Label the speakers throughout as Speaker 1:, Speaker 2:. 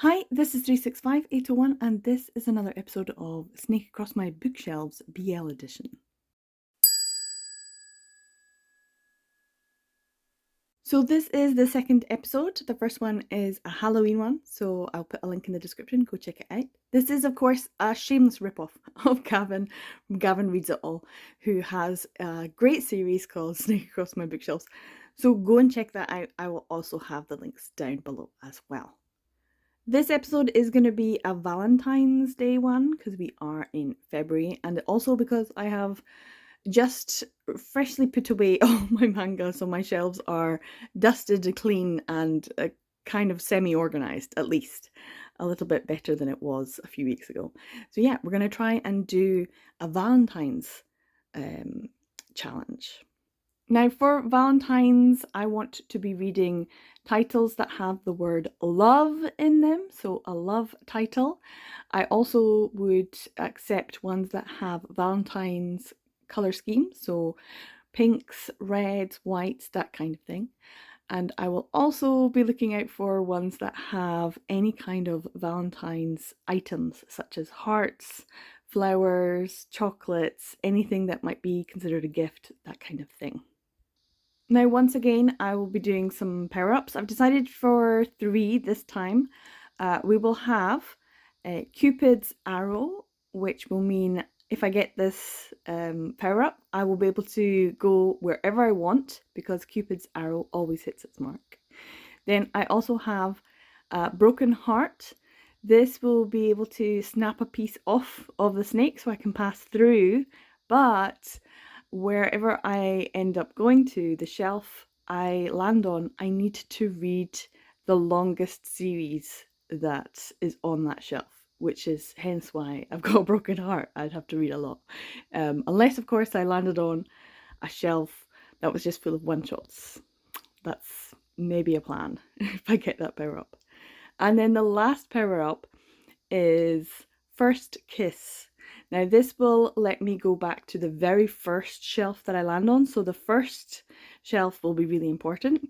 Speaker 1: Hi, this is 365801 and this is another episode of Snake Across My Bookshelves BL edition. So this is the second episode. The first one is a Halloween one, so I'll put a link in the description, go check it out. This is of course a shameless ripoff of Gavin from Gavin Reads It All, who has a great series called Snake Across My Bookshelves. So go and check that out. I will also have the links down below as well. This episode is going to be a Valentine's Day one because we are in February, and also because I have just freshly put away all my manga, so my shelves are dusted, clean, and kind of semi-organized, at least. A little bit better than it was a few weeks ago. So yeah, we're going to try and do a Valentine's challenge. Now for Valentine's, I want to be reading titles that have the word love in them, so a love title. I also would accept ones that have Valentine's colour scheme, so pinks, reds, whites, that kind of thing. And I will also be looking out for ones that have any kind of Valentine's items, such as hearts, flowers, chocolates, anything that might be considered a gift, that kind of thing. Now, once again, I will be doing some power-ups. I've decided for 3 this time. We will have Cupid's arrow, which will mean if I get this power-up, I will be able to go wherever I want because Cupid's arrow always hits its mark. Then I also have Broken Heart. This will be able to snap a piece off of the snake so I can pass through, but wherever I end up going to, the shelf I land on, I need to read the longest series that is on that shelf, which is hence why I've got a broken heart. I'd have to read a lot. Unless, of course, I landed on a shelf that was just full of one-shots. That's maybe a plan if I get that power up. And then the last power up is First Kiss. Now this will let me go back to the very first shelf that I land on, so the first shelf will be really important,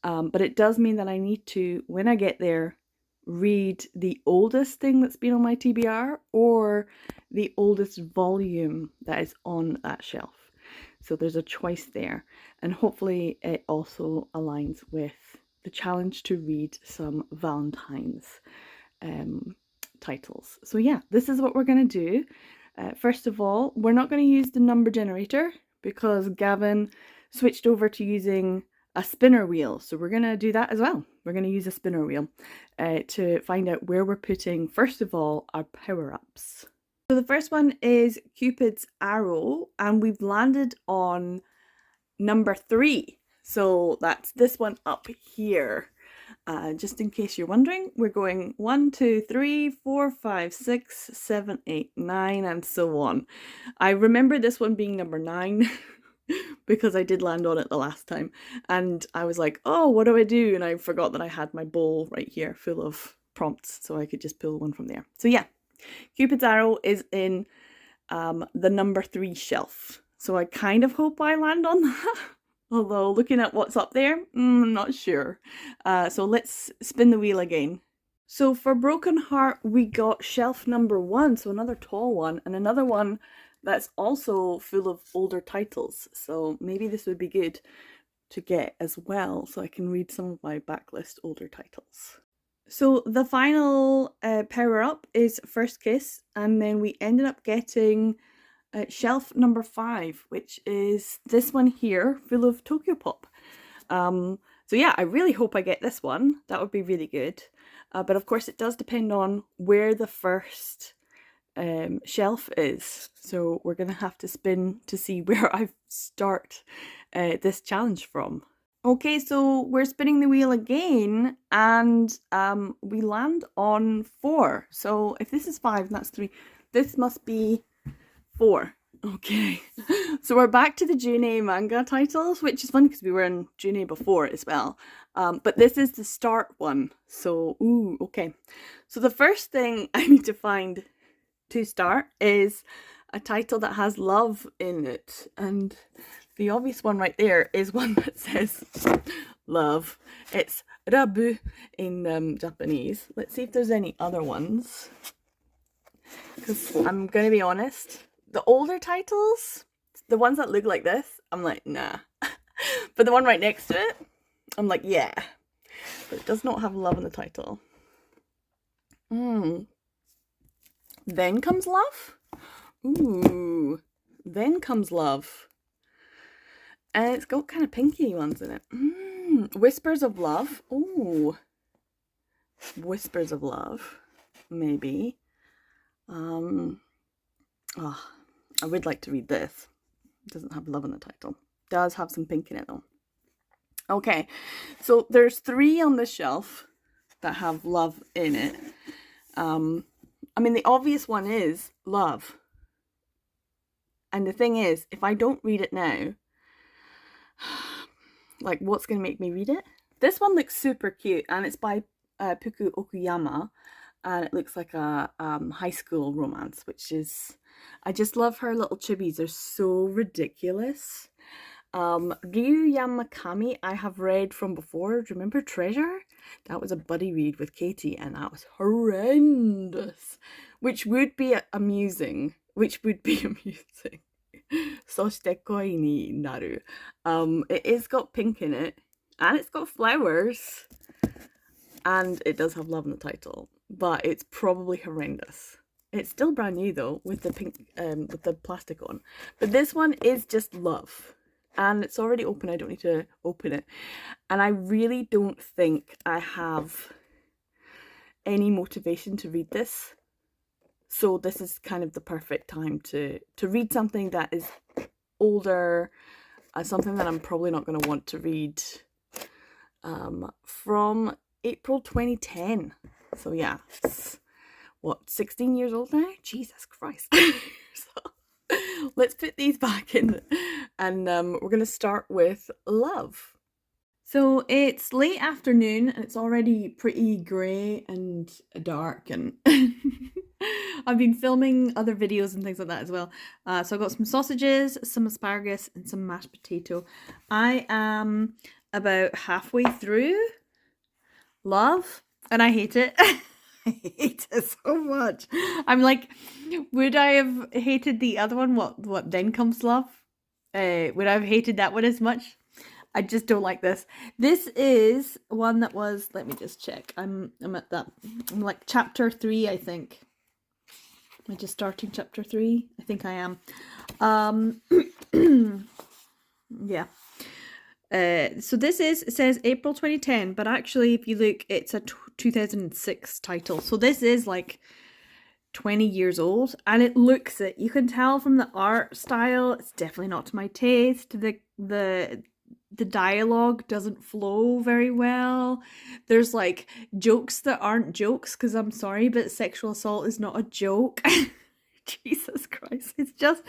Speaker 1: but it does mean that I need to, when I get there, read the oldest thing that's been on my TBR or the oldest volume that is on that shelf. So there's a choice there, and hopefully it also aligns with the challenge to read some Valentine's titles. So yeah, this is what we're going to do. First of all, we're not going to use the number generator because Gavin switched over to using a spinner wheel. So we're going to do that as well. We're going to use a spinner wheel to find out where we're putting, first of all, our power-ups. So the first one is Cupid's arrow, and we've landed on number 3. So that's this one up here. Just in case you're wondering, we're going 1, 2, 3, 4, 5, 6, 7, 8, 9, and so on. I remember this one being number 9 because I did land on it the last time, and I was like, oh, what do I do? And I forgot that I had my bowl right here full of prompts, so I could just pull one from there. So yeah, Cupid's arrow is in the number 3 shelf. So I kind of hope I land on that. Although, looking at what's up there, I'm not sure. So let's spin the wheel again. So for Broken Heart, we got shelf number 1, so another tall one, and another one that's also full of older titles. So maybe this would be good to get as well, so I can read some of my backlist older titles. So the final power-up is First Kiss, and then we ended up getting shelf number 5, which is this one here, full of Tokyo Pop. So yeah, I really hope I get this one. That would be really good. But of course, it does depend on where the first shelf is. So we're going to have to spin to see where I start this challenge from. Okay, so we're spinning the wheel again, and we land on 4. So if this is 5 and that's 3, this must be 4. Okay, so we're back to the June manga titles, which is fun because we were in June before as well. But this is the start one. So, ooh, okay. So the first thing I need to find to start is a title that has love in it. And the obvious one right there is one that says love. It's Rabu in Japanese. Let's see if there's any other ones. Because I'm going to be honest, the older titles, the ones that look like this, I'm like, nah. But the one right next to it, I'm like, yeah. But it does not have love in the title. Then Comes Love? Ooh. Then Comes Love. And it's got kind of pinky ones in it. Whispers of Love. Ooh. Whispers of Love. Maybe. I would like to read this. It doesn't have love in the title. It does have some pink in it though. Okay, so there's 3 on this shelf that have love in it. I mean, the obvious one is love. And the thing is, if I don't read it now, like, what's going to make me read it? This one looks super cute, and it's by Puku Okuyama, and it looks like a high school romance, which is... I just love her little chibis. They're so ridiculous. Ryu Yamakami, I have read from before. Do you remember Treasure? That was a buddy read with Katie, and that was horrendous. Which would be amusing. Soshite koi ni naru. It is got pink in it, and it's got flowers, and it does have love in the title, but it's probably horrendous. It's still brand new though, with the pink, with the plastic on. But this one is just love. And it's already open, I don't need to open it. And I really don't think I have any motivation to read this. So this is kind of the perfect time to read something that is older, something that I'm probably not going to want to read, from April 2010. So yeah, it's, what, 16 years old now? Jesus Christ. So, let's put these back in, and we're going to start with Love. So it's late afternoon, and it's already pretty grey and dark, and I've been filming other videos and things like that as well. So I've got some sausages, some asparagus, and some mashed potato. I am about halfway through Love, and I hate it. I hate it so much. I'm like, would I have hated the other one? What Then Comes Love? Would I have hated that one as much? I just don't like this. This is one that was, let me just check. I'm at that. I'm like chapter 3, I think. Am I just starting chapter 3? I think I am. Yeah. So this is, it says April 2010, but actually if you look, it's a 2006 title. So this is like 20 years old, and it looks it. You can tell from the art style, it's definitely not to my taste. The dialogue doesn't flow very well. There's like jokes that aren't jokes, because I'm sorry, but sexual assault is not a joke. Jesus Christ. It's just,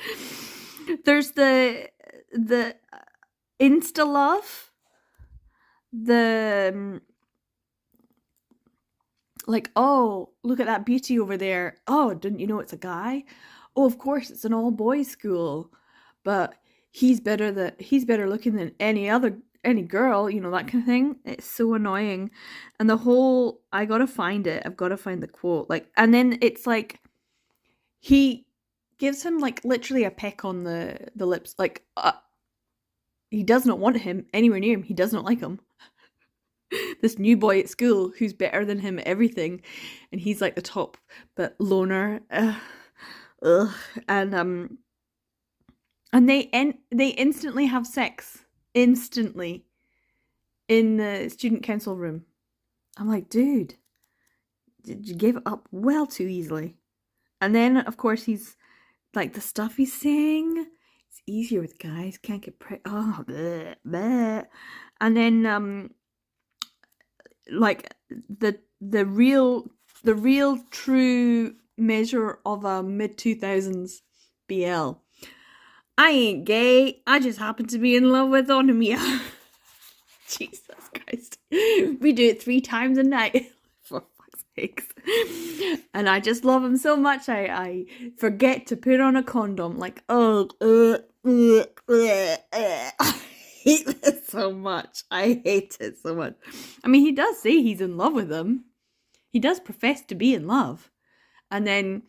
Speaker 1: there's the insta love, the like, oh, look at that beauty over there. Oh, didn't you know it's a guy? Oh, of course, it's an all boys school, but he's better looking than any girl, you know, that kind of thing. It's so annoying. And the whole, I've got to find the quote, like, and then it's like he gives him like literally a peck on the lips, like he does not want him anywhere near him. He does not like him. This new boy at school who's better than him at everything, and he's like the top but loner. And they instantly have sex, instantly, in the student council room. I'm like, dude, did you give it up well too easily? And then of course he's like, the stuff he's saying, it's easier with guys, can't get oh, bleh, bleh. And then like the real true measure of a mid-2000s BL. I ain't gay, I just happen to be in love with Onomiya. Jesus Christ. We do it 3 times a night. For fuck's sakes. And I just love him so much, I forget to put on a condom. Like, oh, hate this so much. I hate it so much. I mean, he does say he's in love with him. He does profess to be in love. And then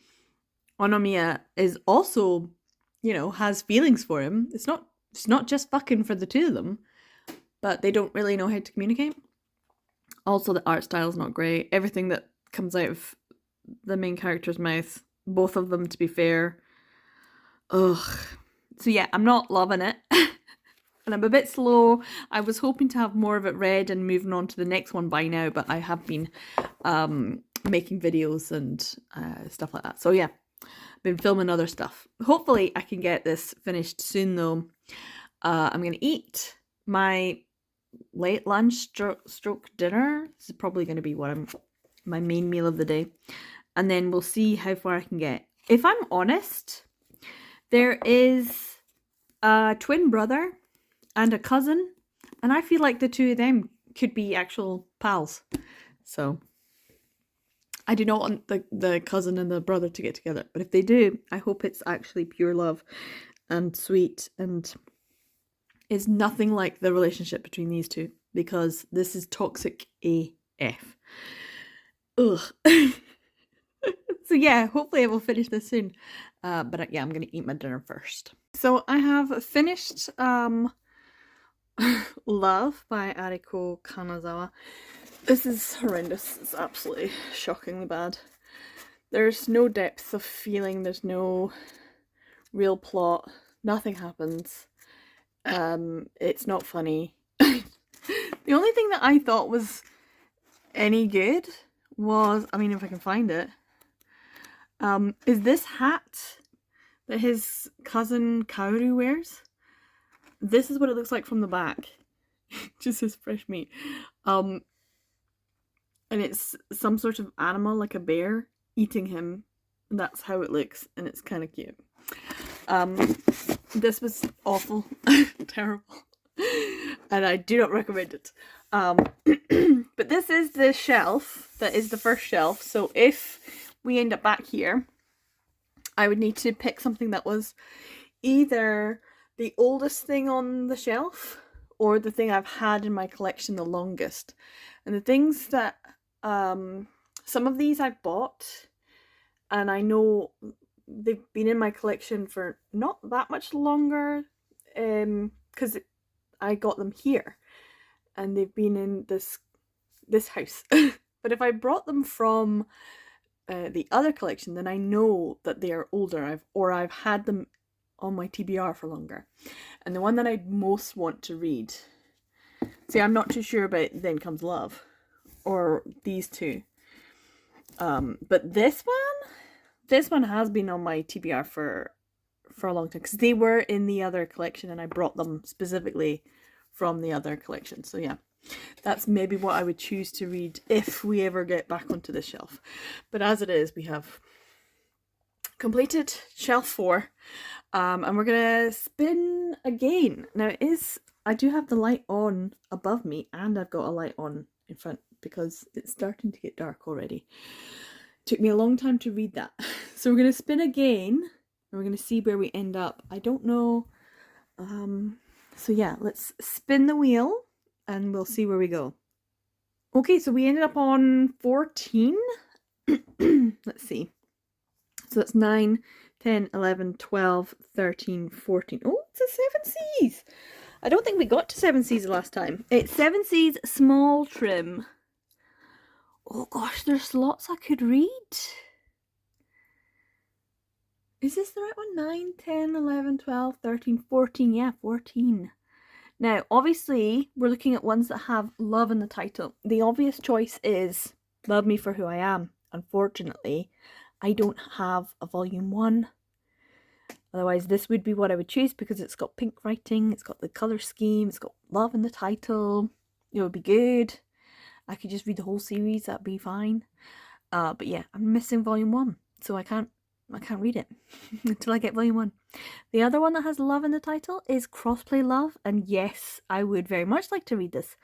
Speaker 1: Onomiya is also, you know, has feelings for him. It's not just fucking for the two of them, but they don't really know how to communicate. Also, the art style is not great. Everything that comes out of the main character's mouth, both of them, to be fair. Ugh. So yeah, I'm not loving it. And I'm a bit slow. I was hoping to have more of it read and moving on to the next one by now, but I have been making videos and stuff like that. So yeah, been filming other stuff. Hopefully I can get this finished soon though. I'm going to eat my late lunch stroke dinner. This is probably going to be my main meal of the day. And then we'll see how far I can get. If I'm honest, there is a twin brother and a cousin, and I feel like the two of them could be actual pals. So I do not want the cousin and the brother to get together, but if they do, I hope it's actually pure love and sweet and is nothing like the relationship between these two, because this is toxic AF. Ugh. So yeah, hopefully I will finish this soon. But yeah, I'm going to eat my dinner first. So I have finished Love by Ariko Kanazawa. This is horrendous. It's absolutely shockingly bad. There's no depth of feeling. There's no real plot. Nothing happens. It's not funny. The only thing that I thought was any good was, I mean, if I can find it, is this hat that his cousin Kaoru wears. This is what it looks like from the back. Just says fresh meat. And it's some sort of animal, like a bear, eating him. And that's how it looks, and it's kind of cute. This was awful. Terrible. And I do not recommend it. But this is the shelf that is the first shelf. So if we end up back here, I would need to pick something that was either the oldest thing on the shelf or the thing I've had in my collection the longest. And the things that some of these I bought, and I know they've been in my collection for not that much longer, because I got them here and they've been in this house. But if I brought them from the other collection, then I know that they are older, I've had them on my TBR for longer. And the one that I most want to read, see, I'm not too sure about Then Comes Love or these two, but this one has been on my TBR for a long time, because they were in the other collection and I brought them specifically from the other collection. So yeah, that's maybe what I would choose to read if we ever get back onto this shelf. But as it is, we have completed shelf 4, and we're gonna spin again. Now I do have the light on above me, and I've got a light on in front because it's starting to get dark already. It took me a long time to read that. So we're gonna spin again and we're gonna see where we end up. I don't know. So yeah, let's spin the wheel and we'll see where we go. Okay, so we ended up on 14. Let's see. So that's 9, 10, 11, 12, 13, 14. Oh, it's a 7 C's. I don't think we got to 7 C's last time. It's 7 C's small trim. Oh gosh, there's lots I could read. Is this the right one? 9, 10, 11, 12, 13, 14. Yeah, 14. Now, obviously, we're looking at ones that have love in the title. The obvious choice is Love Me for Who I Am. Unfortunately, I don't have a volume 1. Otherwise, this would be what I would choose because it's got pink writing, it's got the colour scheme, it's got love in the title. It would be good. I could just read the whole series, that'd be fine. But yeah, I'm missing volume 1, so I can't read it until I get volume 1. The other one that has love in the title is Crossplay Love, and yes, I would very much like to read this.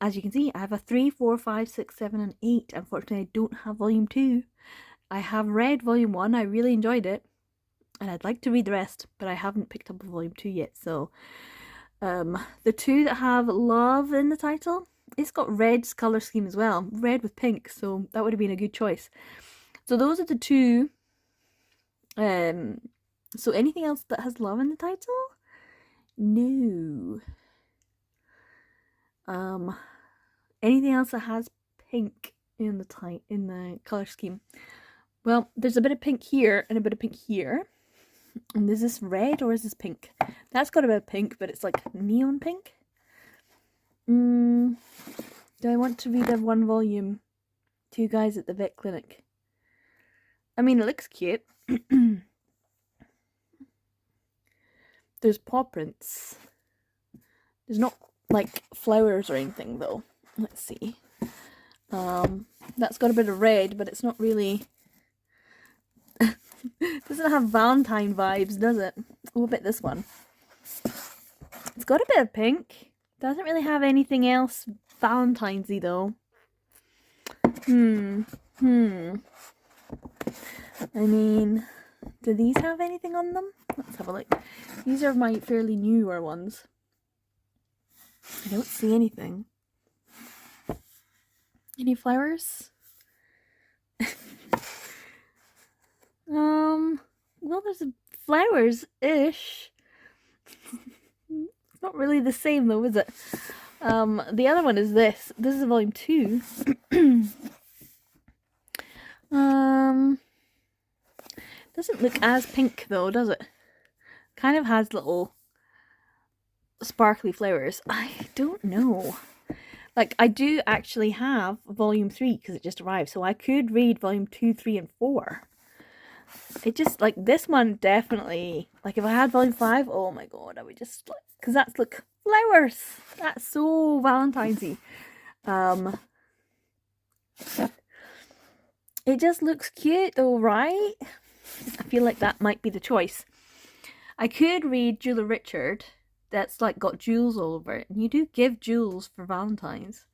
Speaker 1: As you can see, I have a 3, 4, 5, 6, 7, and 8. Unfortunately, I don't have volume 2. I have read volume 1, I really enjoyed it, and I'd like to read the rest, but I haven't picked up volume 2 yet, so
Speaker 2: The two that have love in the title, it's got red's colour scheme as well, red with pink, so that would have been a good choice. So those are the two. So anything else that has love in the title? No. Anything else that has pink in the color scheme? Well, there's a bit of pink here and a bit of pink here. And is this red or is this pink? That's got a bit of pink, but it's like neon pink. Do I want to read a one volume to you guys at the vet clinic? I mean, it looks cute. There's paw prints. There's not like flowers or anything though. Let's see. That's got a bit of red, but it's not really. Doesn't have Valentine vibes, does it? Oh, I bet this one. It's got a bit of pink. Doesn't really have anything else Valentine's-y though. I mean, do these have anything on them? Let's have a look. These are my fairly newer ones. I don't see anything. Any flowers? Well, there's flowers-ish. It's not really the same though, is it? The other one is this. This is volume 2. Doesn't look as pink though, does it? Kind of has little sparkly flowers. I don't know. Like, I do actually have volume 3 because it just arrived, so I could read volume 2, 3, and 4. It just, like, this one definitely, like, if I had volume 5, oh my god, I would just, like, because that's, look, flowers. That's so Valentine's-y. It just looks cute though, right? I feel like that might be the choice. I could read Julia Richard, that's like got jewels all over it. And you do give jewels for Valentine's.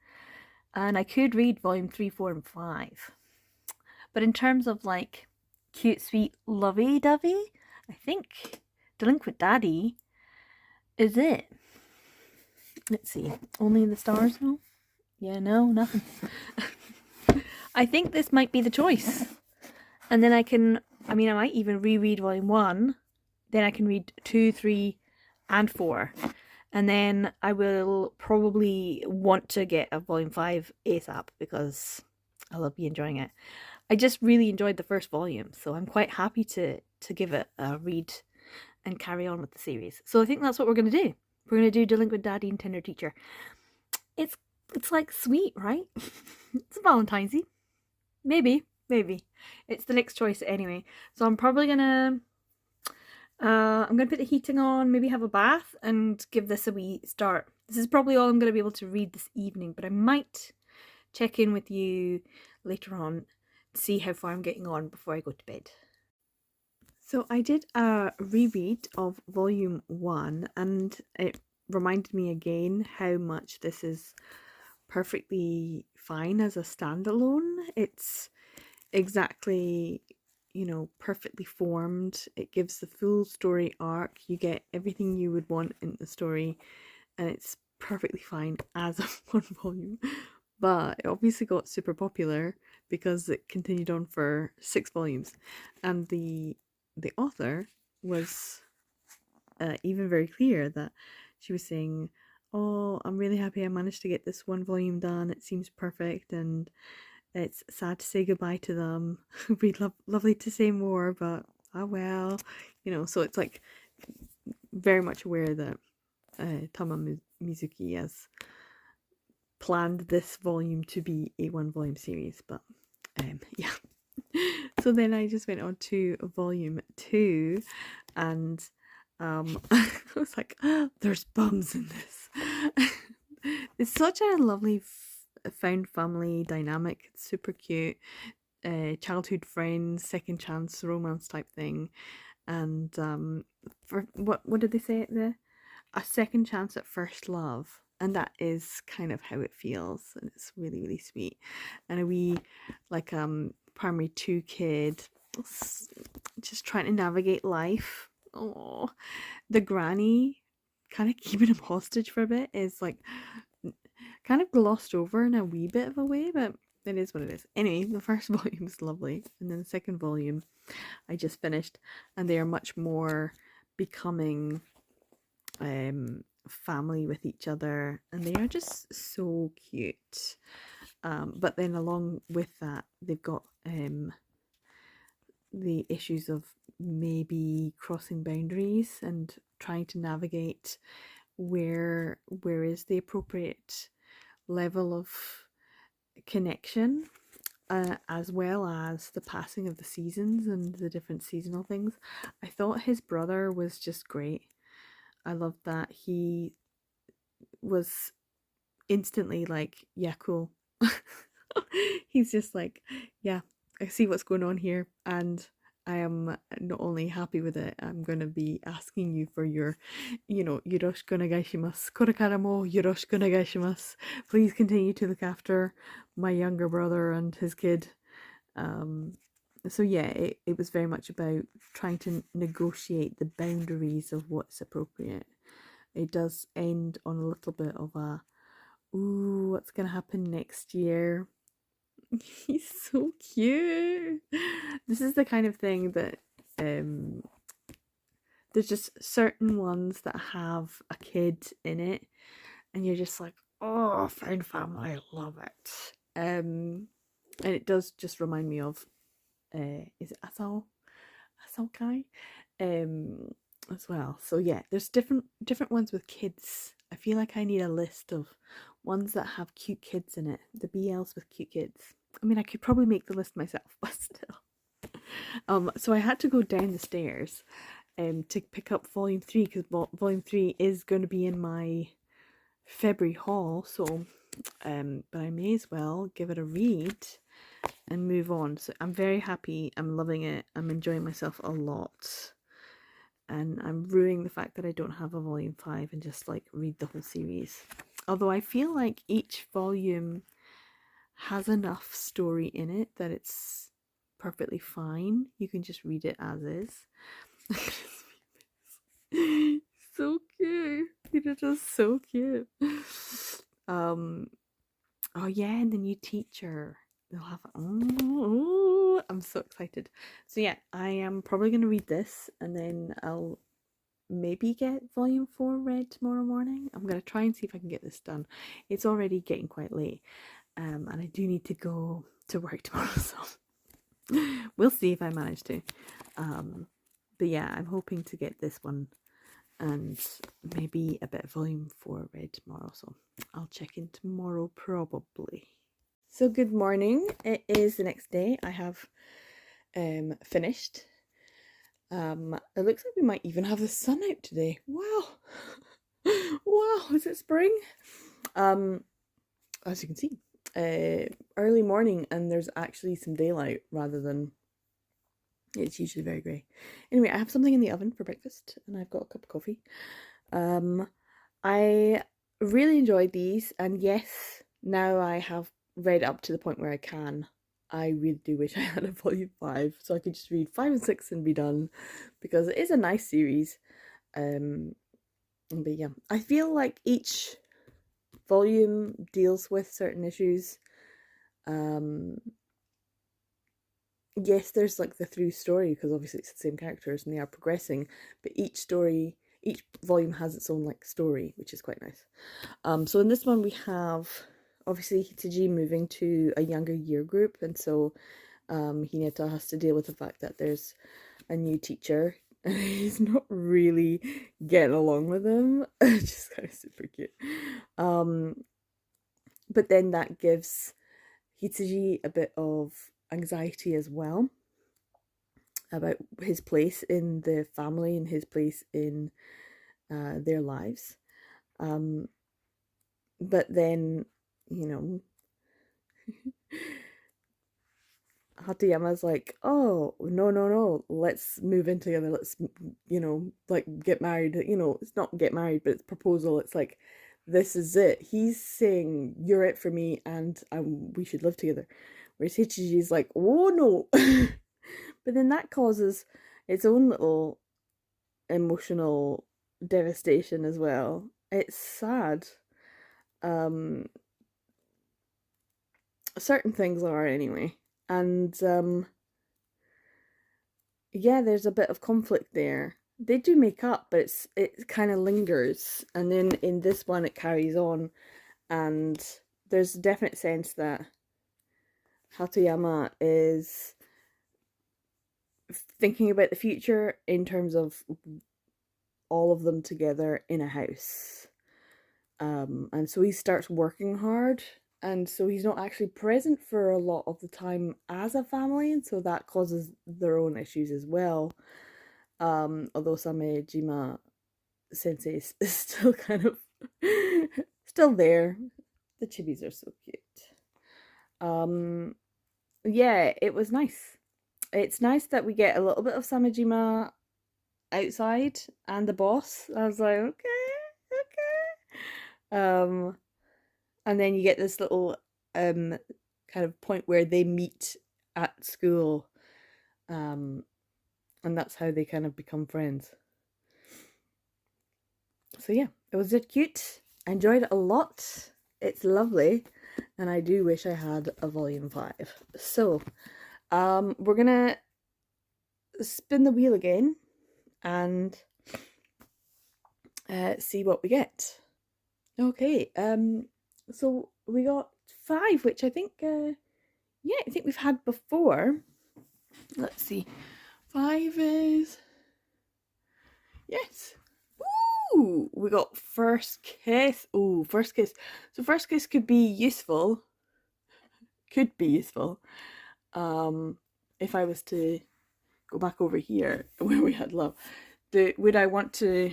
Speaker 2: And I could read volume 3, 4, and 5. But in terms of like cute, sweet, lovey-dovey, I think Delinquent Daddy is it. Let's see. Only the stars? No? Yeah, no, nothing. I think this might be the choice. And then I might even reread volume 1. Then I can read 2, 3, and 4. And then I will probably want to get a volume 5 ASAP because I'll be enjoying it. I just really enjoyed the first volume, so I'm quite happy to give it a read and carry on with the series. So I think that's what we're going to do. We're going to do Delinquent Daddy and Tender Teacher. It's like sweet, right? It's Valentine's-y. Maybe. It's the next choice anyway. So I'm probably gonna put the heating on, maybe have a bath, and give this a wee start. This is probably all I'm gonna be able to read this evening, but I might check in with you later on to see how far I'm getting on before I go to bed. So I did a reread of volume 1, and it reminded me again how much this is perfectly fine as a standalone. It's exactly, perfectly formed. It gives the full story arc. You get everything you would want in the story, and it's perfectly fine as a one volume. But it obviously got super popular because it continued on for 6 volumes, and the author was even very clear that she was saying, "Oh, I'm really happy I managed to get this one volume done. It seems perfect, and it's sad to say goodbye to them. It'd be lovely to say more, but oh well." So it's like very much aware that Tama Mizuki has planned this volume to be a one volume series, but yeah. So then I just went on to volume 2, and I was like, oh, there's bums in this. It's such a lovely found family dynamic. It's super cute. Childhood friends, second chance romance type thing. And for what did they say it there? A second chance at first love. And that is kind of how it feels, and it's really, really sweet. And a wee primary 2 kid just trying to navigate life. Oh, the granny
Speaker 1: kind of keeping him hostage for a bit is like kind of glossed over in a wee bit of a way, but it is what it is. Anyway, the first volume is lovely, and then the second volume I just finished, and they are much more becoming family with each other, and they are just so cute. But then along with that, they've got the issues of maybe crossing boundaries and trying to navigate where is the appropriate level of connection, as well as the passing of the seasons and the different seasonal things. I thought his brother was just great. I loved that he was instantly like, yeah, cool. He's just like, yeah, I see what's going on here, and I am not only happy with it, I'm going to be asking you for your, yoroshiku onegaishimasu, korekara mo yoroshiku onegaishimasu. Please continue to look after my younger brother and his kid. So yeah, it was very much about trying to negotiate the boundaries of what's appropriate. It does end on a little bit of a, ooh, what's going to happen next year? He's so cute. This is the kind of thing that there's just certain ones that have a kid in it, and you're just like, oh, found family, I love it. And it does just remind me of, is it Asao Kai? As well. So yeah, there's different ones with kids. I feel like I need a list of ones that have cute kids in it. The BLs with cute kids. I mean, I could probably make the list myself, but still. So I had to go down the stairs to pick up volume 3, because volume 3 is going to be in my February haul. So but I may as well give it a read and move on. So I'm very happy. I'm loving it. I'm enjoying myself a lot. And I'm ruining the fact that I don't have a volume 5 and just like read the whole series. Although I feel like each volume has enough story in it that it's perfectly fine. You can just read it as is. So cute. They're just so cute. Oh yeah, and the new teacher. They'll have, oh, I'm so excited. So yeah, I am probably gonna read this, and then I'll maybe get volume 4 read tomorrow morning. I'm gonna try and see if I can get this done. It's already getting quite late, and I do need to go to work tomorrow, so we'll see if I manage to. But yeah, I'm hoping to get this one and maybe a bit of volume 4 read tomorrow, so I'll check in tomorrow probably. So good morning. It is the next day. I have finished. It looks like we might even have the sun out today. Wow. Wow, is it spring? As you can see, early morning, and there's actually some daylight rather than it's usually very grey. Anyway, I have something in the oven for breakfast, and I've got a cup of coffee. I really enjoyed these, and yes, now I have read up to the point where I can. I really do wish I had a volume 5 so I could just read 5 and 6 and be done, because it is a nice series. But yeah, I feel like each volume deals with certain issues. Yes, there's like the through story, because obviously it's the same characters and they are progressing, but each volume has its own like story, which is quite nice. So in this one we have obviously Hitsujii moving to a younger year group, and so Hinata has to deal with the fact that there's a new teacher and he's not really getting along with him. It's just kind of super cute. But then that gives Hitsujii a bit of anxiety as well about his place in the family and his place in their lives. But then, Hatayama's like, oh, no, let's move in together. Let's, like get married. It's not get married, but it's proposal. It's like, this is it. He's saying, you're it for me, and we should live together. Whereas Hichiji's like, oh no. But then that causes its own little emotional devastation as well. It's sad. Um, certain things are anyway. And yeah, there's a bit of conflict there. They do make up, but it kind of lingers, and then in this one it carries on, and there's a definite sense that Hatoyama is thinking about the future in terms of all of them together in a house. And so he starts working hard, and so he's not actually present for a lot of the time as a family, and so that causes their own issues as well. Although Samejima Sensei is still kind of still there. The chibis are so cute. Um, yeah, it was nice. It's nice that we get a little bit of Samejima outside and the boss. I was like, okay, okay. And then you get this little kind of point where they meet at school, and that's how they kind of become friends. So yeah, it was just cute. I enjoyed it a lot. It's lovely, and I do wish I had a volume 5. So, we're gonna spin the wheel again and see what we get. Okay, so we got 5, which I think, yeah, I think we've had before. Let's see. 5 is, yes. Ooh, we got First Kiss. Ooh, First Kiss. So First Kiss could be useful. Could be useful. If I was to go back over here where we had love, would I want to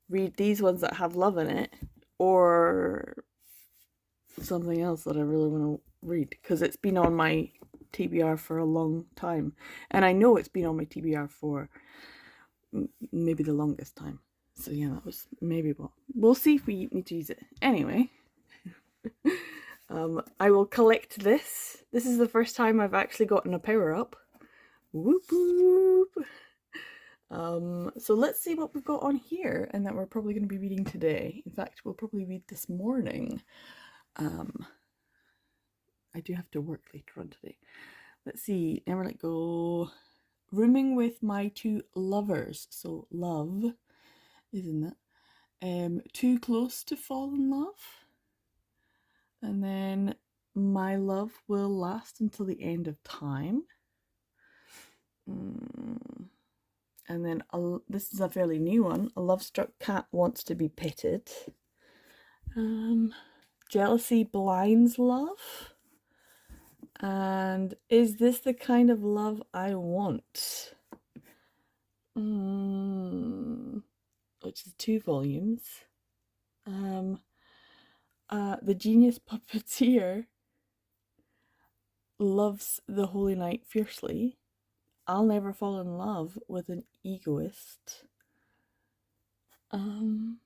Speaker 1: read these ones that have love in it, or something else that I really want to read? Because it's been on my TBR for a long time, and I know it's been on my TBR for maybe the longest time. So yeah, that was maybe what we'll see if we need to use it anyway. I will collect this. This is the first time I've actually gotten a power up. Whoop whoop. So let's see what we've got on here, and that we're probably going to be reading today. In fact, we'll probably read this morning. I do have to work later on today. Let's see. Never Let Go. Rooming with My Two Lovers. So love is in that. Too Close to Fall in Love. And then My Love Will Last Until the End of Time. And then this is a fairly new one. A Love-Struck Cat Wants to Be Petted. Jealousy Blinds Love. And Is This the Kind of Love I Want? Which is 2 volumes. The Genius Puppeteer Loves the Holy Night Fiercely. I'll Never Fall in Love with an Egoist. And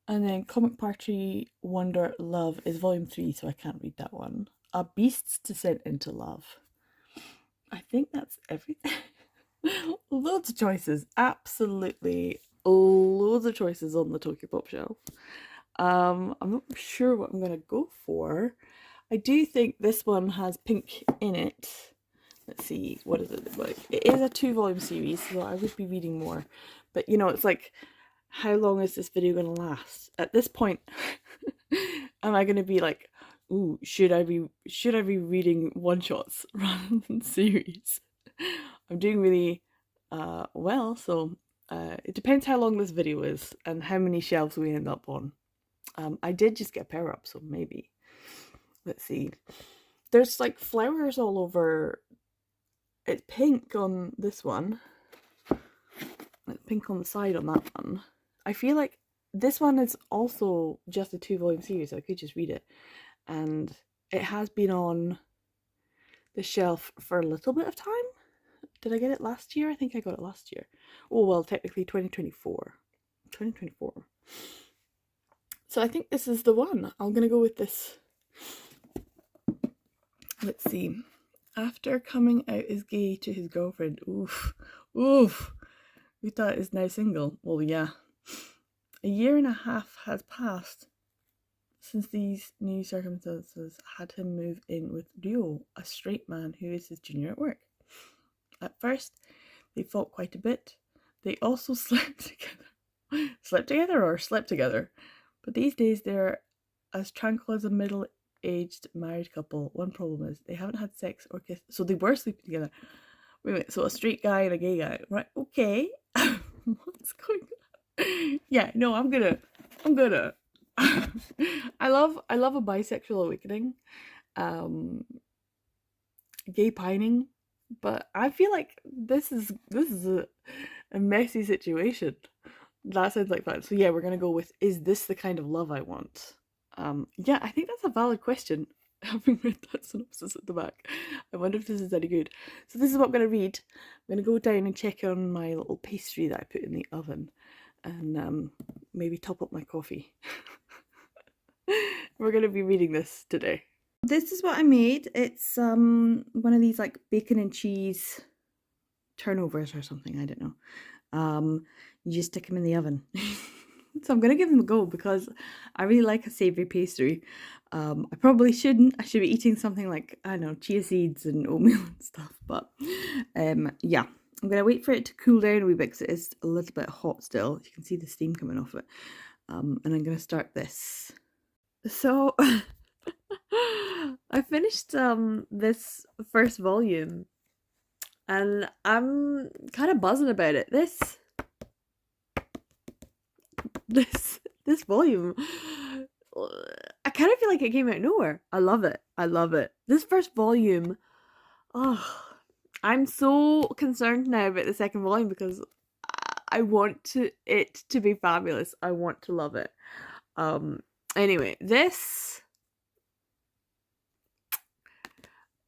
Speaker 1: then Comic Party Wonder Love is volume 3, so I can't read that one. A Beast's Descent into Love. I think that's everything. Loads of choices. Absolutely loads of choices on the Tokyopop shelf. I'm not sure what I'm going to go for. I do think this one has pink in it. Let's see, what does it look like? It is a 2-volume series, so I would be reading more. But you know, it's like, how long is this video going to last? At this point, am I going to be like, ooh, should I be reading one-shots rather than series? I'm doing really well, so it depends how long this video is and how many shelves we end up on. I did just get a power up, so maybe. Let's see. There's like flowers all over. It's pink on this one. It's pink on the side on that one. I feel like this one is also just a 2-volume series, so I could just read it. And it has been on the shelf for a little bit of time. Did I get it last year? I think I got it last year. Oh, well, technically 2024. 2024. So I think this is the one. I'm going to go with this. Let's see. After coming out as gay to his girlfriend. Oof. Oof. Uta is now single. Well, yeah. A year and a half has passed since these new circumstances had him move in with Ryo, a straight man who is his junior at work. At first, they fought quite a bit. They also slept together. Slept together or slept together? But these days they're as tranquil as a middle-aged married couple. One problem is they haven't had sex or kissed. So they were sleeping together. Wait, so a straight guy and a gay guy. Right, okay. What's going on? Yeah, no, I'm gonna I love a bisexual awakening. Gay pining, but I feel like this is a messy situation. That sounds like fun. So yeah, we're gonna go with, is this the kind of love I want? Yeah, I think that's a valid question. Having read that synopsis at the back, I wonder if this is any good. So this is what I'm gonna read. I'm gonna go down and check on my little pastry that I put in the oven, and maybe top up my coffee. We're gonna be reading this today. This is what I made. It's one of these like bacon and cheese turnovers or something, I don't know. You just stick them in the oven. So I'm gonna give them a go because I really like a savoury pastry. I probably shouldn't. I should be eating something like, I don't know, chia seeds and oatmeal and stuff. But yeah, I'm gonna wait for it to cool down a wee bit because it is a little bit hot still. You can see the steam coming off it. And I'm gonna start this. So I finished this first volume and I'm kind of buzzing about it. This volume, I kind of feel like it came out of nowhere. I love it. I love it. This first volume, oh, I'm so concerned now about the second volume because I want it to be fabulous. I want to love it. Anyway, this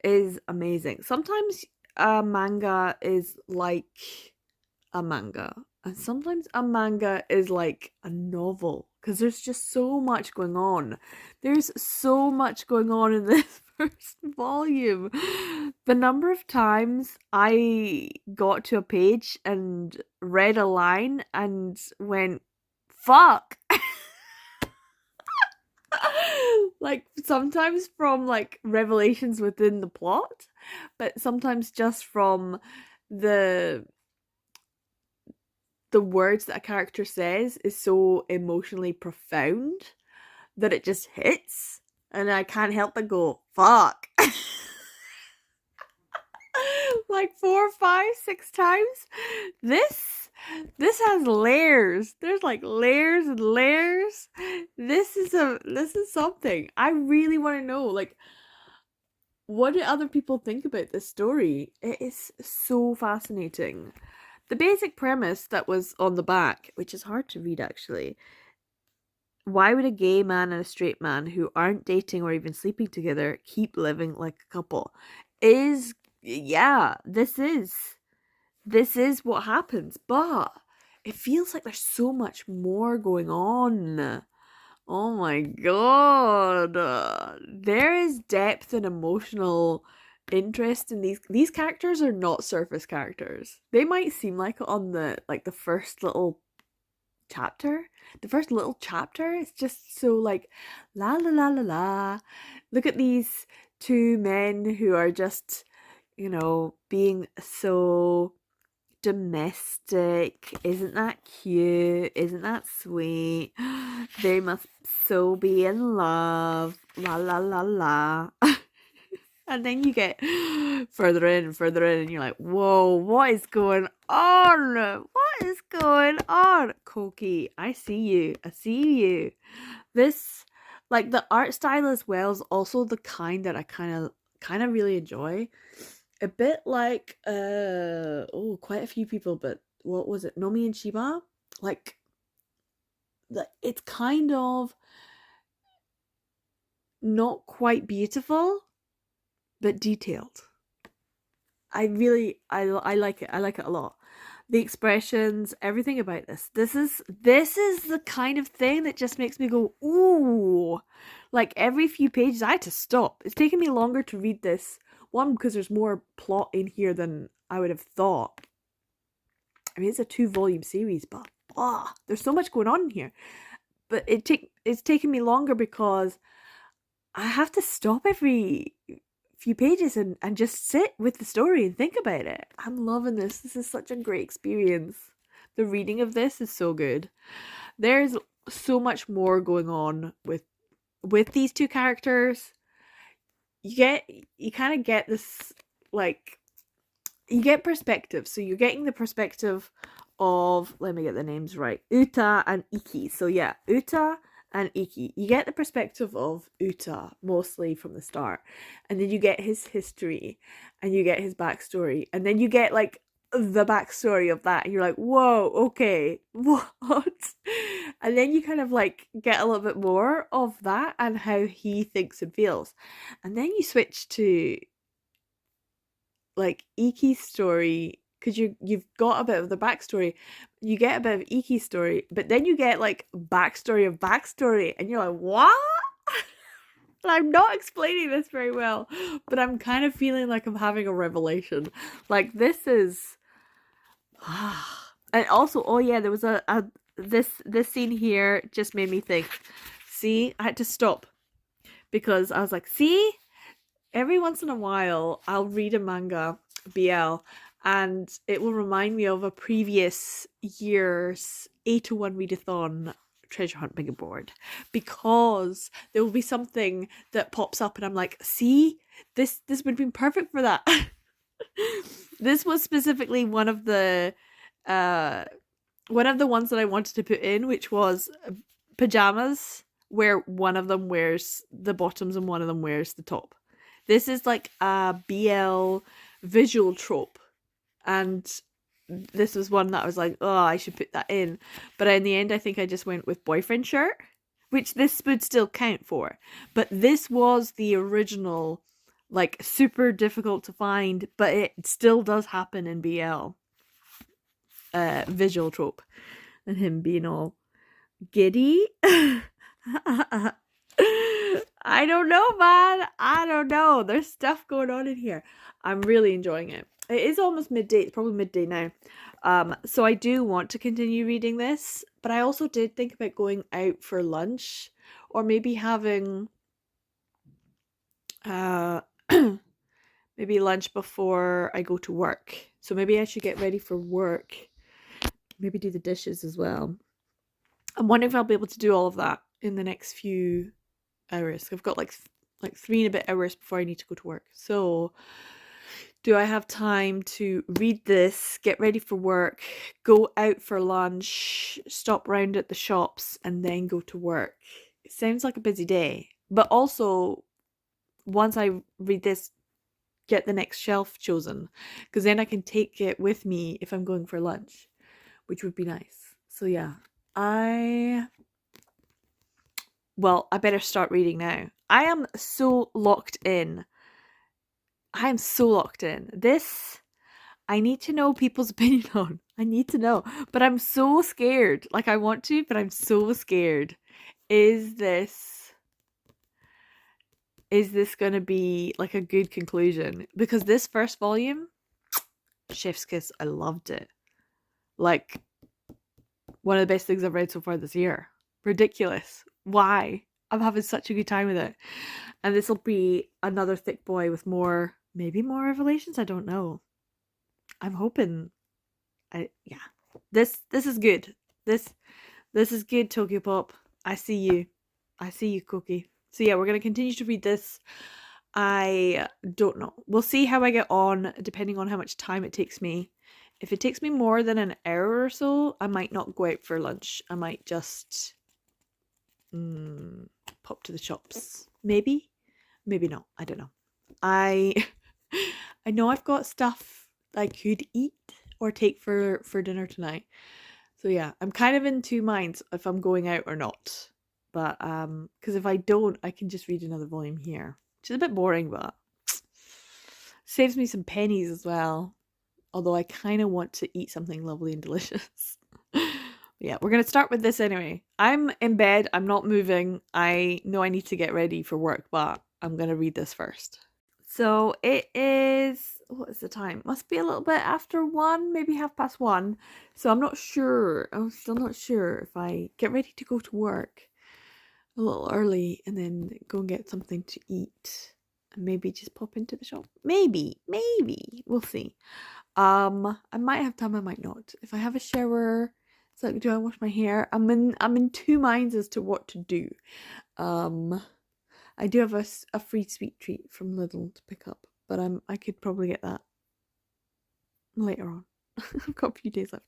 Speaker 1: is amazing. Sometimes a manga is like a manga, and sometimes a manga is like a novel because there's just so much going on. There's so much going on in this first volume. The number of times I got to a page and read a line and went, fuck. Like sometimes from like revelations within the plot, but sometimes just from the words that a character says is so emotionally profound that it just hits and I can't help but go, fuck. Like 4, 5, 6 times. This has layers. There's like layers and layers. This is something. I really want to know, like, what do other people think about this story? It is so fascinating. The basic premise that was on the back, which is hard to read actually. Why would a gay man and a straight man who aren't dating or even sleeping together keep living like a couple? This is what happens, but it feels like there's so much more going on. Oh my god. There is depth and emotional interest in these characters are not surface characters. They might seem like it on the first little chapter. The first little chapter is just so like la la la la la. Look at these two men who are just, being so domestic. Isn't that cute? Isn't that sweet? They must so be in love. La la la la. And then you get further in and further in and you're like, whoa, what is going on? What is going on? Koki, I see you. I see you. This, like, the art style as well is also the kind that I kind of really enjoy. A bit like quite a few people, but what was it, Nomi and Shiba? Like, it's kind of not quite beautiful but detailed. I like it. I like it a lot. The expressions, everything about this. This is the kind of thing that just makes me go, ooh. Like every few pages I had to stop. It's taken me longer to read this. One, because there's more plot in here than I would have thought.
Speaker 3: I mean, it's a 2-volume series, but there's so much going on in here. But it's taken me longer because I have to stop every few pages and just sit with the story and think about it. I'm loving this. This is such a great experience. The reading of this is so good. There's so much more going on with these two characters. You kind of get this, like, you get perspective. So you're getting the perspective of, let me get the names right, Uta and Iki. So yeah, Uta and Iki. You get the perspective of Uta mostly from the start, and then you get his history and you get his backstory, and then you get like the backstory of that, and you're like, whoa, okay, what? And then you kind of like get a little bit more of that and how he thinks and feels, and then you switch to like Iki's story, because you've got a bit of the backstory, you get a bit of Iki's story, but then you get like backstory of backstory, and you're like, what? I'm not explaining this very well, but I'm kind of feeling like I'm having a revelation. Like, this is and also, oh yeah, there was a this scene here just made me think. See, I had to stop because I was like, see, every once in a while I'll read a manga BL and it will remind me of a previous year's 801 readathon treasure hunt mega board, because there will be something that pops up and I'm like, see, this would have been perfect for that. This was specifically one of the ones that I wanted to put in, which was pajamas where one of them wears the bottoms and one of them wears the top. This is like a BL visual trope, and this was one that I was like, oh, I should put that in. But in the end, I think I just went with boyfriend shirt, which this would still count for. But this was the original, like, super difficult to find, but it still does happen in BL. Visual trope. And him being all giddy. I don't know, man. I don't know. There's stuff going on in here. I'm really enjoying it. It is almost midday. It's probably midday now. So I do want to continue reading this, but I also did think about going out for lunch, or maybe having maybe lunch before I go to work. So maybe I should get ready for work. Maybe do the dishes as well. I'm wondering if I'll be able to do all of that in the next few hours. I've got like 3 and a bit hours before I need to go to work. So do I have time to read this, get ready for work, go out for lunch, stop round at the shops, and then go to work? It sounds like a busy day. But also, once I read this, get the next shelf chosen, because then I can take it with me if I'm going for lunch, which would be nice. So yeah, I better start reading now. I am so locked in. This, I need to know people's opinion on. I need to know. But I'm so scared. Like, I want to, but I'm so scared. Is this going to be like a good conclusion? Because this first volume, Chef's Kiss, I loved it. Like, one of the best things I've read so far this year. Ridiculous. Why? I'm having such a good time with it. And this will be another thick boy with maybe more revelations. I don't know. I'm hoping. This is good. This is good, Tokyo Pop. I see you, Cookie. So yeah, we're gonna continue to read this. I don't know. We'll see how I get on, depending on how much time it takes me. If it takes me more than an hour or so, I might not go out for lunch. I might just pop to the shops. Maybe not. I don't know. I know I've got stuff I could eat or take for dinner tonight. So yeah, I'm kind of in two minds if I'm going out or not. But because if I don't, I can just read another volume here, which is a bit boring, but saves me some pennies as well. Although I kind of want to eat something lovely and delicious. Yeah, we're going to start with this anyway. I'm in bed. I'm not moving. I know I need to get ready for work, but I'm going to read this first. So it is, what is the time? Must be a little bit after 1, maybe 1:30. So I'm not sure. I'm still not sure if I get ready to go to work a little early and then go and get something to eat and maybe just pop into the shop. Maybe. We'll see. I might have time, I might not. If I have a shower, it's like, do I wash my hair? I'm in two minds as to what to do. I do have a free sweet treat from Lidl to pick up, but I could probably get that later on. I've got a few days left.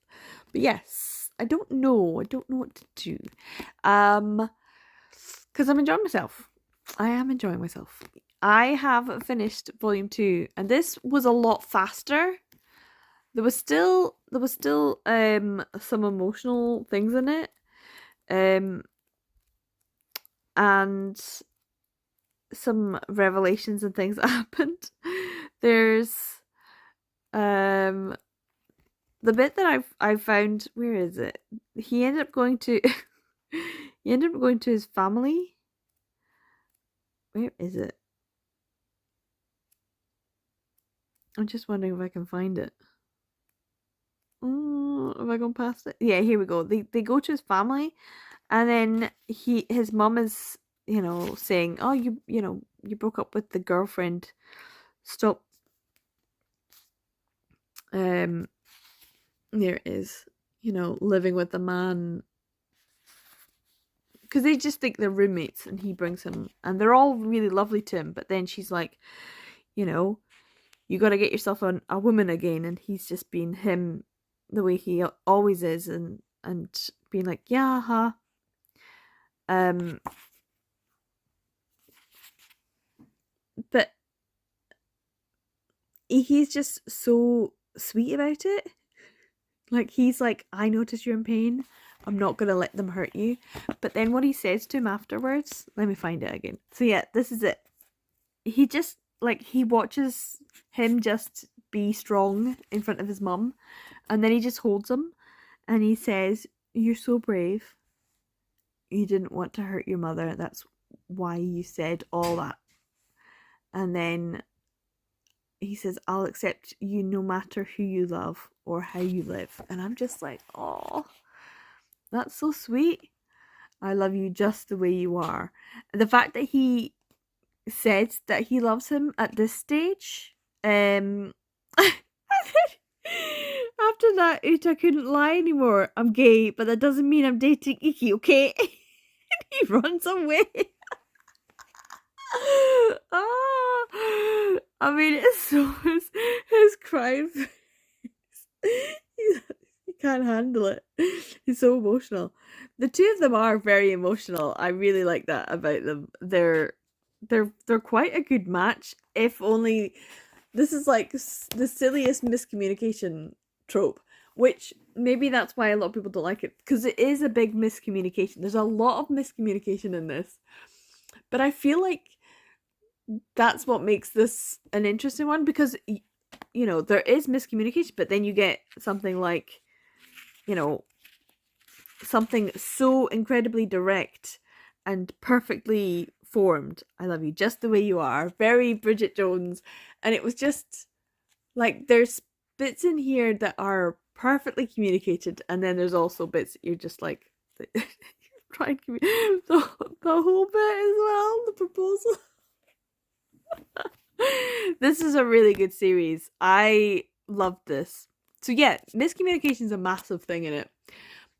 Speaker 3: But yes, I don't know what to do. Because I'm enjoying myself. I am enjoying myself. I have finished volume 2, and this was a lot faster. There was still some emotional things in it. And some revelations and things that happened. There's the bit that I found, where is it? He ended up going to his family. Where is it? I'm just wondering if I can find it. Have I gone past it? Yeah, here we go. They go to his family, and then his mum is, saying, "Oh, you broke up with the girlfriend. Stop." There it is. Living with the man, because they just think they're roommates, and he brings him, and they're all really lovely to him. But then she's like, you got to get yourself a woman again, and he's just been him the way he always is, and being like, yeah, huh. But he's just so sweet about it. Like, he's like, I notice you're in pain. I'm not going to let them hurt you. But then what he says to him afterwards, let me find it again. So yeah, this is it. He just, he watches him just be strong in front of his mum. And then he just holds him. And he says, you're so brave. You didn't want to hurt your mother. That's why you said all that. And then he says, I'll accept you no matter who you love or how you live. And I'm just like, oh, that's so sweet. I love you just the way you are. The fact that he said that he loves him at this stage, after that, Uta couldn't lie anymore. I'm gay, but that doesn't mean I'm dating Iki, okay? And he runs away. I mean, it's so his crying face. He can't handle it. He's so emotional. The two of them are very emotional. I really like that about them. They're quite a good match. If only this is like the silliest miscommunication trope, which maybe that's why a lot of people don't like it, because it is a big miscommunication. There's a lot of miscommunication in this, but I feel like that's what makes this an interesting one, because there is miscommunication, but then you get something like, something so incredibly direct and perfectly formed. I love you just the way you are. Very Bridget Jones. And it was just like, there's bits in here that are perfectly communicated, and then there's also bits that you're just like, trying to communicate the whole bit as well, the proposal. This is a really good series. I loved this. So yeah, miscommunication is a massive thing in it,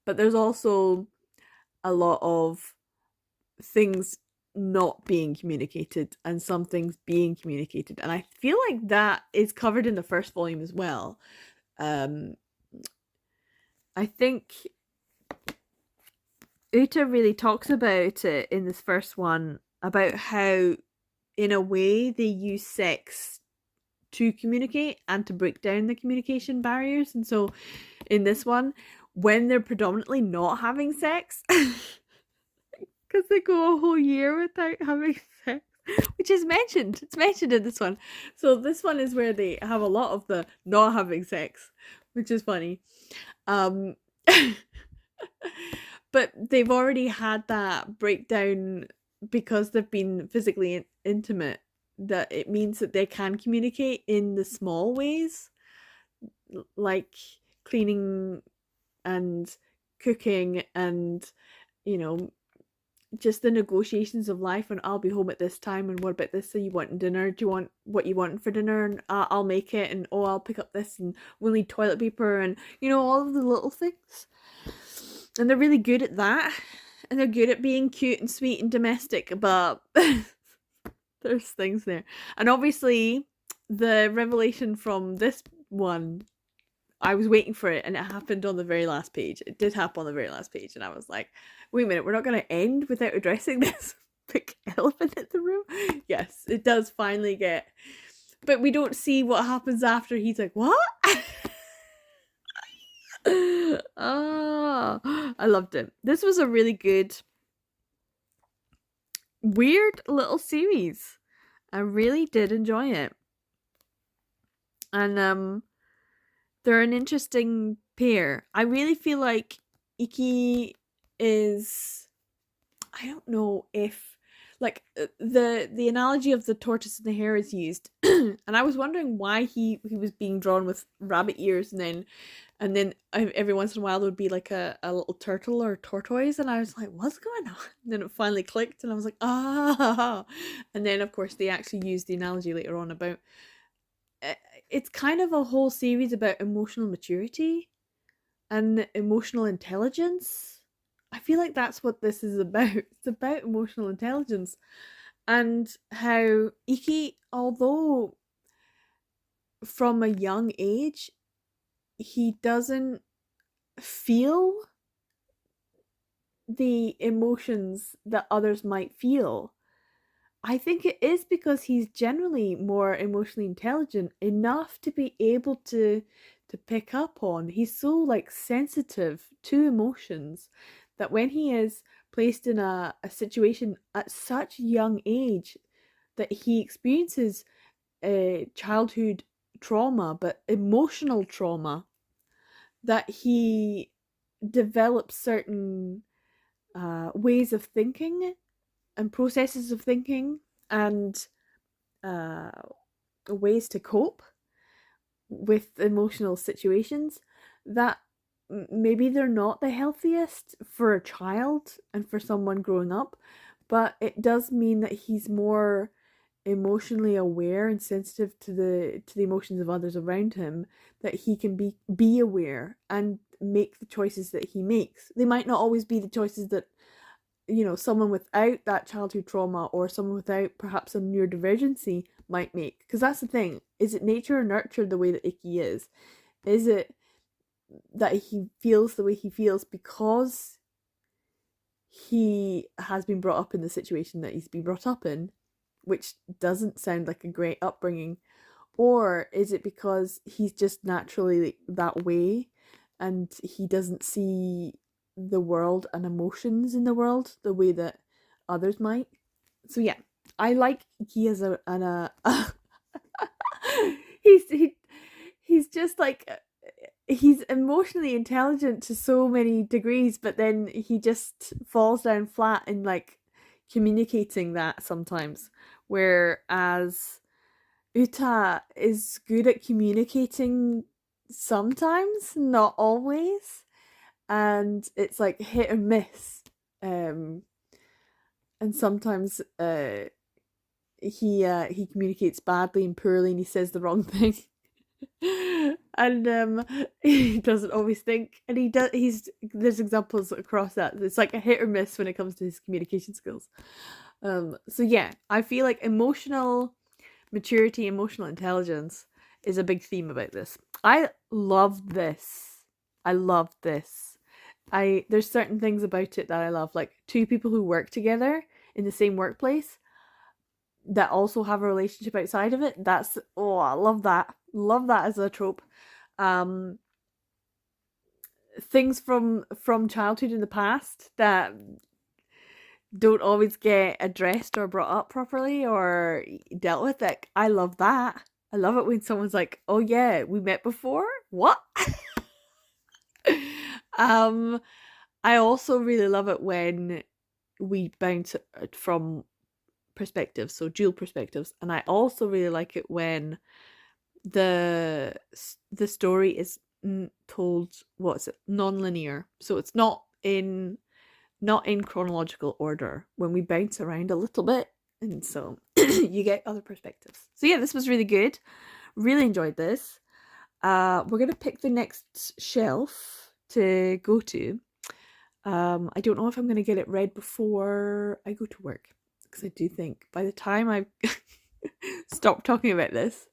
Speaker 3: but there's also a lot of things not being communicated and some things being communicated, and I feel like that is covered in the first volume as well. I think Uta really talks about it in this first one, about how in a way they use sex to communicate and to break down the communication barriers. And so in this one, when they're predominantly not having sex, because they go a whole year without having sex, which is mentioned. It's mentioned in this one. So this one is where they have a lot of the not having sex, which is funny. But they've already had that breakdown because they've been physically intimate that it means that they can communicate in the small ways, like cleaning and cooking and, you know, just the negotiations of life, and I'll be home at this time, and what about this? So you want dinner? Do you want what you want for dinner? And I'll make it, and oh, I'll pick up this, and we'll need toilet paper, and you know, all of the little things. And they're really good at that, and they're good at being cute and sweet and domestic, but there's things there. And obviously the revelation from this one, I was waiting for it, and it happened on the very last page. It did happen on the very last page, and I was like, wait a minute, we're not going to end without addressing this big elephant in the room? Yes, it does finally get... But we don't see what happens after. He's like, what? I loved it. This was a really good, weird little series. I really did enjoy it. And they're an interesting pair. I really feel like Iki is... I don't know if... Like, the analogy of the tortoise and the hare is used. And I was wondering why he was being drawn with rabbit ears, and then every once in a while there would be like a little turtle or tortoise, and I was like, what's going on? And then it finally clicked, and I was like, ah. And then of course they actually used the analogy later on about... It's kind of a whole series about emotional maturity and emotional intelligence. I feel like that's what this is about. It's about emotional intelligence, and how Iki, although from a young age, he doesn't feel the emotions that others might feel. I think it is because he's generally more emotionally intelligent enough to be able to pick up on. He's so like sensitive to emotions that when he is placed in a situation at such young age that he experiences childhood trauma, but emotional trauma, that he develops certain ways of thinking and processes of thinking and ways to cope with emotional situations that maybe they're not the healthiest for a child and for someone growing up, but it does mean that he's more emotionally aware and sensitive to the emotions of others around him, that he can be aware and make the choices that he makes. They might not always be the choices that, you know, someone without that childhood trauma or someone without perhaps a neurodivergency might make. Because that's the thing. Is it nature or nurture the way that Iki is? Is it that he feels the way he feels because he has been brought up in the situation that he's been brought up in, which doesn't sound like a great upbringing? Or is it because he's just naturally that way and he doesn't see the world and emotions in the world the way that others might? So yeah, I like Iki as he's just like, he's emotionally intelligent to so many degrees, but then he just falls down flat in like communicating that sometimes, whereas Uta is good at communicating sometimes, not always, and it's like hit or miss. And sometimes he communicates badly and poorly, and he says the wrong thing. And he doesn't always think, and there's examples across that. It's like a hit or miss when it comes to his communication skills. So yeah, I feel like emotional maturity, emotional intelligence is a big theme about this. I love this. There's certain things about it that I love, like two people who work together in the same workplace that also have a relationship outside of it. I love that. Love that as a trope. Things from childhood in the past that don't always get addressed or brought up properly or dealt with. Like, I love that. I love it when someone's like, oh yeah, we met before? What? I also really love it when we bounce from perspectives, so dual perspectives. And I also really like it when the story is told, what's it, non-linear, so it's not in chronological order, when we bounce around a little bit, and so you get other perspectives. So yeah, this was really good. Really enjoyed this. We're gonna pick the next shelf to go to. I don't know if I'm gonna get it read before I go to work, because I do think by the time I stop talking about this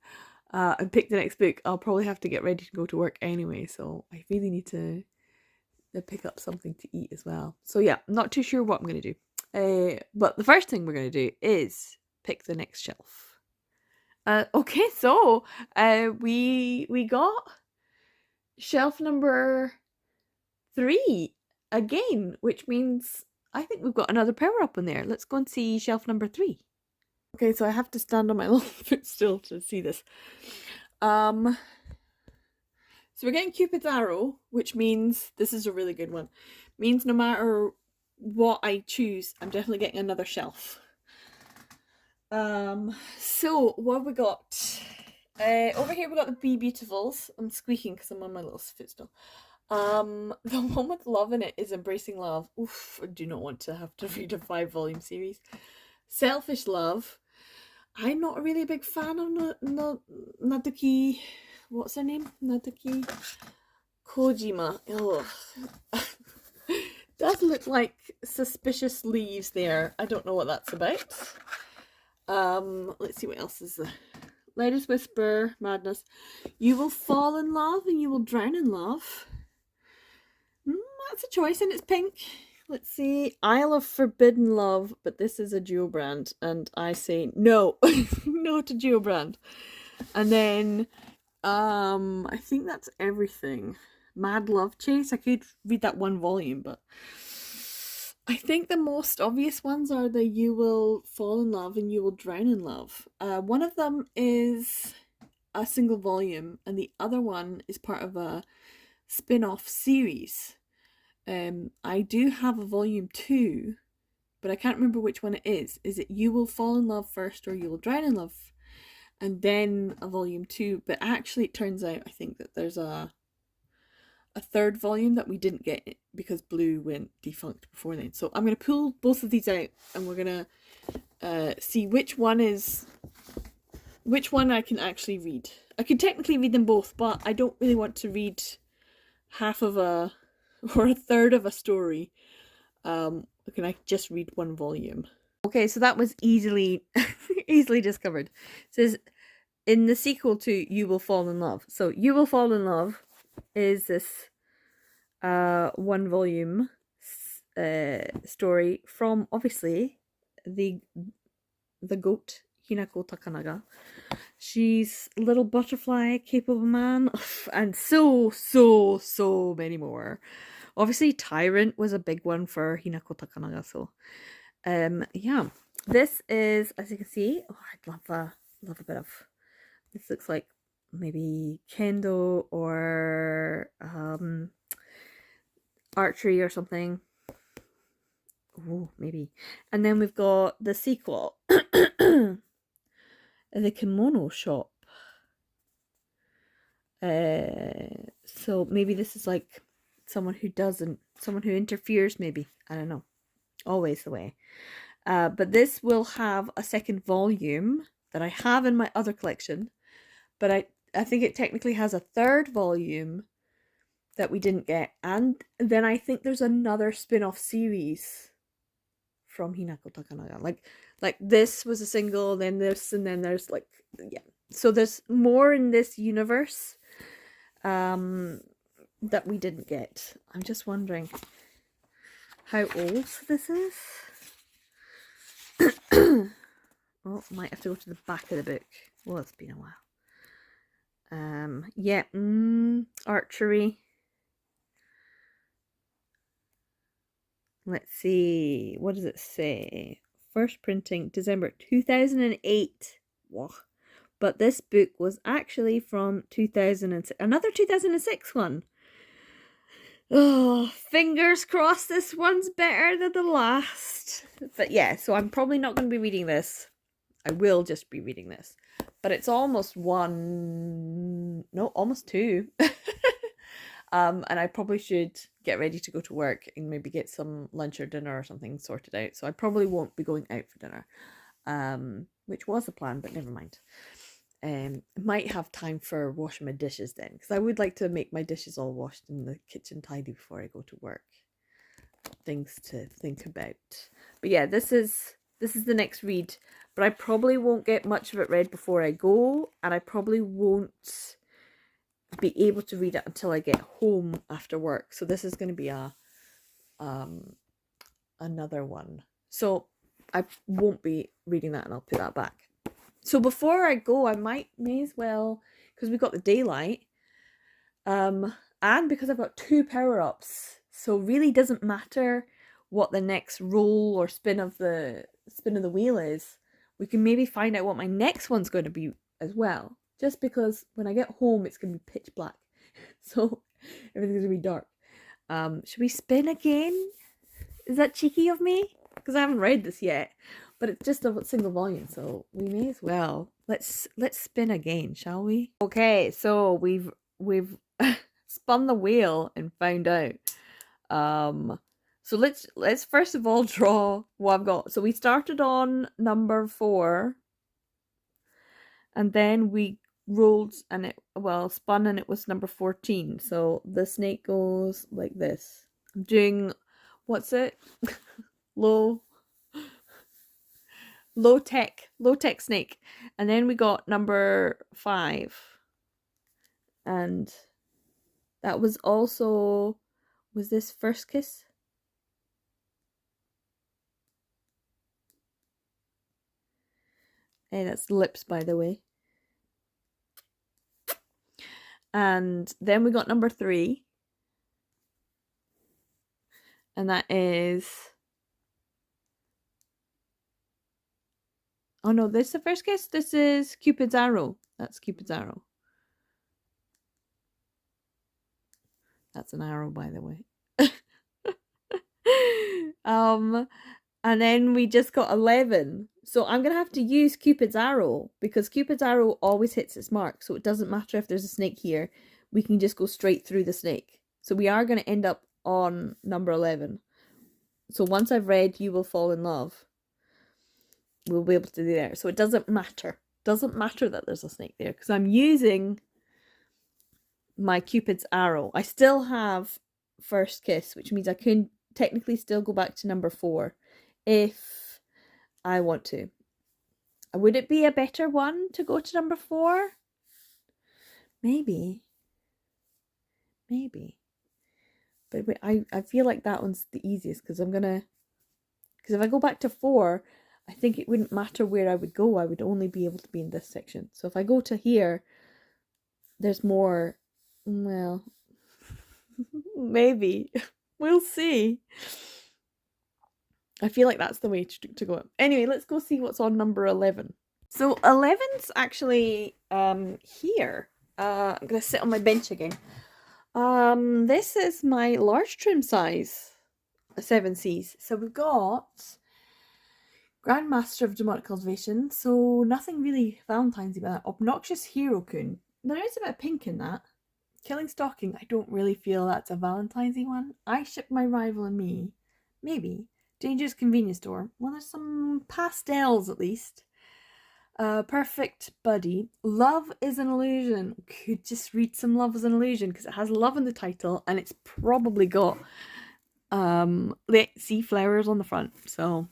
Speaker 3: and pick the next book, I'll probably have to get ready to go to work anyway. So I really need to pick up something to eat as well. So yeah, I'm not too sure what I'm going to do. But the first thing we're going to do is pick the next shelf. Okay, so we got shelf number 3 again, which means I think we've got another power up in there. Let's go and see shelf number 3. Okay, so I have to stand on my little footstool to see this. So we're getting Cupid's Arrow, which means, this is a really good one, means no matter what I choose, I'm definitely getting another shelf. So what have we got? Over here we got the Be Beautifuls. I'm squeaking because I'm on my little footstool. The one with love in it is Embracing Love. Oof, I do not want to have to read a 5-volume series. Selfish Love. I'm not really a big fan of Naduki. What's her name? Naduki Kojima. Oh, does look like suspicious leaves there. I don't know what that's about. Let's see what else is there. Latest Whisper, Madness. You will fall in love and you will drown in love. That's a choice, and it's pink. Let's see. Isle of Forbidden Love, but this is a duo brand, and I say no. No to duo brand. And then I think that's everything. Mad Love Chase. I could read that 1 volume, but I think the most obvious ones are the You Will Fall in Love and You Will Drown in Love. One of them is a single volume, and the other one is part of a spin-off series. I do have a volume 2, but I can't remember which one it is. Is it You Will Fall in Love first or You Will Drown in Love? And then a volume 2. But actually it turns out, I think, that there's a 3rd volume that we didn't get because Blue went defunct before then. So I'm going to pull both of these out, and we're going to see which one I can actually read. I could technically read them both, but I don't really want to read half of a 1/3 of a story. Can I just read 1 volume? Okay, so that was easily discovered. It says in the sequel to You Will Fall in Love. So You Will Fall in Love is this 1 volume story from, obviously, the goat Hinako Takanaga. She's Little Butterfly, Capable Man, and so many more. Obviously, Tyrant was a big one for Hinako Takanaga. So, yeah, this is, as you can see, I'd love a bit of. This looks like maybe kendo or archery or something. Oh, maybe. And then we've got the sequel, The Kimono Shop. So maybe this is like someone who interferes, maybe. I don't know. Always the way. But this will have a 2nd volume that I have in my other collection. But I think it technically has a 3rd volume that we didn't get. And then I think there's another spin-off series from Hinako Takanaga. Like this was a single, then this, and then there's like, yeah. So there's more in this universe that we didn't get. I'm just wondering how old this is. Oh, might have to go to the back of the book. Well, it's been a while. Yeah, archery. Let's see, what does it say? First printing, December 2008. Wow. But this book was actually from 2006. Another 2006 one. Oh, fingers crossed this one's better than the last. But yeah, so I'm probably not going to be reading this. I will just be reading this. But it's almost almost 2. And I probably should get ready to go to work and maybe get some lunch or dinner or something sorted out. So I probably won't be going out for dinner, which was the plan, but never mind. Might have time for washing my dishes then, because I would like to make my dishes all washed in the kitchen tidy before I go to work. Things to think about. But yeah, this is the next read, but I probably won't get much of it read before I go, and I probably won't be able to read it until I get home after work. So this is going to be another one. So I won't be reading that, and I'll put that back. So before I go, I may as well, because we've got the daylight, and because I've got 2 power-ups, so really doesn't matter what the next roll or spin of the wheel is. We can maybe find out what my next one's going to be as well. Just because when I get home, it's going to be pitch black, so everything's going to be dark. Should we spin again? Is that cheeky of me? Because I haven't read this yet. But it's just a single volume, so we may as well. Let's spin again, shall we? Okay, so we've spun the wheel and found out. So let's first of all draw what I've got. So we started on number 4, and then we rolled and spun, and it was number 14. So the snake goes like this. I'm doing, what's it? Low tech snake. And then we got number 5, and that was also, was this first kiss? Hey, that's lips, by the way. And then we got number 3, and that is, oh no, this is the first kiss. This is Cupid's arrow. That's Cupid's arrow. That's an arrow, by the way. And then we just got 11. So I'm going to have to use Cupid's arrow, because Cupid's arrow always hits its mark. So it doesn't matter if there's a snake here. We can just go straight through the snake. So we are going to end up on number 11. So once I've read You Will Fall in Love, we'll be able to do there. So it doesn't matter. Doesn't matter that there's a snake there, because I'm using my Cupid's arrow. I still have first kiss, which means I can technically still go back to number 4 if I want to. Would it be a better one to go to number 4? Maybe. But I feel like that one's the easiest, because if I go back to 4, I think it wouldn't matter where I would go. I would only be able to be in this section. So if I go to here, there's more, well, maybe. We'll see. I feel like that's the way to go. Anyway, let's go see what's on number 11. So 11's actually here. I'm going to sit on my bench again. This is my large trim size 7Cs. So we've got Grandmaster of Demonic Cultivation. So nothing really Valentine's about that. Obnoxious Hero-kun. There is a bit of pink in that. Killing Stalking, I don't really feel that's a Valentine's-y one. I Ship My Rival and Me. Maybe. Dangerous Convenience Store. Well, there's some pastels at least. Perfect Buddy. Love is an Illusion. Could just read some Love is an Illusion, because it has love in the title, and it's probably got let's see flowers on the front. So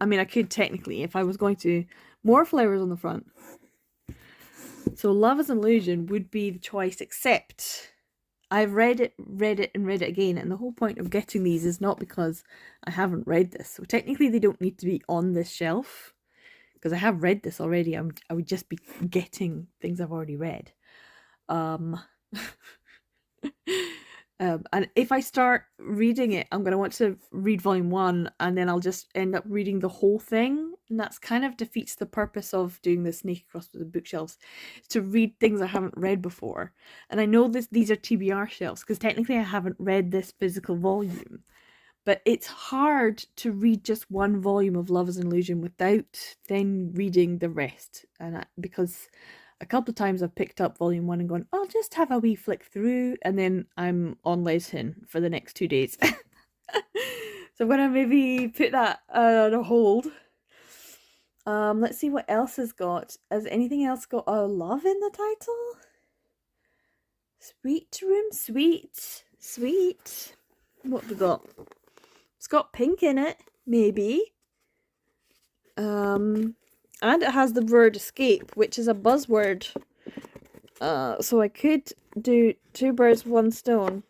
Speaker 3: I mean, I could technically, if I was going to, more flowers on the front. So Love is an Illusion would be the choice, except I've read it again, and the whole point of getting these is not because I haven't read this. So technically they don't need to be on this shelf, because I have read this already. I would just be getting things I've already read. And if I start reading it, I'm going to want to read volume 1 and then I'll just end up reading the whole thing. And that's kind of defeats the purpose of doing the Snake Across the Bookshelves, to read things I haven't read before. And I know these are TBR shelves because technically I haven't read this physical volume. But it's hard to read just one volume of Love is an Illusion without then reading the rest. Because a couple of times I've picked up volume 1 and gone, I'll just have a wee flick through, and then I'm on Leshin for the next 2 days. So I'm going to maybe put that on a hold. Let's see what else has got. Has anything else got a love in the title? Sweet room, sweet. What have we got? It's got pink in it, maybe. And it has the word escape, which is a buzzword. So I could do 2 birds, 1 stone.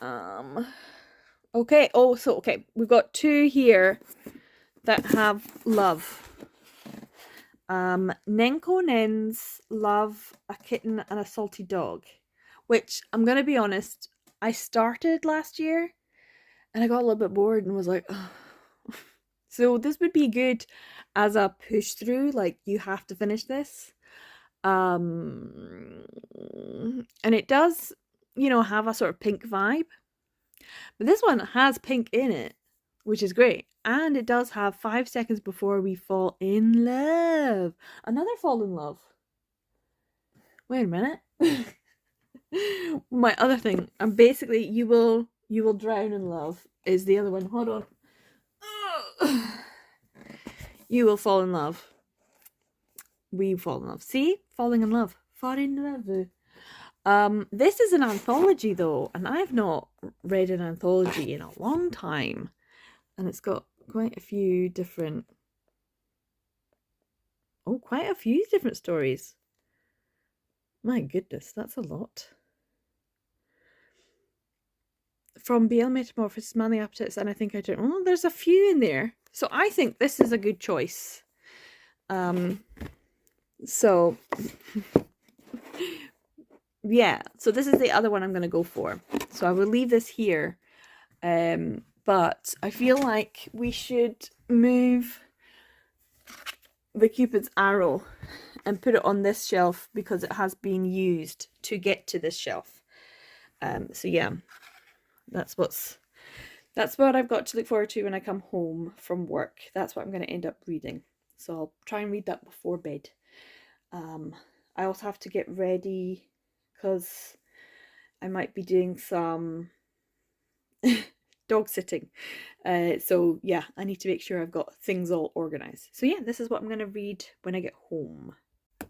Speaker 3: Okay. Oh, so okay, we've got 2 here that have love. Nenko Nen's love a kitten and a salty dog, which I'm gonna be honest, I started last year and I got a little bit bored and was like, oh. So this would be good as a push through, like you have to finish this. And it does, have a sort of pink vibe. But this one has pink in it, which is great. And it does have 5 seconds before we fall in love. Another fall in love. Wait a minute. My other thing, and basically you will drown in love is the other one. Hold on. You will fall in love. We fall in love. See? Falling in love. Fall in love. This is an anthology though, and I've not read an anthology in a long time. And it's got quite a few different stories. My goodness, that's a lot. From BL Metamorphosis, Man the Appetites, and I think I don't. Oh, there's a few in there. So I think this is a good choice. So yeah, so this is the other one I'm going to go for. So I will leave this here. But I feel like we should move the Cupid's arrow and put it on this shelf because it has been used to get to this shelf. So yeah, that's what I've got to look forward to when I come home from work. That's what I'm going to end up reading. So I'll try and read that before bed. I also have to get ready because I might be doing some dog sitting. So yeah, I need to make sure I've got things all organized. So yeah, this is what I'm going to read when I get home.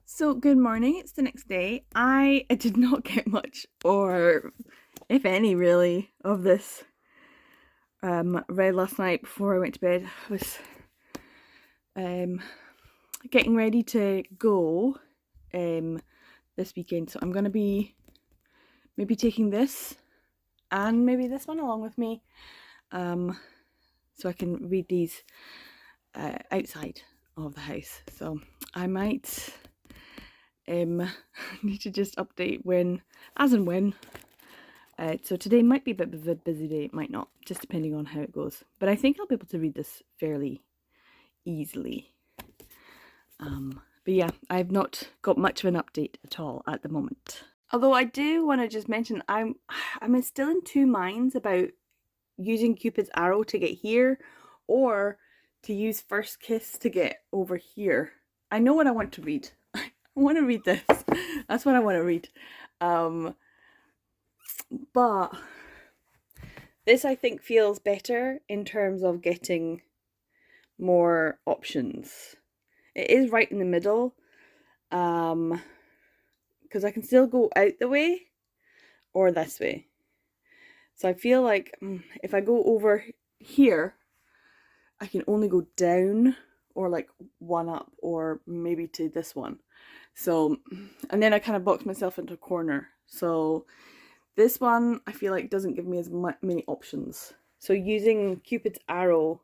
Speaker 3: So good morning, it's the next day. I did not get much, or if any really, of this read last night before I went to bed. I was getting ready to go this weekend, so I'm going to be maybe taking this and maybe this one along with me, so I can read these outside of the house. So I might need to just update as and when. So today might be a bit of a busy day, it might not, just depending on how it goes. But I think I'll be able to read this fairly easily. But yeah, I've not got much of an update at all at the moment. Although I do want to just mention, I'm still in 2 minds about using Cupid's arrow to get here or to use First Kiss to get over here. I know what I want to read. I want to read this. That's what I want to read. But this I think feels better in terms of getting more options. It is right in the middle, because I can still go out the way or this way. So I feel like if I go over here, I can only go down or like 1 up or maybe to this one. So, and then I kind of box myself into a corner. So this one I feel like doesn't give me as many options. So using Cupid's arrow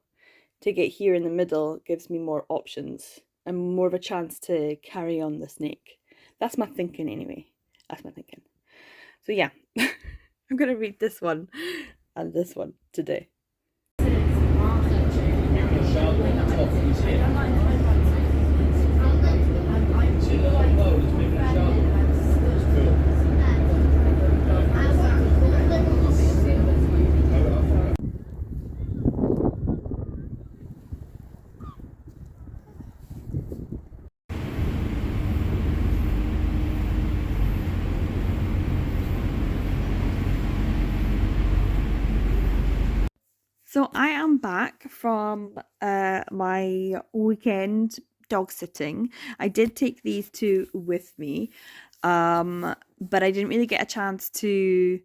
Speaker 3: to get here in the middle gives me more options and more of a chance to carry on the snake. That's my thinking anyway. That's my thinking.
Speaker 1: So yeah, I'm going to read this one and this one today. So I am back from my weekend dog sitting. I did take these two with me, but I didn't really get a chance to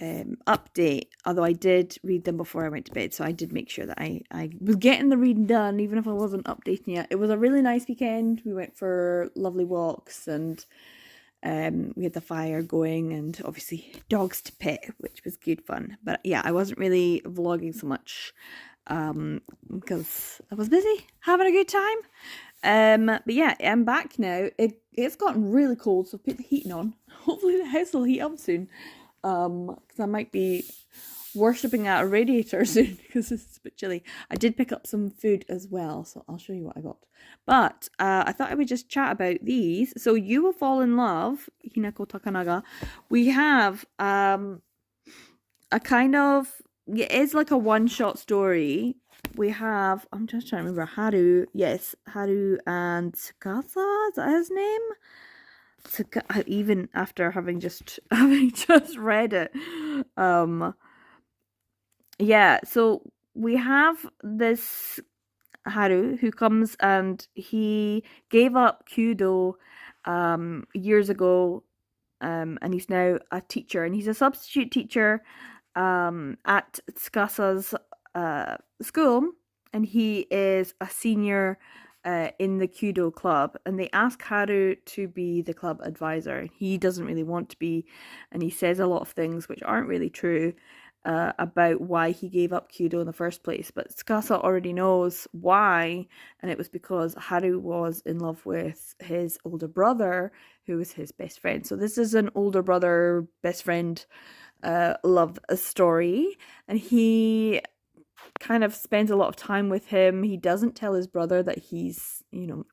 Speaker 1: update, although I did read them before I went to bed, so I did make sure that I was getting the reading done, even if I wasn't updating it. It was a really nice weekend. We went for lovely walks and we had the fire going and obviously dogs to pet, which was good fun. But yeah, I wasn't really vlogging so much because I was busy having a good time. But yeah, I'm back now. It's gotten really cold, so put the heating on. Hopefully the house will heat up soon. Because I might be worshipping at a radiator soon because it's a bit chilly. I did pick up some food as well, so I'll show you what I got. But I thought I would just chat about these. So You Will Fall in Love, Hinako Takanaga. We have a kind of, it is like a one-shot story. We have, I'm just trying to remember, Haru. Yes, Haru and Tsukasa, is that his name? Even after having just read it. Yeah, so we have this Haru who comes and he gave up Kyudo years ago, and he's now a teacher, and he's a substitute teacher at Tsukasa's school, and he is a senior in the Kyudo club, and they ask Haru to be the club advisor. He doesn't really want to be, and he says a lot of things which aren't really true about why he gave up Kyudo in the first place. But Tsukasa already knows why, and it was because Haru was in love with his older brother, who was his best friend. So this is an older brother, best friend love story, and he kind of spends a lot of time with him. He doesn't tell his brother that he's,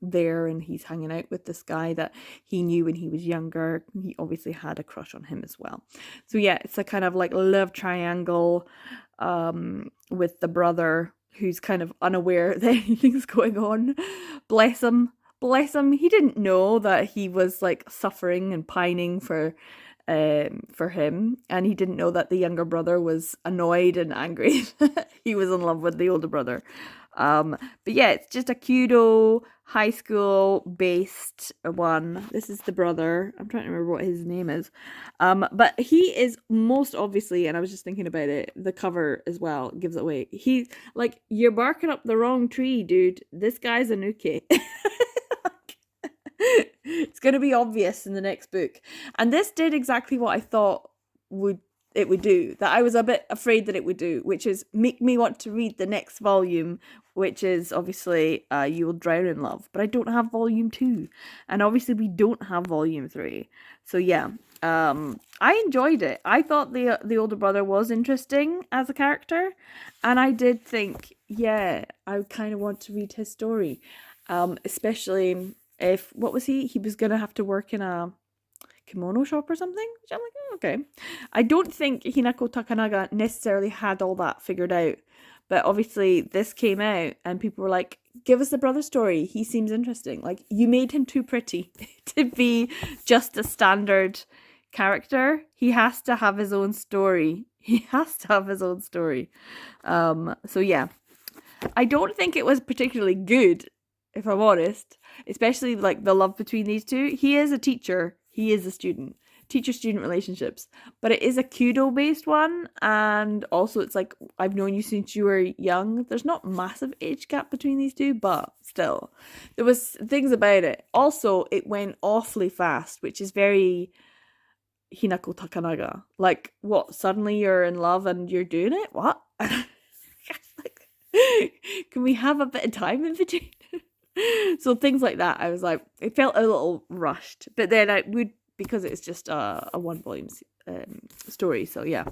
Speaker 1: there and he's hanging out with this guy that he knew when he was younger. He obviously had a crush on him as well. So yeah, it's a kind of like love triangle with the brother who's kind of unaware that anything's going on. Bless him. He didn't know that he was like suffering and pining for him, and he didn't know that the younger brother was annoyed and angry. He was in love with the older brother. But yeah, it's just a Kyudo high school based one. This is the brother. I'm trying to remember what his name is. But he is most obviously, and I was just thinking about it, the cover as well gives it away. He's like, you're barking up the wrong tree, dude. This guy's a nuke. It's going to be obvious in the next book. And this did exactly what I thought it would do, that I was a bit afraid that it would do, which is make me want to read the next volume, which is obviously You Will Drown in Love. But I don't have volume 2. And obviously we don't have volume 3. So yeah, I enjoyed it. I thought the older brother was interesting as a character. And I did think, yeah, I kind of want to read his story. Especially if, what was he was going to have to work in a kimono shop or something, which I'm like, oh, okay. I don't think Hinako Takanaga necessarily had all that figured out, but obviously this came out and people were like, give us the brother story, he seems interesting. Like, you made him too pretty to be just a standard character. He has to have his own story. So yeah, I don't think it was particularly good, if I'm honest, especially like the love between these two. He is a teacher, he is a student. Teacher-student relationships. But it is a Kyudo-based one, and also it's like, I've known you since you were young. There's not massive age gap between these two, but still. There was things about it. Also, it went awfully fast, which is very Hinako Takanaga. Like, what, suddenly you're in love and you're doing it? What? Like, can we have a bit of time in between? So things like that, I was like, it felt a little rushed. But then I would because it's just a one volume story. So yeah,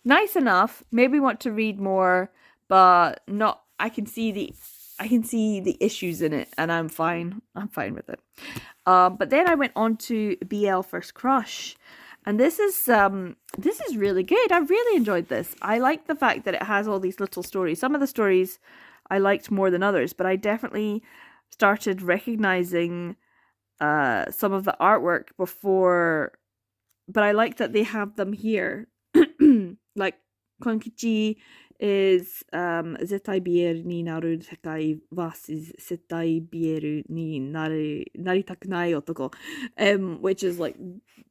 Speaker 1: nice enough. Maybe want to read more, but not. I can see the issues in it, and I'm fine. I'm fine with it. But then I went on to BL First Crush, and this is really good. I really enjoyed this. I like the fact that it has all these little stories. Some of the stories I liked more than others, but I definitely started recognizing some of the artwork before. But I like that they have them here. Like Konkichi is Zetai Bieru ni naru sekai versus Zetai Bieru ni naritaku nai otoko, which is like,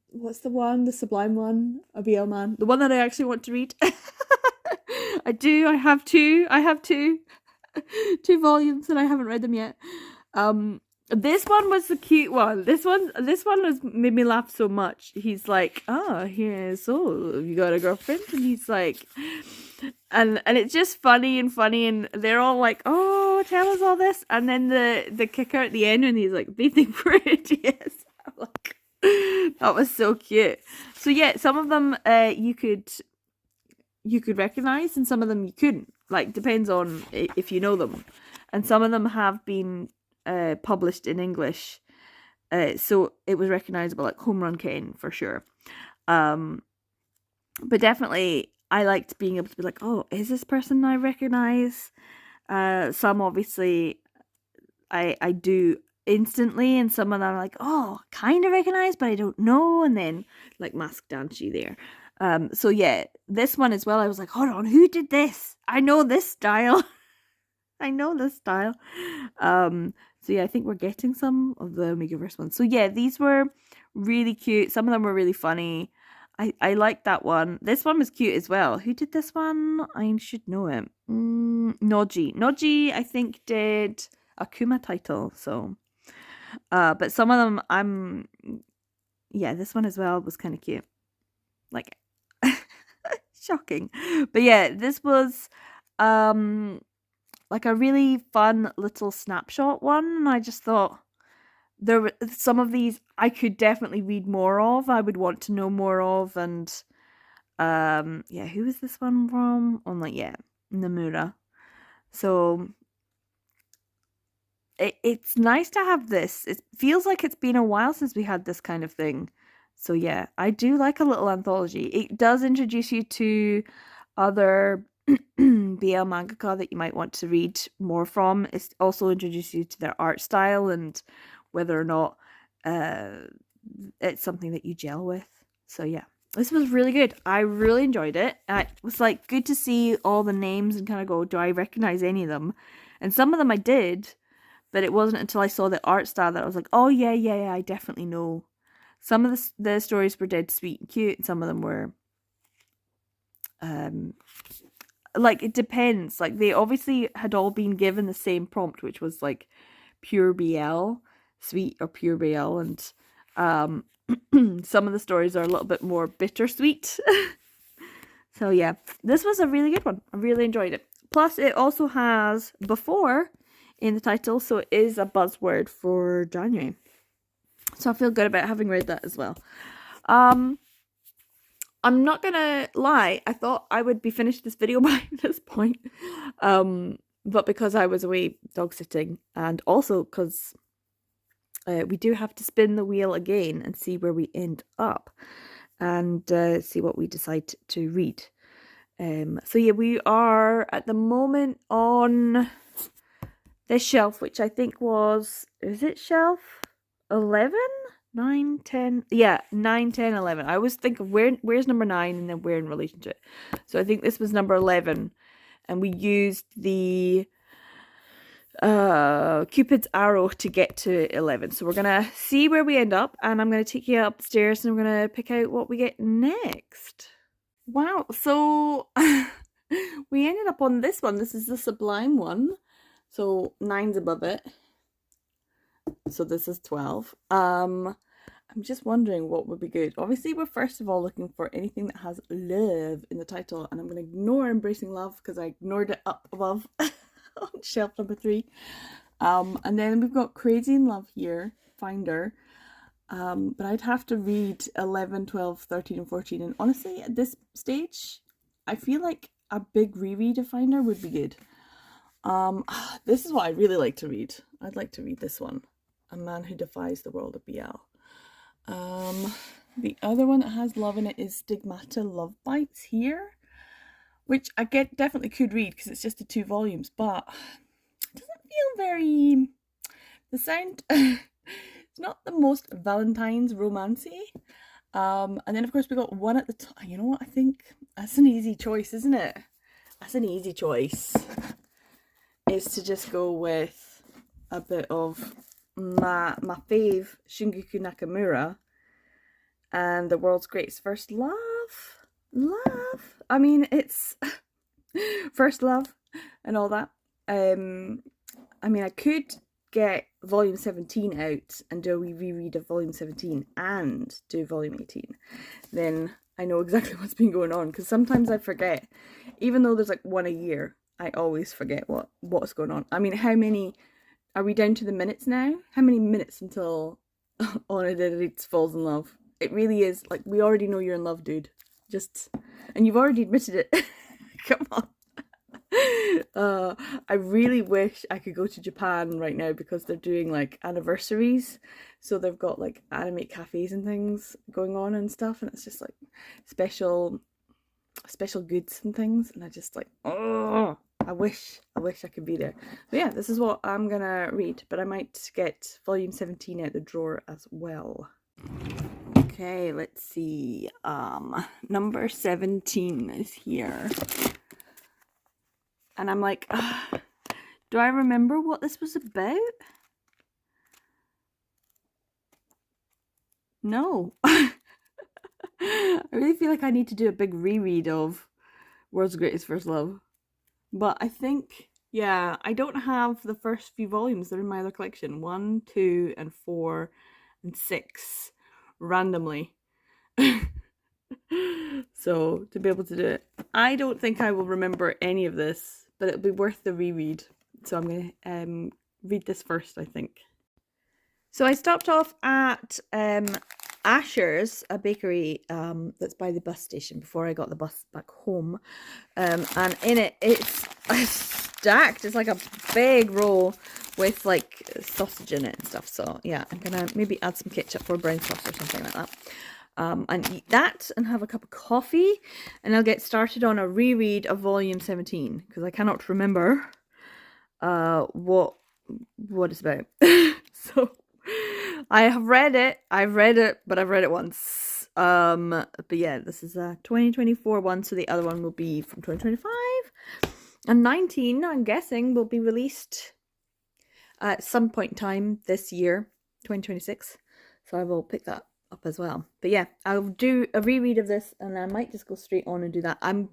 Speaker 1: what's the one, the sublime one, a BL man, the one that I actually want to read. I have two two volumes and I haven't read them yet. This one was the cute one. This one was made me laugh so much. He's like, you got a girlfriend? And he's like, and it's just funny, and they're all like, oh, tell us all this. And then the kicker at the end when he's like, they think we're idiots. I'm like, that was so cute. So yeah, some of them you could recognize, and some of them you couldn't. Like, depends on if you know them. And some of them have been published in English, so it was recognizable, like Home Run Ken for sure. But definitely I liked being able to be like, oh, is this person I recognize? Some obviously I do instantly, and some of them I'm like, oh, kind of recognize, but I don't know. And then like Mask Danshi there. So yeah, this one as well, I was like, hold on, who did this? I know this style. So yeah, I think we're getting some of the Omegaverse ones. So yeah, these were really cute. Some of them were really funny. I liked that one. This one was cute as well. Who did this one? I should know him. Noji, I think, did a Kuma title. So, but some of them, this one as well was kind of cute. Like, shocking. But yeah, this was, like a really fun little snapshot one, and I just thought there were some of these I could definitely read more of. I would want to know more of, and who is this one from? Nomura. So it's nice to have this. It feels like it's been a while since we had this kind of thing. So yeah, I do like a little anthology. It does introduce you to other BL mangaka that you might want to read more from. It also introduces you to their art style and whether or not it's something that you gel with. So yeah, this was really good. I really enjoyed it. It was like good to see all the names and kind of go, do I recognize any of them? And some of them I did, but it wasn't until I saw the art style that I was like, oh yeah, I definitely know. Some of the stories were dead sweet and cute, and some of them were like, it depends. Like, they obviously had all been given the same prompt, which was like pure BL, sweet or pure BL, and some of the stories are a little bit more bittersweet. So yeah, this was a really good one. I really enjoyed it. Plus, it also has before in the title, so it is a buzzword for January. So I feel good about having read that as well. I'm not gonna lie, I thought I would be finished this video by this point. But because I was away dog sitting, and also because we do have to spin the wheel again and see where we end up, and see what we decide to read. So yeah, we are at the moment on this shelf, which I think is it shelf 11? 9, 10, yeah, 9, 10, 11. I always think of where's number 9 and then where in relation to it. So I think this was number 11, and we used the Cupid's arrow to get to 11. So we're gonna see where we end up, and I'm gonna take you upstairs and we're gonna pick out what we get next. Wow, so we ended up on this one. This is the Sublime one, so 9's above it. So this is 12. I'm just wondering what would be good. Obviously, we're first of all looking for anything that has love in the title, and I'm going to ignore Embracing Love because I ignored it up above on shelf number 3. And then we've got Crazy in Love here, Finder. But I'd have to read 11, 12, 13 and 14. And honestly, at this stage, I feel like a big reread of Finder would be good. This is what I'd really like to read. I'd like to read this one. A Man Who Defies the World of BL. The other one that has love in it is Stigmata Love Bites here, which I definitely could read because it's just the 2 volumes, but it doesn't feel very... The sound... It's not the most Valentine's romancy. And then of course we got one at the top. You know what? I think that's an easy choice, isn't it? That's an easy choice. Is to just go with a bit of my fave Shinjuku Nakamura and The World's Greatest First Love. I mean, it's first love and all that. I mean, I could get volume 17 out and do a wee reread of volume 17 and do volume 18. Then I know exactly what's been going on, because sometimes I forget. Even though there's like one a year, I always forget what's going on. I mean, how many are we down to the minutes now? How many minutes until Onodera falls in love? It really is like, we already know you're in love, dude. And you've already admitted it. Come on. I really wish I could go to Japan right now, because they're doing like anniversaries, so they've got like anime cafes and things going on and stuff, and it's just like special goods and things, and I just like, oh, I wish I could be there. But yeah, this is what I'm gonna read, but I might get volume 17 out the drawer as well. Okay, let's see. Number 17 is here. And I'm like, do I remember what this was about? No. I really feel like I need to do a big reread of World's Greatest First Love. But I think, yeah, I don't have the first few volumes. They're in my other collection. 1, 2, and 4, and 6. Randomly. So, to be able to do it. I don't think I will remember any of this, but it'll be worth the reread. So I'm going to read this first, I think. So I stopped off at Asher's, a bakery that's by the bus station, before I got the bus back home. And in it, it's stacked. It's like a big roll with like sausage in it and stuff. So yeah, I'm going to maybe add some ketchup or brown sauce or something like that. And eat that and have a cup of coffee, and I'll get started on a reread of volume 17, because I cannot remember what it's about. So I have read it, but I've read it once. But yeah, this is a 2024 one, so the other one will be from 2025. And 19, I'm guessing, will be released at some point in time this year, 2026. So I will pick that up as well. But yeah, I'll do a reread of this, and I might just go straight on and do that. I'm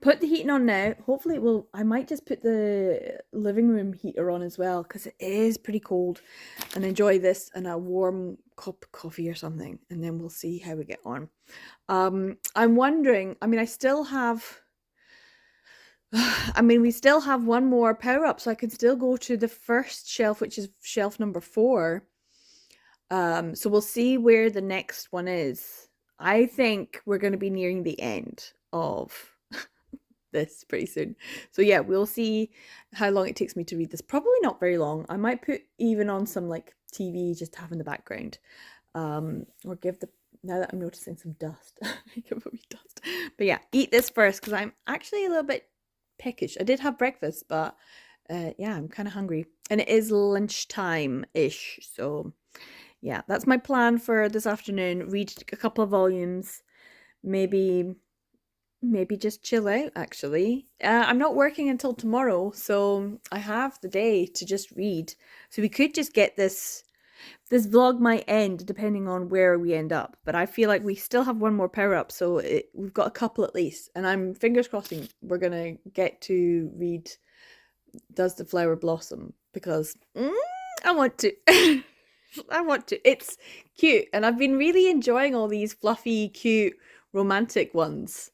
Speaker 1: put the heating on now. Hopefully it will. I might just put the living room heater on as well, because it is pretty cold, and enjoy this and a warm cup of coffee or something, and then we'll see how we get on. I'm wondering, I mean, we still have one more power up, so I can still go to the first shelf, which is shelf number 4. So we'll see where the next one is. I think we're going to be nearing the end of this pretty soon. So yeah, we'll see how long it takes me to read this. Probably not very long. I might put even on some like TV just to have in the background. Or give now that I'm noticing some dust, give a wee dust. But yeah, eat this first, because I'm actually a little bit peckish. I did have breakfast, but yeah, I'm kind of hungry. And it is lunchtime-ish, so yeah, that's my plan for this afternoon. Read a couple of volumes, maybe just chill out, actually. I'm not working until tomorrow, so I have the day to just read. So we could just get this vlog might end depending on where we end up, but I feel like we still have one more power up, so we've got a couple at least, and I'm fingers crossing we're gonna get to read Does the Flower Blossom, because I want to. It's cute, and I've been really enjoying all these fluffy, cute, romantic ones.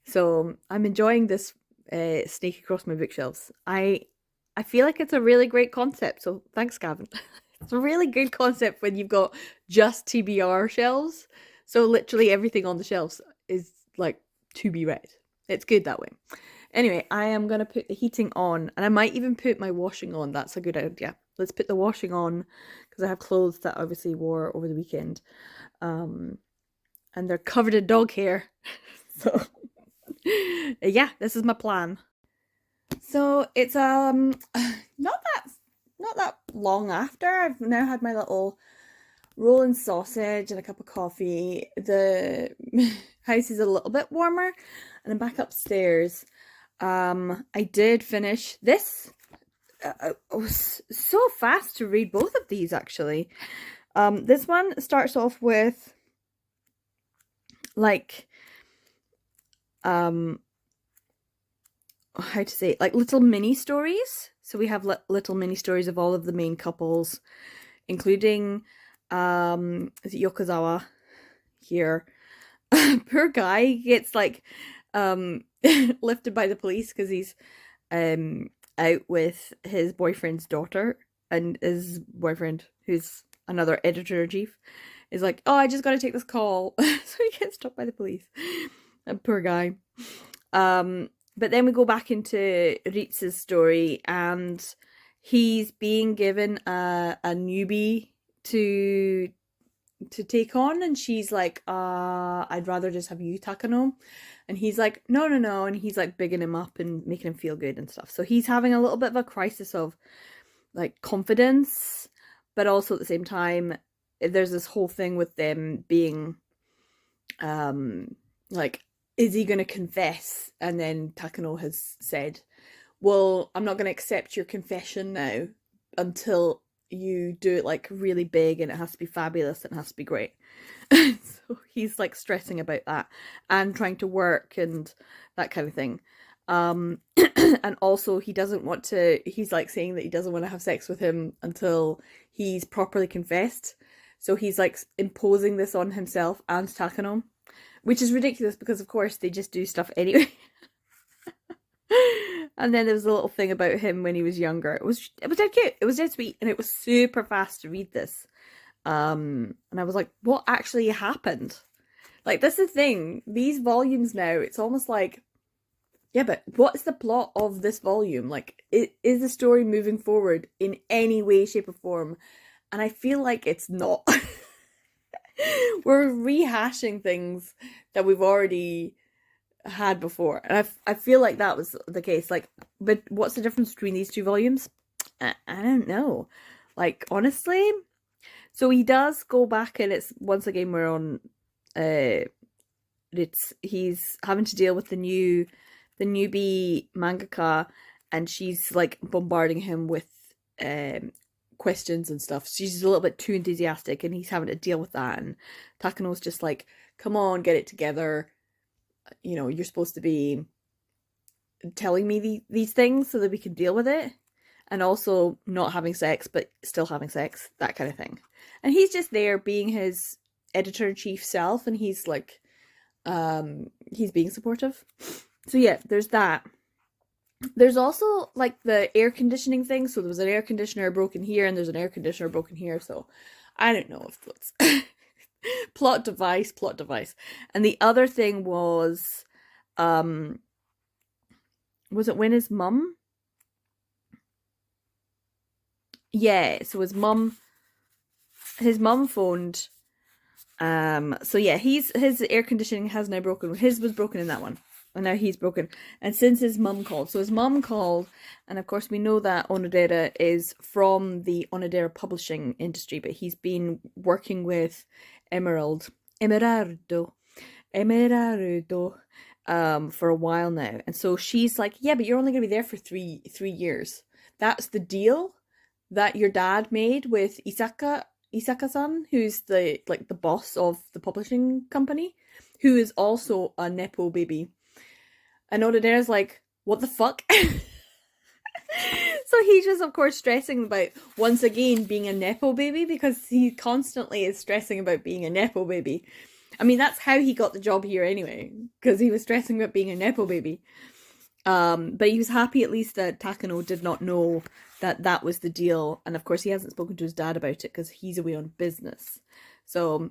Speaker 1: So I'm enjoying this snake across my bookshelves. I feel like it's a really great concept, so thanks, Gavin.
Speaker 3: It's a really good concept when you've got just TBR shelves. So literally everything on the shelves is like to be read. It's good that way. Anyway, I am going to put the heating on, and I might even put my washing on. That's a good idea. Let's put the washing on because I have clothes that I obviously wore over the weekend. And they're covered in dog hair. So yeah, this is my plan. So it's not that long after. I've now had my little rolling sausage and a cup of coffee. The house is a little bit warmer, and I'm back upstairs. I did finish this. I was so fast to read both of these actually. This one starts off with like how to say it? Like little mini stories. So we have little mini stories of all of the main couples, including is it Yokozawa here. Poor guy gets like lifted by the police because he's out with his boyfriend's daughter, and his boyfriend, who's another editor-in-chief, is like, oh, I just gotta take this call. So he gets stopped by the police. Poor guy. But then we go back into Ritz's story, and he's being given a newbie to take on, and she's like, I'd rather just have you, Takano. And he's like, no, and he's like bigging him up and making him feel good and stuff. So he's having a little bit of a crisis of like confidence, but also at the same time there's this whole thing with them being like, is he going to confess? And then Takano has said, well, I'm not going to accept your confession now until you do it like really big, and it has to be fabulous and it has to be great. So he's like stressing about that and trying to work and that kind of thing. And also he's like saying that he doesn't want to have sex with him until he's properly confessed. So he's like imposing this on himself and Takano, which is ridiculous because of course they just do stuff anyway. And then there was a little thing about him when he was younger. It was dead cute. It was dead sweet, and it was super fast to read this. And I was like, what actually happened? Like, that's the thing. These volumes now, it's almost like, yeah, but what is the plot of this volume? Like, is the story moving forward in any way, shape, or form? And I feel like it's not. We're rehashing things that we've already had before, and I feel like that was the case. Like, but what's the difference between these two volumes? I don't know. Like, honestly. So he does go back, and it's once again we're on. He's having to deal with the newbie mangaka, and she's like bombarding him with questions and stuff. She's a little bit too enthusiastic, and he's having to deal with that. And Takano's just like, "Come on, get it together. You know, you're supposed to be telling me these things so that we can deal with it, and also not having sex but still having sex, that kind of thing." And he's just there being his editor-in-chief self, and he's like he's being supportive. So yeah, there's that. There's also like the air conditioning thing. So there was an air conditioner broken here, and there's an air conditioner broken here. So I don't know if that's plot device. And the other thing was it when his mum? Yeah, so his mum phoned. So yeah, his air conditioning has now broken. His was broken in that one, and now he's broken. And since his mum called, and of course we know that Onodera is from the Onodera publishing industry, but he's been working with Emeraldo, for a while now. And so she's like, yeah, but you're only gonna be there for three years. That's the deal that your dad made with Isaka-san, who's the boss of the publishing company, who is also a nepo baby. And Onodera's like, what the fuck? So he's just, of course, stressing about, once again, being a nepo baby, because he constantly is stressing about being a nepo baby. I mean, that's how he got the job here anyway, because he was stressing about being a nepo baby.
Speaker 1: But he was happy at least that Takano did not know that that was the deal. And of course, he hasn't spoken to his dad about it because he's away on business. So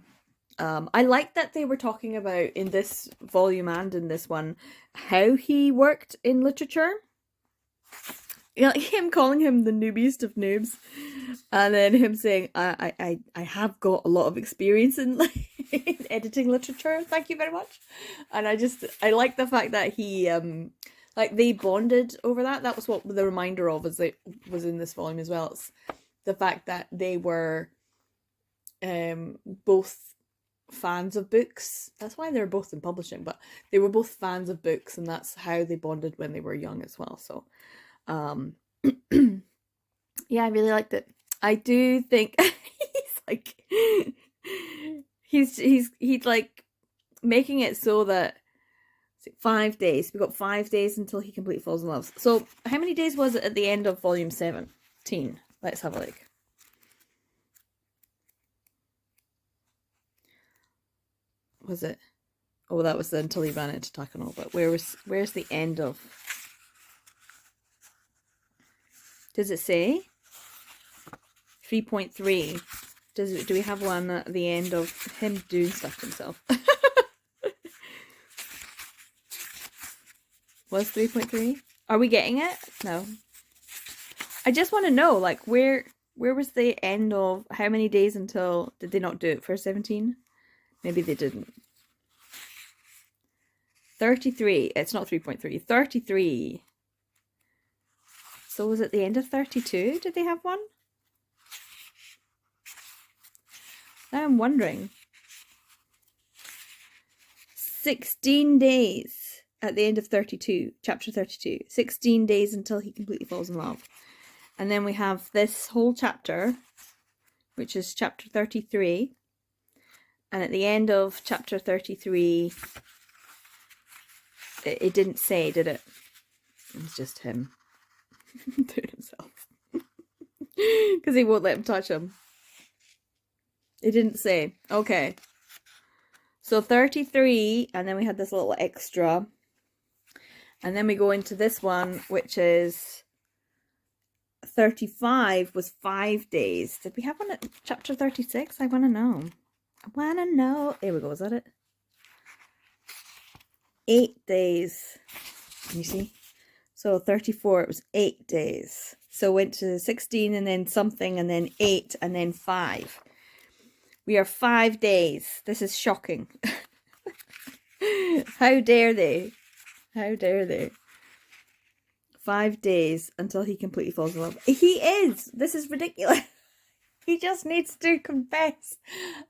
Speaker 1: I like that they were talking about in this volume and in this one how he worked in literature. You know, like him calling him the noobiest of noobs, and then him saying, I have got a lot of experience in, in editing literature. Thank you very much." And I like the fact that he like they bonded over that. That was what the reminder of was in this volume as well. It's the fact that they were both fans of books. That's why they're both in publishing, but they were both fans of books, and that's how they bonded when they were young as well. So yeah, I really liked it. I do think he's like he's like making it so that 5 days. We got 5 days until he completely falls in love. So how many days was it at the end of volume 17? Let's have a look. Was it? Oh, that was until he ran into Takano. But where's the end of? Does it say? 3.3. Do we have one at the end of him doing stuff himself? Was 3.3? Are we getting it? No. I just want to know, like, where was the end of how many days until did they not do it for 17? Maybe they didn't. 33. It's not 3.3. 33. So was it the end of 32? Did they have one? Now I'm wondering. 16 days at the end of 32, chapter 32. 16 days until he completely falls in love. And then we have this whole chapter, which is chapter 33. And at the end of chapter 33, it didn't say, did it? It's just him doing himself. Because he won't let him touch him. It didn't say. Okay. So 33, and then we had this little extra. And then we go into this one, which is 35 was 5 days. Did we have one at chapter 36? I want to know. I want to know. Here we go. Is that it? 8 days. Can you see? So 34, it was 8 days. So went to 16 and then something and then 8 and then 5. We are 5 days. This is shocking. How dare they? How dare they? 5 days until he completely falls in love. He is. This is ridiculous. He just needs to confess.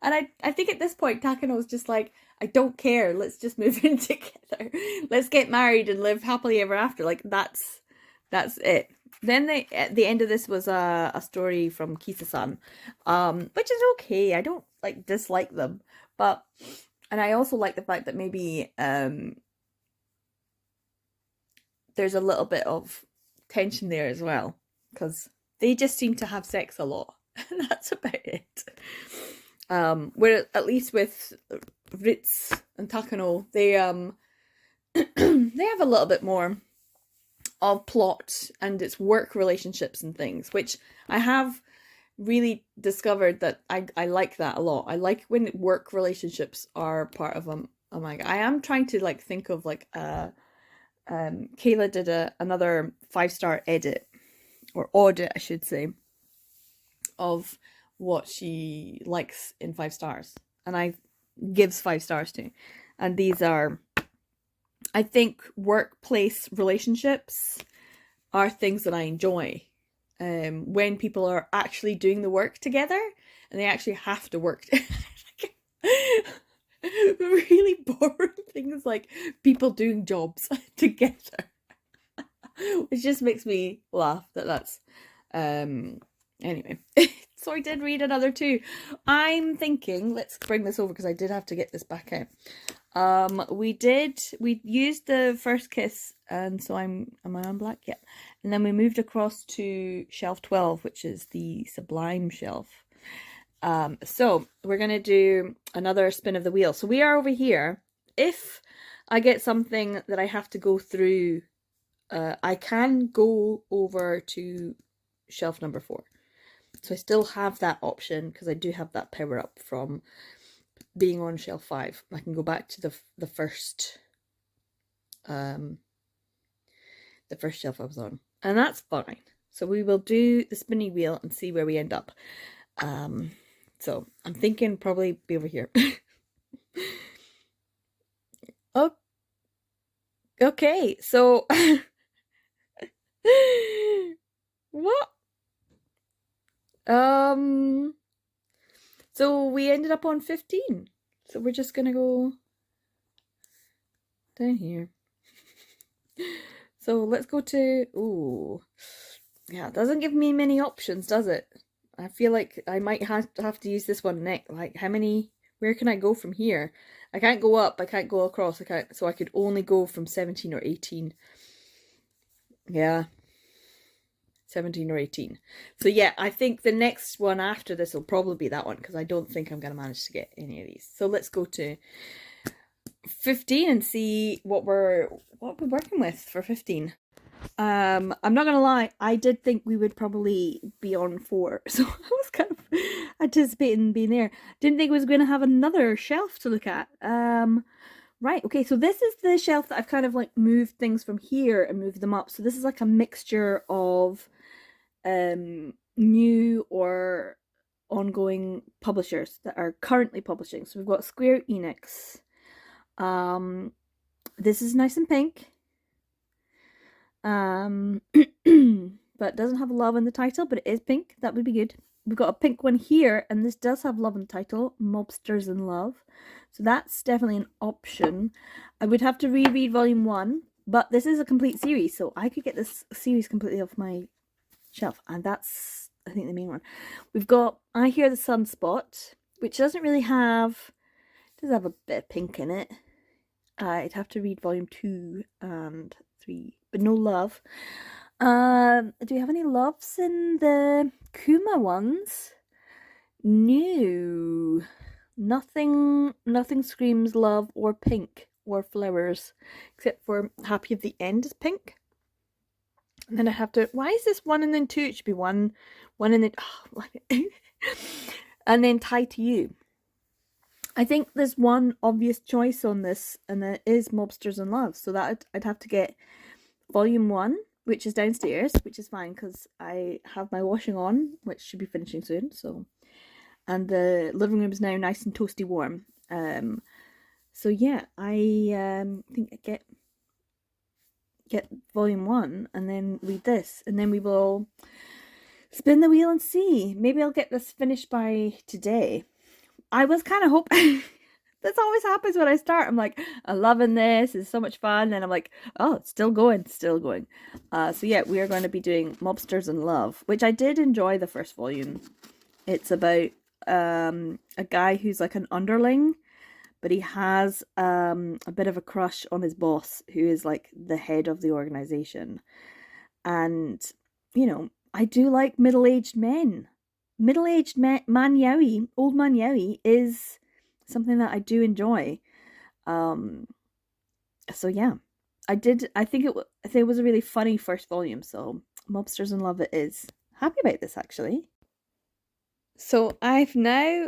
Speaker 1: And I think at this point, Takano's just like, I don't care. Let's just move in together. Let's get married and live happily ever after. Like, that's it. Then at the end of this was a story from Kisa-san, which is okay. I don't like dislike them, and I also like the fact that maybe there's a little bit of tension there as well, because they just seem to have sex a lot. That's about it. Where at least with Ritz and Takano, they they have a little bit more of plot, and it's work relationships and things, which I have really discovered that I like that a lot. I like when work relationships are part of a manga. I am trying to like think of like Kayla did another 5-star edit, or audit I should say, of what she likes in 5 stars, and I gives 5 stars to, and these are, I think, workplace relationships are things that I enjoy. When people are actually doing the work together and they actually have to work. Really boring things like people doing jobs together. It just makes me laugh that's anyway. So I did read another 2. I'm thinking, let's bring this over because I did have to get this back out. We used the first kiss, and so am I on black? Yeah. And then we moved across to shelf 12, which is the Sublime shelf. So we're going to do another spin of the wheel. So we are over here. If I get something that I have to go through I can go over to shelf number 4. So I still have that option because I do have that power up from being on shelf 5. I can go back to the first shelf I was on, and that's fine. So we will do the spinny wheel and see where we end up. So I'm thinking probably be over here. Oh, okay. So what? So we ended up on 15. So we're just gonna go down here. So let's go to, ooh, yeah, it doesn't give me many options, does it? I feel like I might have to use this one next. Like, where can I go from here? I can't go up, I can't go across, so I could only go from 17 or 18. Yeah. 17 or 18. So yeah, I think the next one after this will probably be that one, because I don't think I'm going to manage to get any of these. So let's go to 15 and see what we're working with for 15. I'm not gonna lie, I did think we would probably be on 4, so I was kind of anticipating being there. Didn't think I was going to have another shelf to look at. Right, okay, so this is the shelf that I've kind of like moved things from here and moved them up. So this is like a mixture of new or ongoing publishers that are currently publishing. So we've got Square Enix. This is nice and pink. But doesn't have love in the title, but it is pink. That would be good. We've got a pink one here, and this does have love in the title, Mobsters in Love. So that's definitely an option. I would have to reread volume 1, but this is a complete series, so I could get this series completely off my shelf, and that's, I think, the main one. We've got I Hear the Sunspot, which doesn't really have, does have a bit of pink in it. I'd have to read volume 2 and 3, but no love. Do we have any loves in the Kuma ones? No. Nothing screams love or pink or flowers, except for Happy of the End is pink. And then I have to, why is this 1 and then 2? It should be 1 and then, and then Tie to You. I think there's one obvious choice on this, and that is Mobsters in Love. So that I'd have to get volume 1, which is downstairs, which is fine because I have my washing on, which should be finishing soon. So, and the living room is now nice and toasty warm. So yeah, I think I get volume 1 and then read this, and then we will spin the wheel and see. Maybe I'll get this finished by today. I was kind of hoping. This always happens when I start. I'm like, I'm loving this. It's so much fun. And I'm like, oh, it's still going. So yeah, we are going to be doing Mobsters in Love, which I did enjoy the first volume. It's about a guy who's like an underling, but he has a bit of a crush on his boss, who is like the head of the organization. And, you know, I do like middle-aged men. Middle-aged man yaoi, old man yaoi is something that I do enjoy. So yeah, I think it was a really funny first volume. So Mobsters in Love it is. Happy about this actually. So I've now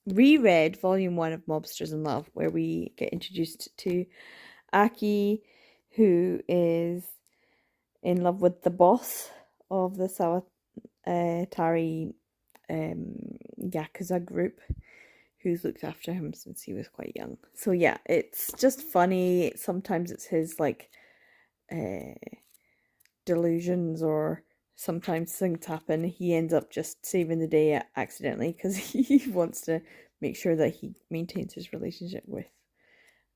Speaker 1: reread volume 1 of Mobsters in Love, where we get introduced to Aki, who is in love with the boss of the Sawatari Yakuza group, who's looked after him since he was quite young. So yeah, it's just funny. Sometimes it's his like delusions, or sometimes things happen. He ends up just saving the day accidentally because he wants to make sure that he maintains his relationship with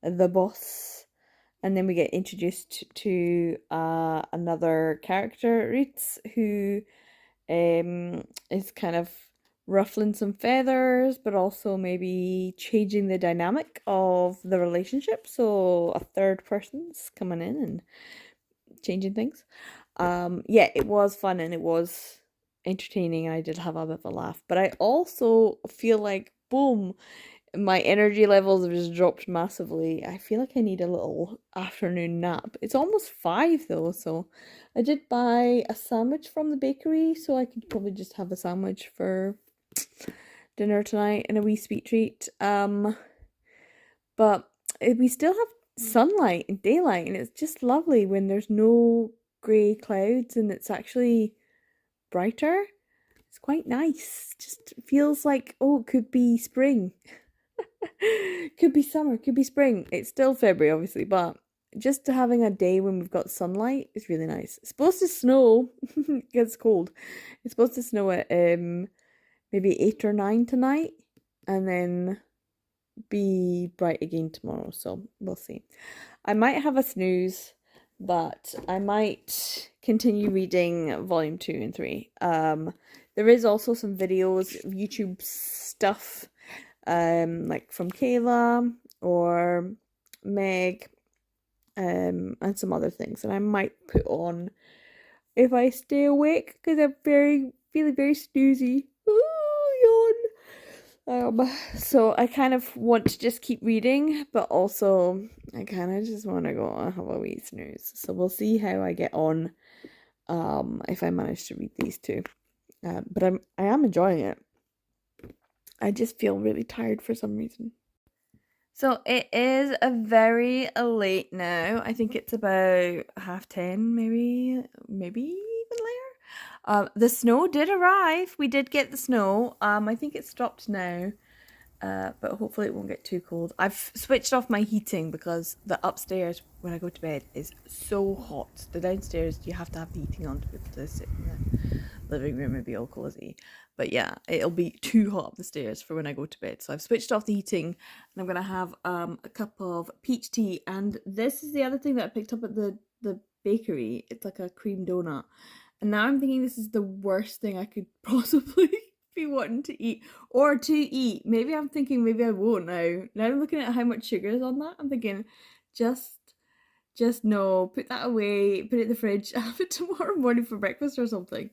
Speaker 1: the boss. And then we get introduced to another character, Ritz, who is kind of ruffling some feathers, but also maybe changing the dynamic of the relationship. So a third person's coming in and changing things. Yeah, it was fun and it was entertaining, and I did have a bit of a laugh. But I also feel like, boom, my energy levels have just dropped massively. I feel like I need a little afternoon nap. It's almost 5 though, so I did buy a sandwich from the bakery, so I could probably just have a sandwich for dinner tonight and a wee sweet treat. But we still have sunlight and daylight, and it's just lovely when there's no grey clouds and it's actually brighter. It's quite nice. Just feels like, oh, it could be spring. Could be summer, could be spring. It's still February, obviously, but just having a day when we've got sunlight is really nice. It's supposed to snow. It gets cold. It's supposed to snow at maybe 8 or 9 tonight, and then be bright again tomorrow, so we'll see. I might have a snooze, but I might continue reading volume 2 and 3. There is also some videos, YouTube stuff, like from Kayla or Meg, and some other things, and I might put on if I stay awake, because I'm feeling very snoozy. Ooh, yawn. So I kind of want to just keep reading, but also I kind of just want to go and have a wee snooze. So we'll see how I get on, if I manage to read these two. But I am enjoying it. I just feel really tired for some reason. So it is a very late now. I think it's about 10:30, maybe even later. The snow did arrive. We did get the snow. I think it's stopped now. But hopefully it won't get too cold. I've switched off my heating because the upstairs when I go to bed is so hot. The downstairs you have to have the heating on to be able to sit in the living room and be all cozy. But yeah, it'll be too hot up the stairs for when I go to bed. So I've switched off the heating and I'm gonna have a cup of peach tea. And this is the other thing that I picked up at the bakery. It's like a cream donut. And now I'm thinking this is the worst thing I could possibly be wanting to eat or to eat. Maybe I'm thinking maybe I won't now. Now I'm looking at how much sugar is on that. I'm thinking just no, put that away, put it in the fridge, have it tomorrow morning for breakfast or something.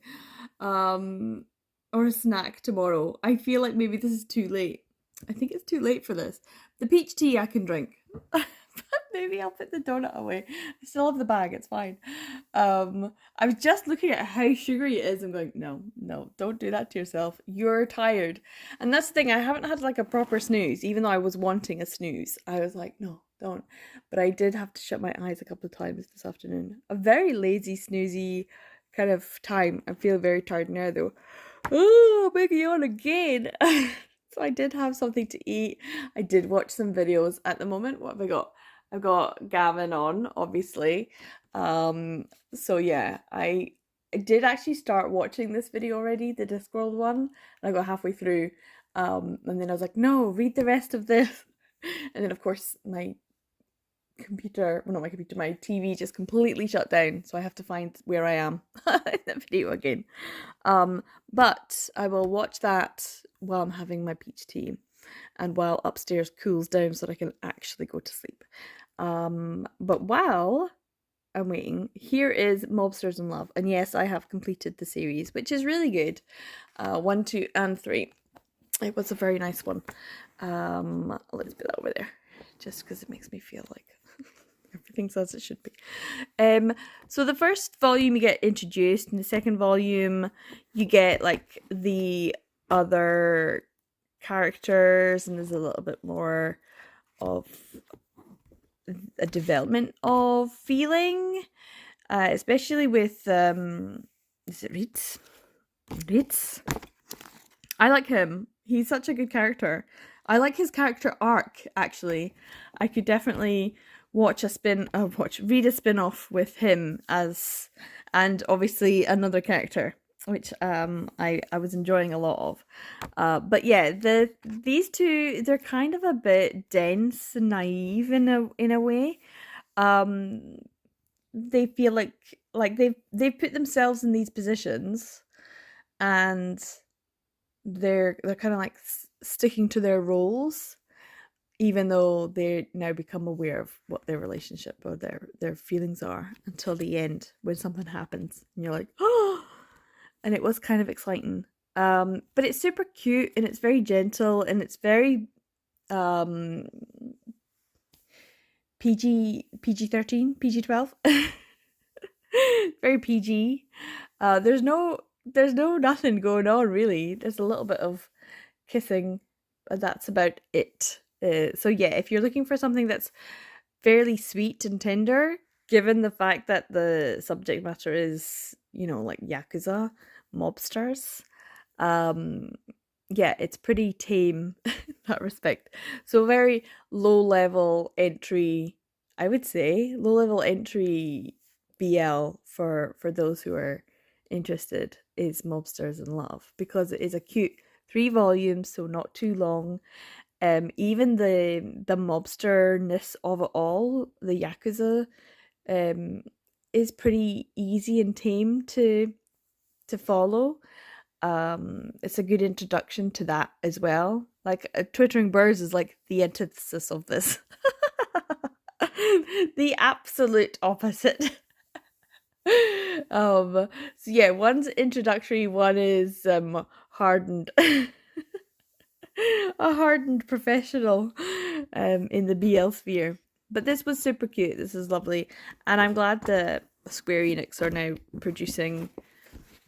Speaker 1: Or a snack tomorrow. I feel like maybe this is too late. I think it's too late for this. The peach tea I can drink. But maybe I'll put the donut away. I still have the bag, it's fine. I was just looking at how sugary it is. I'm going, no, don't do that to yourself. You're tired. And that's the thing, I haven't had like a proper snooze, even though I was wanting a snooze. I was like, no, don't. But I did have to shut my eyes a couple of times this afternoon. A very lazy, snoozy kind of time. I feel very tired now though. Oh, big yawn again. So I did have something to eat. I did watch some videos. At the moment, what have I got? I've got Gavin on, obviously. So yeah, I did actually start watching this video already, the Discworld one, and I got halfway through. And then I was like, no, read the rest of this. And then of course my my TV just completely shut down, so I have to find where I am in the video again. But I will watch that while I'm having my peach tea and while upstairs cools down so that I can actually go to sleep. But while I'm waiting, here is Mobsters in Love, and yes, I have completed the series, which is really good. 1, 2, and 3. It was a very nice one. Let's put that over there, just because it makes me feel like everything's as it should be. So the first volume you get introduced, and the second volume you get like the other characters, and there's a little bit more of a development of feeling, especially with is it Ritz? Ritz? I like him. He's such a good character. I like his character arc, actually. I could definitely read a spin-off with him as, and obviously another character, which I was enjoying a lot of. But yeah, these two, they're kind of a bit dense and naive in a way. They feel like they've put themselves in these positions, and they're kind of like sticking to their roles, even though they now become aware of what their relationship or their feelings are until the end when something happens and you're like, oh, and it was kind of exciting. But it's super cute and it's very gentle and it's very PG-13, PG-12. Very PG. There's no nothing going on really. There's a little bit of kissing, but that's about it. So yeah, if you're looking for something that's fairly sweet and tender, given the fact that the subject matter is, like Yakuza, mobsters, yeah, it's pretty tame in that respect. So very low level entry, I would say, low level entry BL for those who are interested is Mobsters in Love, because it is a cute 3 volumes, so not too long. Even the mobsterness of it all, the Yakuza, is pretty easy and tame to follow. It's a good introduction to that as well. Like Twittering Birds is like the antithesis of this. The absolute opposite. So yeah, one's introductory, one is hardened. A hardened professional in the BL sphere. But this was super cute. This is lovely. And I'm glad that Square Enix are now producing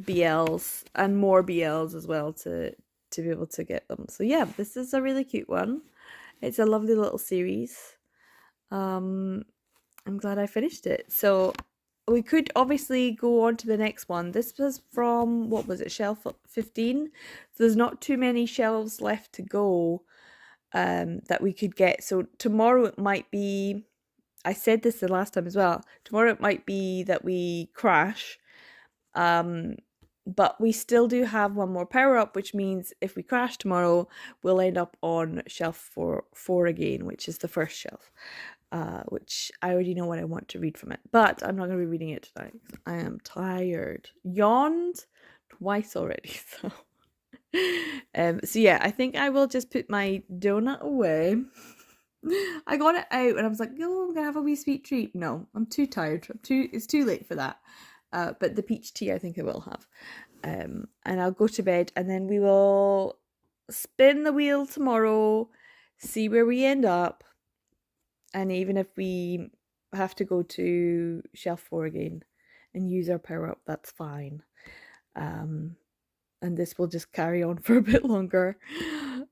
Speaker 1: BLs and more BLs as well to be able to get them. So yeah, this is a really cute one. It's a lovely little series. I'm glad I finished it. So we could obviously go on to the next one. This was from, what was it, shelf 15? So there's not too many shelves left to go that we could get. So tomorrow it might be, I said this the last time as well, tomorrow it might be that we crash. But we still do have one more power up, which means if we crash tomorrow, we'll end up on shelf 4 again, which is the first shelf. Which I already know what I want to read from it, but I'm not going to be reading it tonight. I am tired. Yawned twice already, so. So yeah, I think I will just put my donut away. I got it out and I was like, oh, I'm gonna have a wee sweet treat. No, I'm too tired. It's too late for that. But the peach tea I think I will have. And I'll go to bed and then we will spin the wheel tomorrow, see where we end up. And even if we have to go to shelf 4 again and use our power up, that's fine. And this will just carry on for a bit longer.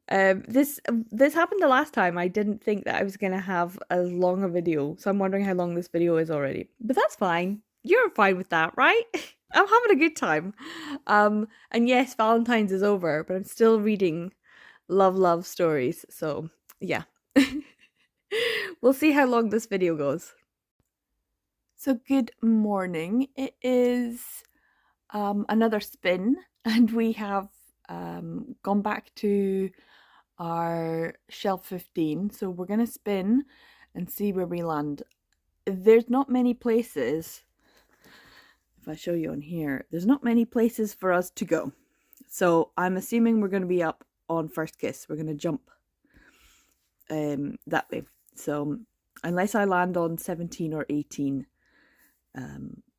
Speaker 1: This happened the last time. I didn't think that I was going to have as long a video. So I'm wondering how long this video is already. But that's fine. You're fine with that, right? I'm having a good time. And yes, Valentine's is over, but I'm still reading love stories. So yeah. We'll see how long this video goes. So good morning. It is another spin, and we have gone back to our shelf 15. So we're going to spin and see where we land. There's not many places, if I show you on here, there's not many places for us to go. So I'm assuming we're going to be up on First Kiss. We're going to jump that way. So unless I land on 17 or 18,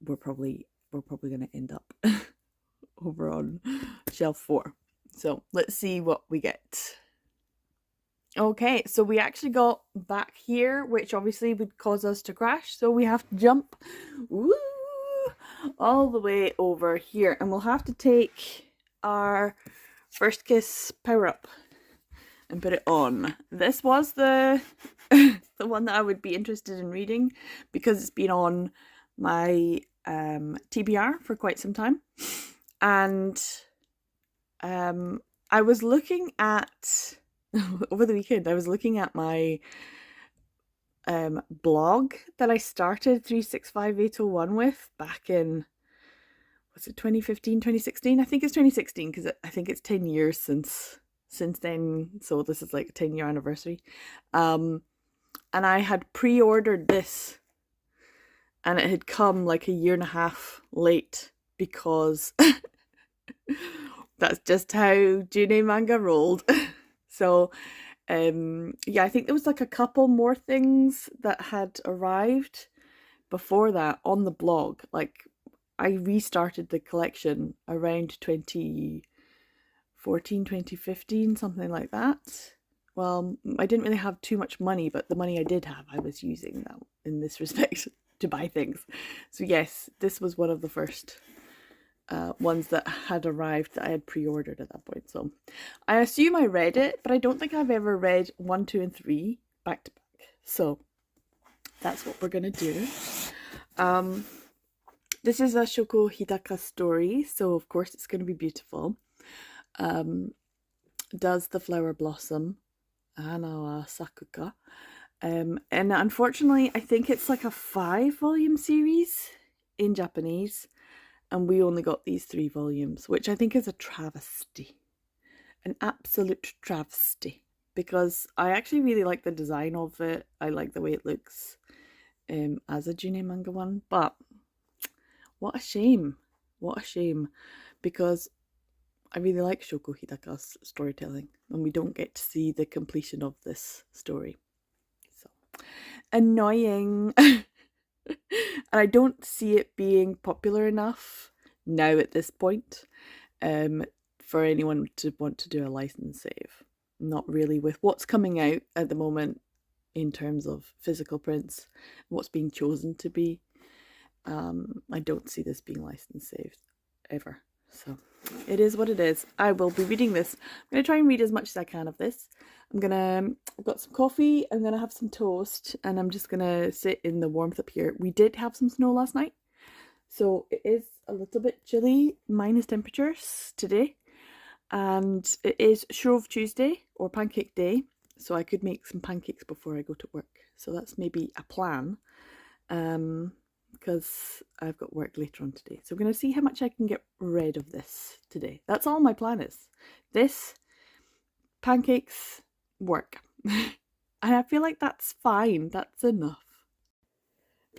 Speaker 1: we're probably going to end up over on shelf 4. So let's see what we get. Okay, so we actually got back here, which obviously would cause us to crash. So we have to jump all the way over here. And we'll have to take our First Kiss power up and put it on. This was the the one that I would be interested in reading because it's been on my TBR for quite some time. And I was looking at over the weekend, I was looking at my blog that I started 365801 with back in, was it 2015, 2016? I think it's 2016 because I think it's 10 years since then. So this is like a 10-year anniversary. And I had pre-ordered this and it had come like a year and a half late because that's just how June Manga rolled. So yeah, I think there was like a couple more things that had arrived before that on the blog. Like I restarted the collection around 2014, 2015, something like that. well, I didn't really have too much money, but the money I did have, I was using that in this respect to buy things. So yes, this was one of the first ones that had arrived that I had pre-ordered at that point. So I assume I read it, but I don't think I've ever read 1, 2, and 3 back to back. So that's what we're gonna do. This is a Shoko Hidaka story, so of course it's gonna be beautiful. Does the flower blossom? Hana wa sakuka. And unfortunately, I think it's like a 5-volume series in Japanese, and we only got these 3 volumes, which I think is a travesty. An absolute travesty. Because I actually really like the design of it. I like the way it looks as a June manga one. But what a shame. What a shame. Because I really like Shoko Hidaka's storytelling, and we don't get to see the completion of this story. So annoying. And I don't see it being popular enough now at this point for anyone to want to do a license save. Not really with what's coming out at the moment in terms of physical prints, what's being chosen to be. I don't see this being license saved ever. So it is what it is. I will be reading this. I'm going to try and read as much as I can of this. I've got some coffee, I'm going to have some toast, and I'm just going to sit in the warmth up here. We did have some snow last night, so it is a little bit chilly, minus temperatures today. And it is Shrove Tuesday, or Pancake Day, so I could make some pancakes before I go to work. So that's maybe a plan, because I've got work later on today. So I'm going to see how much I can get rid of this today. That's all my plan is. This, pancakes, work. And I feel like that's fine. That's enough.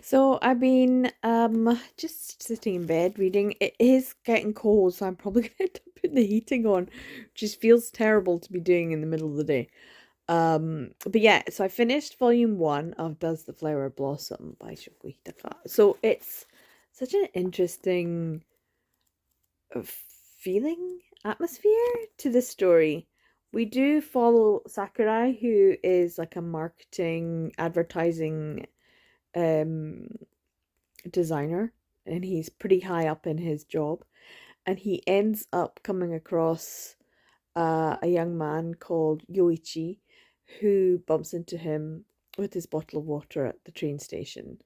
Speaker 3: So I've been just sitting in bed reading. It is getting cold, so I'm probably gonna have to put the heating on, which just feels terrible to be doing in the middle of the day. But yeah, so I finished volume 1 of Does the Flower Blossom by Shoko Hidaka. So it's such an interesting feeling, atmosphere to this story. We do follow Sakurai, who is like a marketing, advertising designer, and he's pretty high up in his job, and he ends up coming across a young man called Yoichi, who bumps into him with his bottle of water at the train station,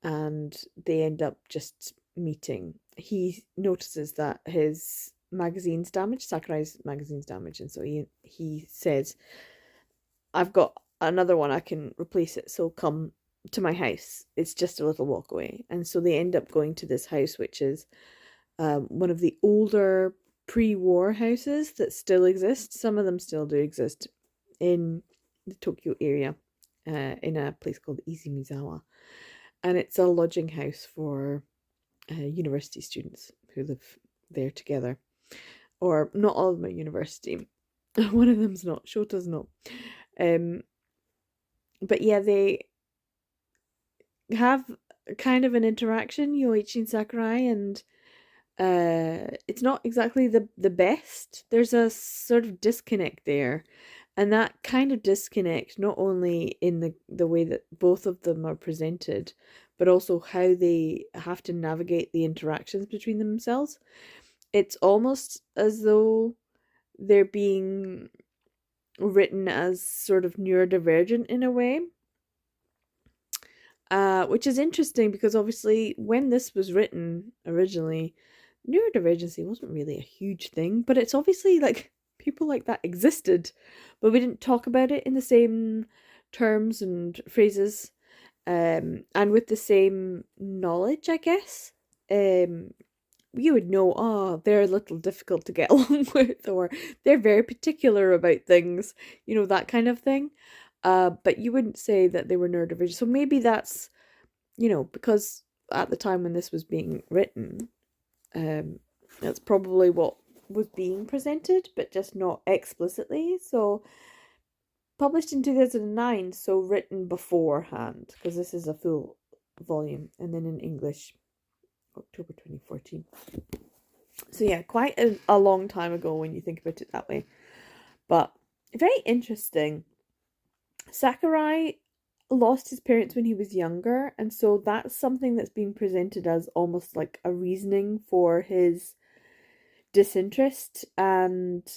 Speaker 3: and they end up just meeting. He notices that his magazine's damaged, Sakurai's magazine's damaged, and so he says, I've got another one, I can replace it, so come to my house. It's just a little walk away. And so they end up going to this house, which is one of the older pre-war houses that still exist. Some of them still do exist in the Tokyo area, in a place called Izumizawa. And it's a lodging house for university students who live there together. Or not all of them are university. One of them's not. Shota's not. But yeah, they have kind of an interaction, Yoichi and Sakurai, and it's not exactly the best. There's a sort of disconnect there, and that kind of disconnect, not only in the way that both of them are presented, but also how they have to navigate the interactions between themselves. It's almost as though they're being written as sort of neurodivergent in a way. Which is interesting because obviously when this was written originally, neurodivergency wasn't really a huge thing, but it's obviously like people like that existed, but we didn't talk about it in the same terms and phrases, and with the same knowledge, I guess. You would know, oh, they're a little difficult to get along with, or they're very particular about things, that kind of thing. But you wouldn't say that they were neurodivergent. So maybe that's, because at the time when this was being written, that's probably what was being presented, but just not explicitly. So published in 2009, so written beforehand, because this is a full volume, and then in English, October 2014. So yeah, quite a long time ago when you think about it that way. But very interesting. Sakurai lost his parents when he was younger, and so that's something that's being presented as almost like a reasoning for his disinterest and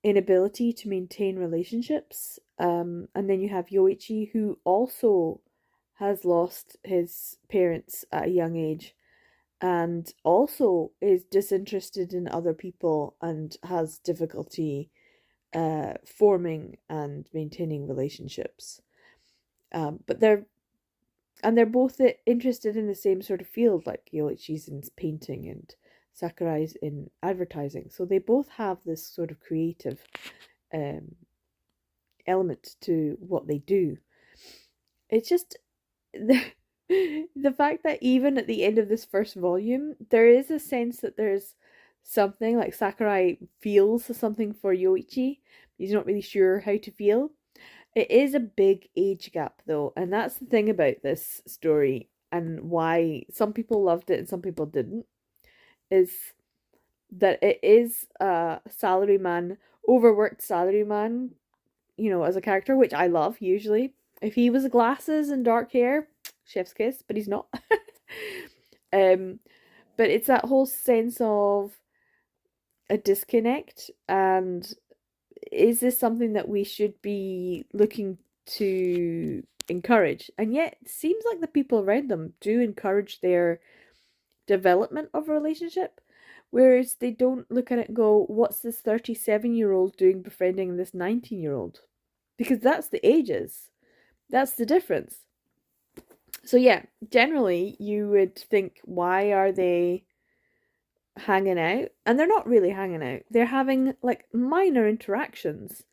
Speaker 3: inability to maintain relationships. And then you have Yoichi, who also has lost his parents at a young age and also is disinterested in other people and has difficulty forming and maintaining relationships. But they're both interested in the same sort of field, like Yoichi's in painting and Sakurai's in advertising. So they both have this sort of creative um, element to what they do. It's just the fact that even at the end of this first volume, there is a sense that there's something like Sakurai feels something for Yoichi. He's not really sure how to feel. It is a big age gap though, and that's the thing about this story and why some people loved it and some people didn't, is that it is a salaryman, overworked salaryman, as a character, which I love usually. If he was glasses and dark hair, chef's kiss, but he's not. um, but it's that whole sense of a disconnect, and is this something that we should be looking to encourage? And yet, it seems like the people around them do encourage their development of a relationship, whereas they don't look at it and go, what's this 37-year-old doing befriending this 19-year-old? Because that's the ages. That's the difference. So yeah, generally you would think, why are they hanging out? And they're not really hanging out. They're having like minor interactions.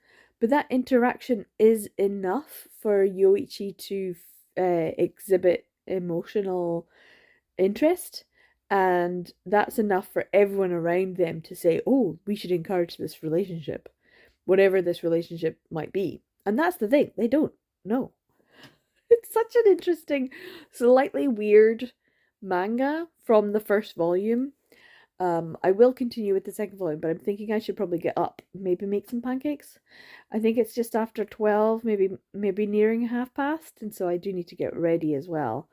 Speaker 3: But that interaction is enough for Yoichi to exhibit emotional interest. And that's enough for everyone around them to say, oh, we should encourage this relationship, whatever this relationship might be. And that's the thing, they don't know. It's such an interesting, slightly weird manga from the first volume. I will continue with the second volume, but I'm thinking I should probably get up, maybe make some pancakes. I think it's just after 12, maybe nearing 1:30, and so I do need to get ready as well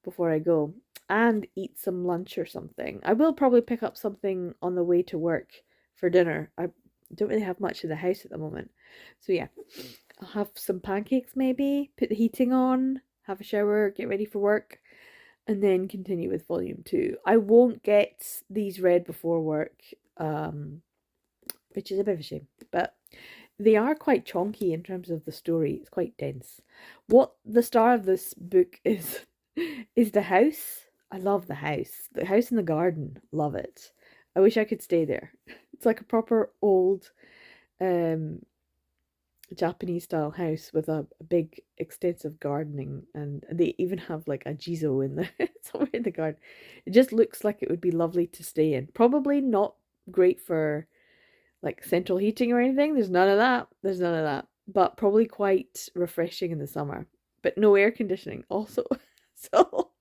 Speaker 3: before I go and eat some lunch or something. I will probably pick up something on the way to work for dinner. I don't really have much in the house at the moment. So yeah, I'll have some pancakes maybe, put the heating on, have a shower, get ready for work, and then continue with volume 2. I won't get these read before work, which is a bit of a shame, but they are quite chonky in terms of the story. It's quite dense. What the star of this book is the house. I love the house. The house in the garden. Love it. I wish I could stay there. It's like a proper old Japanese style house with a big extensive gardening, and they even have like a jizo in the somewhere in the garden. It just looks like it would be lovely to stay in. Probably not great for like central heating or anything. There's none of that. There's none of that. But probably quite refreshing in the summer. But no air conditioning also. So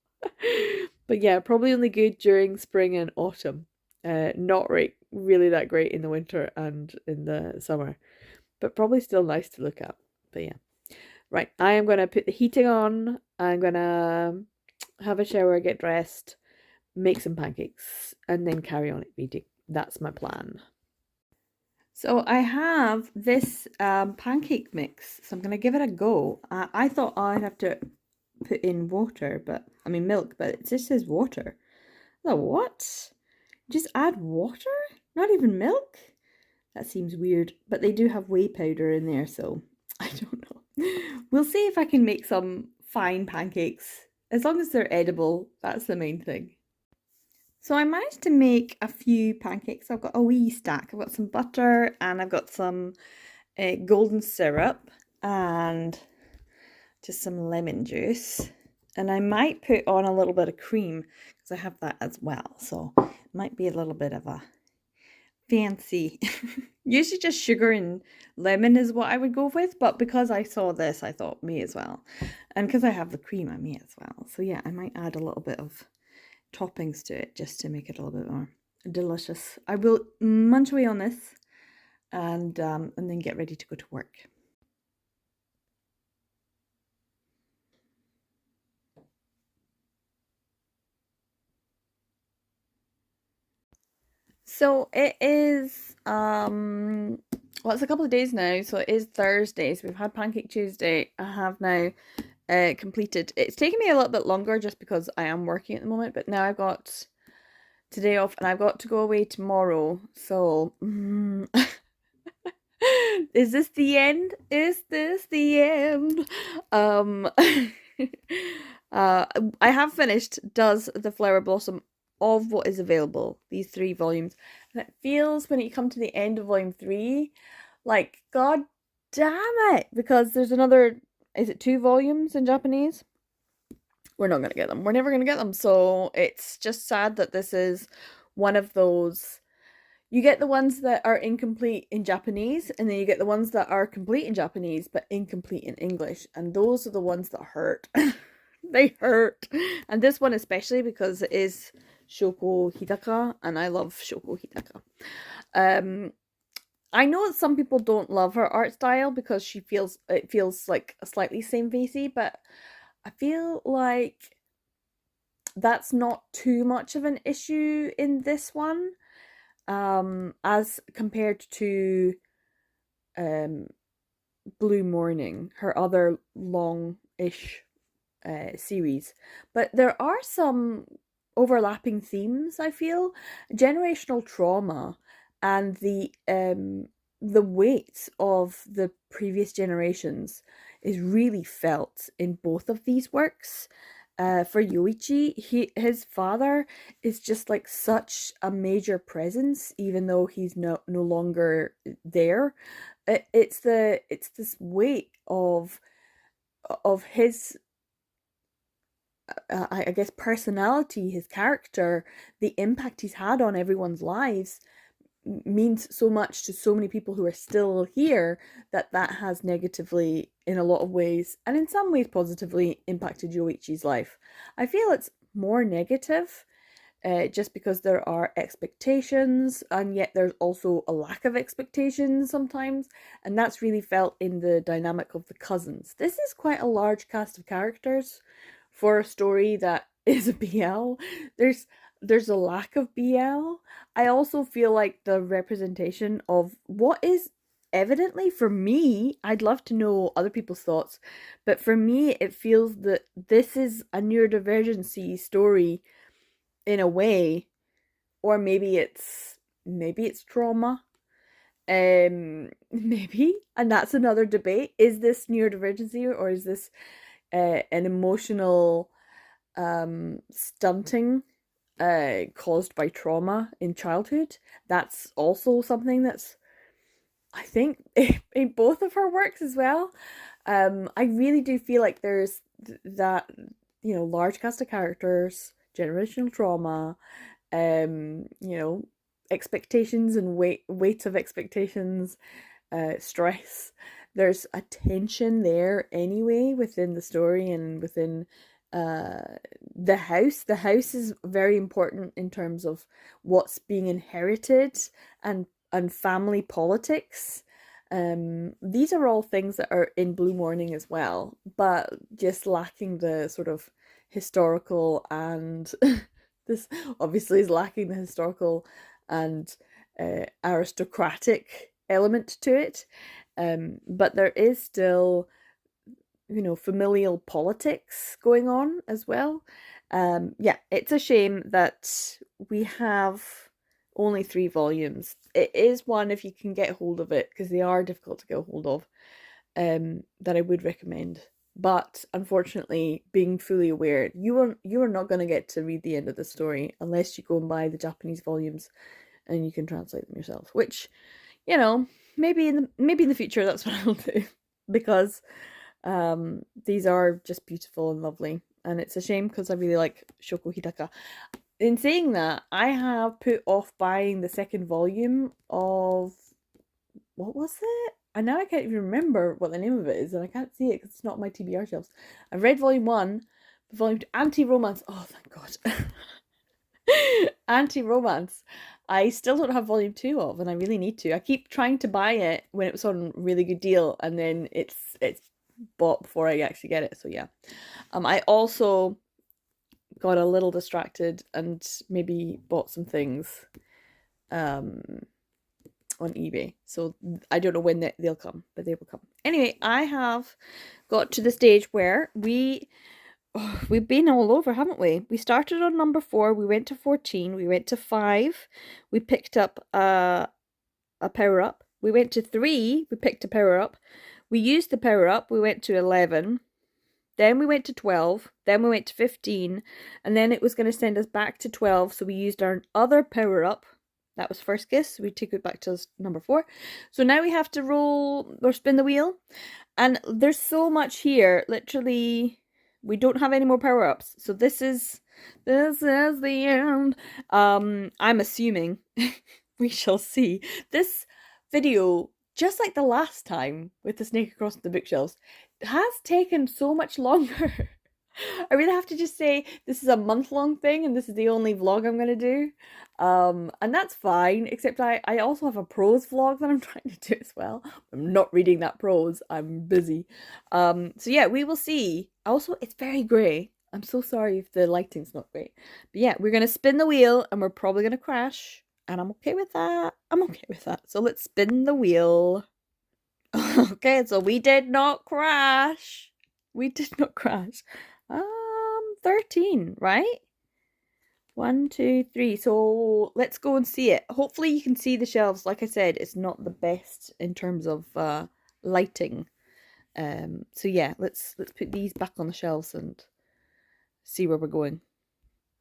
Speaker 3: but yeah, probably only good during spring and autumn. Not really that great in the winter and in the summer. But probably still nice to look at. But yeah. Right, I am going to put the heating on. I'm going to have a shower, get dressed, make some pancakes, and then carry on reading. That's my plan. So I have this pancake mix. So I'm going to give it a go. I thought I'd have to put in milk, but it just says water. Oh, what? Just add water? Not even milk? That seems weird, but they do have whey powder in there, so I don't know. We'll see if I can make some fine pancakes. As long as they're edible, that's the main thing. So I managed to make a few pancakes. I've got a wee stack. I've got some butter and I've got some golden syrup and just some lemon juice. And I might put on a little bit of cream because I have that as well. So it might be a little bit of a fancy. Usually just sugar and lemon is what I would go with, but because I saw this, I thought me as well. And because I have the cream, I may as well. So yeah, I might add a little bit of toppings to it just to make it a little bit more delicious. I will munch away on this and then get ready to go to work.
Speaker 1: So it is well, it's a couple of days now, so it is Thursday. So we've had Pancake Tuesday. I have now completed. It's taken me a little bit longer just because I am working at the moment, but now I've got today off and I've got to go away tomorrow. So is this the end? Is this the end? I have finished Does the Flower Blossom of what is available, these 3 volumes. And it feels when you come to the end of volume 3, like, god damn it, because there's another, is it 2 volumes in Japanese? We're not gonna get them. We're never gonna get them. So it's just sad that this is one of those. You get the ones that are incomplete in Japanese, and then you get the ones that are complete in Japanese but incomplete in English, and those are the ones that hurt. They hurt. And this one especially because it is Shoko Hidaka, and I love Shoko Hidaka. I know that some people don't love her art style because it feels like a slightly same-facey, but I feel like that's not too much of an issue in this one, as compared to Blue Morning, her other long-ish series. But there are some overlapping themes, I feel. Generational trauma and the weight of the previous generations is really felt in both of these works. For Yoichi, his father is just like such a major presence, even though he's no longer there. It's this weight of his I guess personality, his character, the impact he's had on everyone's lives means so much to so many people who are still here that has negatively, in a lot of ways, and in some ways positively, impacted Yoichi's life. I feel it's more negative, just because there are expectations, and yet there's also a lack of expectations sometimes, and that's really felt in the dynamic of the cousins. This is quite a large cast of characters for a story that is a BL. There's a lack of BL. I also feel like the representation of what is evidently, for me, I'd love to know other people's thoughts, but for me it feels that this is a neurodivergency story in a way, or maybe it's trauma. Maybe, and that's another debate. Is this neurodivergency, or is this an emotional stunting caused by trauma in childhood? That's also something that's, I think, in both of her works as well. I really do feel like there's that, large cast of characters, generational trauma, expectations and weight of expectations, stress. There's a tension there anyway within the story and within the house. The house is very important in terms of what's being inherited and family politics. These are all things that are in Blue Morning as well, but just lacking the sort of historical and this obviously is lacking the historical and aristocratic element to it. But there is still, familial politics going on as well. Yeah, it's a shame that we have only 3 volumes. It is one, if you can get hold of it, because they are difficult to get hold of, that I would recommend. But unfortunately, being fully aware, you are not going to get to read the end of the story unless you go and buy the Japanese volumes and you can translate them yourself. Which, maybe in the future that's what I'll do, because these are just beautiful and lovely, and it's a shame because I really like Shoko Hidaka. In saying that, I have put off buying the second volume of, what was it? And now I can't even remember what the name of it is, and I can't see it because it's not on my TBR shelves. I've read volume 1, but volume 2, Anti-Romance. Oh, thank God. Anti-Romance. I still don't have volume 2 of, and I really need to. I keep trying to buy it when it was on really good deal, and then it's bought before I actually get it. So yeah. I also got a little distracted and maybe bought some things on eBay. So I don't know when they'll come, but they will come. Anyway, I have got to the stage where we've been all over, haven't we? We started on number 4, we went to 14, we went to 5, we picked up a power up. We went to 3, we picked a power up. We used the power up, we went to 11. Then we went to 12, then we went to 15, and then it was going to send us back to 12, so we used our other power up. That was first kiss. We take it back to number 4. So now we have to roll or spin the wheel. And there's so much here. Literally, we don't have any more power-ups. So this is the end. I'm assuming. We shall see. This video, just like the last time with the snake across the bookshelves, has taken so much longer. I really have to just say this is a month-long thing and this is the only vlog I'm going to do. And that's fine, except I also have a prose vlog that I'm trying to do as well. I'm not reading that prose, I'm busy. So yeah, we will see. Also, it's very grey. I'm so sorry if the lighting's not great. But yeah, we're going to spin the wheel and we're probably going to crash. And I'm okay with that. I'm okay with that. So let's spin the wheel. Okay, so we did not crash. We did not crash. 13, right? 1, 2, 3. So let's go and see it. Hopefully you can see the shelves. Like I said, it's not the best in terms of lighting. So yeah, let's put these back on the shelves and see where we're going.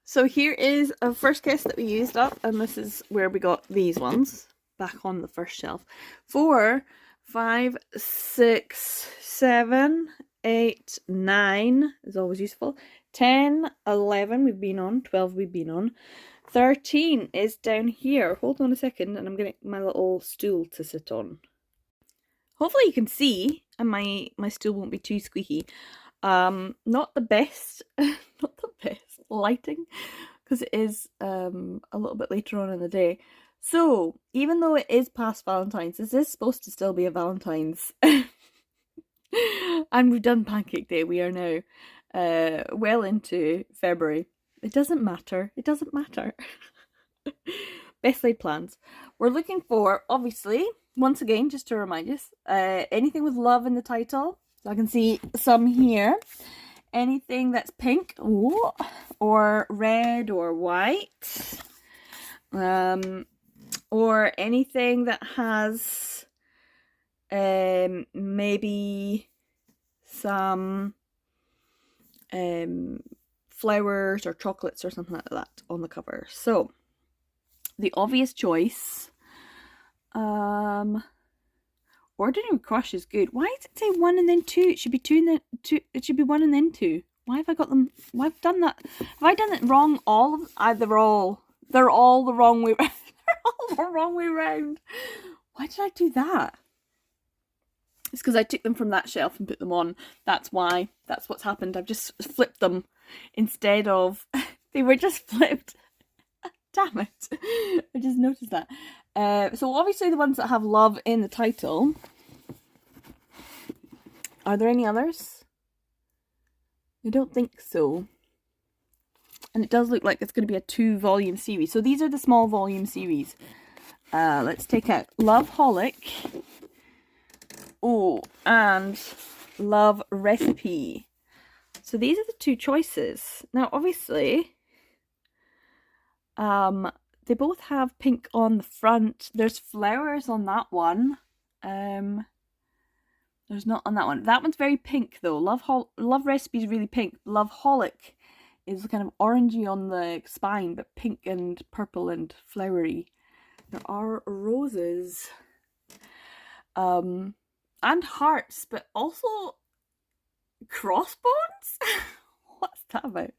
Speaker 1: So here is a first kiss that we used up, and this is where we got these ones back on the first shelf. 4, 5, 6, 7, 8, 9 is always useful. 10, 11 we've been on, 12 we've been on. 13 is down here. Hold on a second and I'm getting my little stool to sit on. Hopefully you can see and my stool won't be too squeaky. Not the best, not the best lighting because it is a little bit later on in the day. So even though it is past Valentine's, this is supposed to still be a Valentine's. And we've done Pancake Day. We are now well into February. It doesn't matter. It doesn't matter. Best laid plans. We're looking for, obviously, once again, just to remind us, anything with love in the title. So I can see some here. Anything that's pink, ooh, or red or white. Or anything that has maybe some flowers or chocolates or something like that on the cover. So the obvious choice, Ordinary Crush is good. Why does it say 1 and then 2? It should be 2 and then 2. It should be 1 and then 2. Why have I got them? Why have I done that? Have I done it wrong? They're all the wrong way. They're all the wrong way round. Why did I do that? It's because I took them from that shelf and put them on. That's why. That's what's happened. I've just flipped them instead of... They were just flipped. Damn it. I just noticed that. So obviously the ones that have love in the title. Are there any others? I don't think so. And it does look like it's going to be a 2-volume series. So these are the small volume series. Let's take out Loveholic. Oh, and Love Recipe. So these are the 2 choices. Now, obviously, they both have pink on the front. There's flowers on that one. There's not on that one. That one's very pink, though. Love Recipe is really pink. Loveholic is kind of orangey on the spine, but pink and purple and flowery. There are roses. And hearts, but also crossbones? What's that about?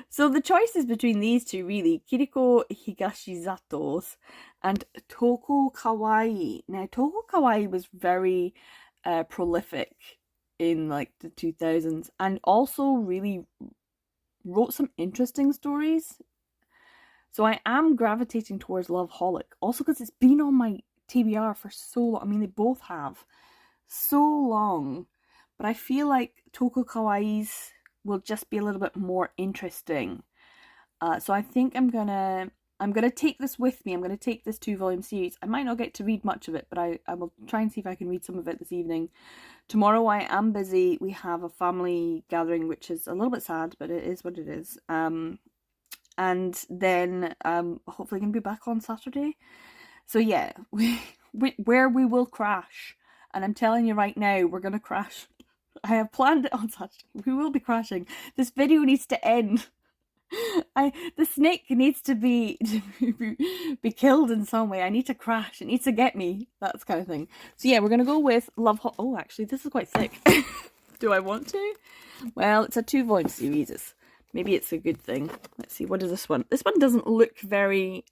Speaker 1: So the choice is between these 2, really. Kiriko Higashizato's and Toko Kawaii. Now, Toko Kawaii was very prolific in like the 2000s and also really wrote some interesting stories. So I am gravitating towards Loveholic. Also because it's been on my TBR for so long. I mean, they both have. So long, but I feel like Toko Kawaii's will just be a little bit more interesting. So I think I'm gonna I'm going to take this with me. I'm going to take this 2-volume series. I might not get to read much of it, but I will try and see if I can read some of it this evening. Tomorrow I am busy. We have a family gathering, which is a little bit sad, but it is what it is. And then hopefully I can be back on Saturday. So yeah, where we will crash. And I'm telling you right now, we're going to crash. I have planned it on Saturday. We will be crashing. This video needs to end. The snake needs to be killed in some way. I need to crash. It needs to get me. That kind of thing. So yeah, we're gonna go with Love Hot. Oh, actually, this is quite thick. Do I want to? Well, it's a 2-volume series. Maybe it's a good thing. Let's see. What is this one? This one doesn't look very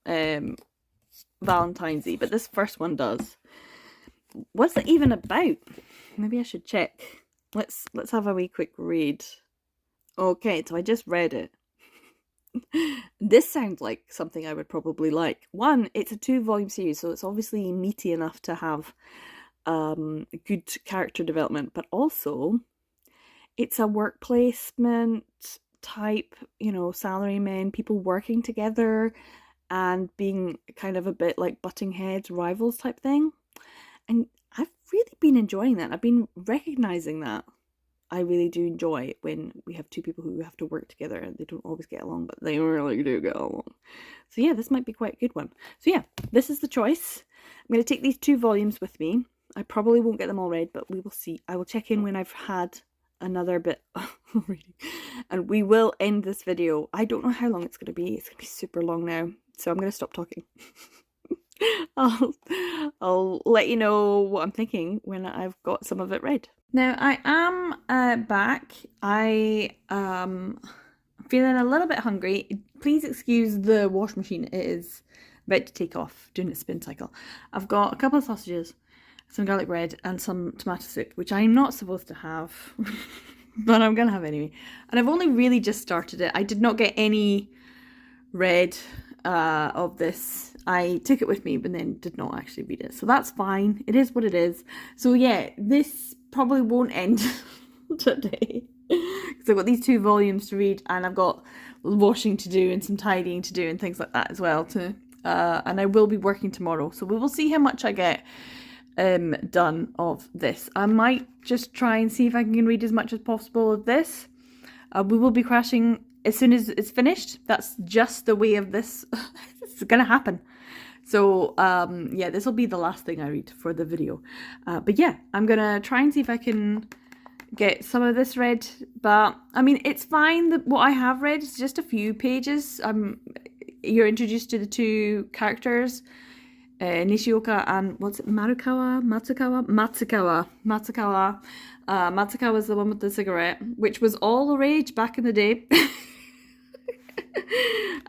Speaker 1: Valentine's-y, but this first one does. What's it even about? Maybe I should check. Let's have a wee quick read. Okay, so I just read it. This sounds like something I would probably like. One, it's a 2-volume series, so it's obviously meaty enough to have good character development, but also it's a work placement type, salarymen, people working together and being kind of a bit like butting heads, rivals type thing. And I've really been enjoying that. I've been recognizing that. I really do enjoy when we have two people who have to work together and they don't always get along, but they really do get along. So yeah, this might be quite a good one. So yeah, this is the choice. I'm going to take these 2 volumes with me. I probably won't get them all read, but we will see. I will check in when I've had another bit of reading. And we will end this video. I don't know how long it's going to be. It's going to be super long now. So I'm going to stop talking. I'll let you know what I'm thinking when I've got some of it read. Now I am back. I am feeling a little bit hungry. Please excuse the wash machine. It is about to take off, doing its spin cycle. I've got a couple of sausages, some garlic bread, and some tomato soup, which I'm not supposed to have, but I'm gonna have anyway. And I've only really just started it. I did not get any read of this. I took it with me, but then did not actually read it. So that's fine. It is what it is. So yeah, this probably won't end today. Because I've got these 2 volumes to read, and I've got washing to do and some tidying to do and things like that as well too. And I will be working tomorrow. So we will see how much I get done of this. I might just try and see if I can read as much as possible of this. We will be crashing as soon as it's finished. That's just the way of this. It's gonna happen. So yeah, this will be the last thing I read for the video. But yeah, I'm gonna try and see if I can get some of this read. But I mean, it's fine that what I have read is just a few pages. You're introduced to the 2 characters, Nishioka and what's it, Matsukawa is the one with the cigarette, which was all the rage back in the day.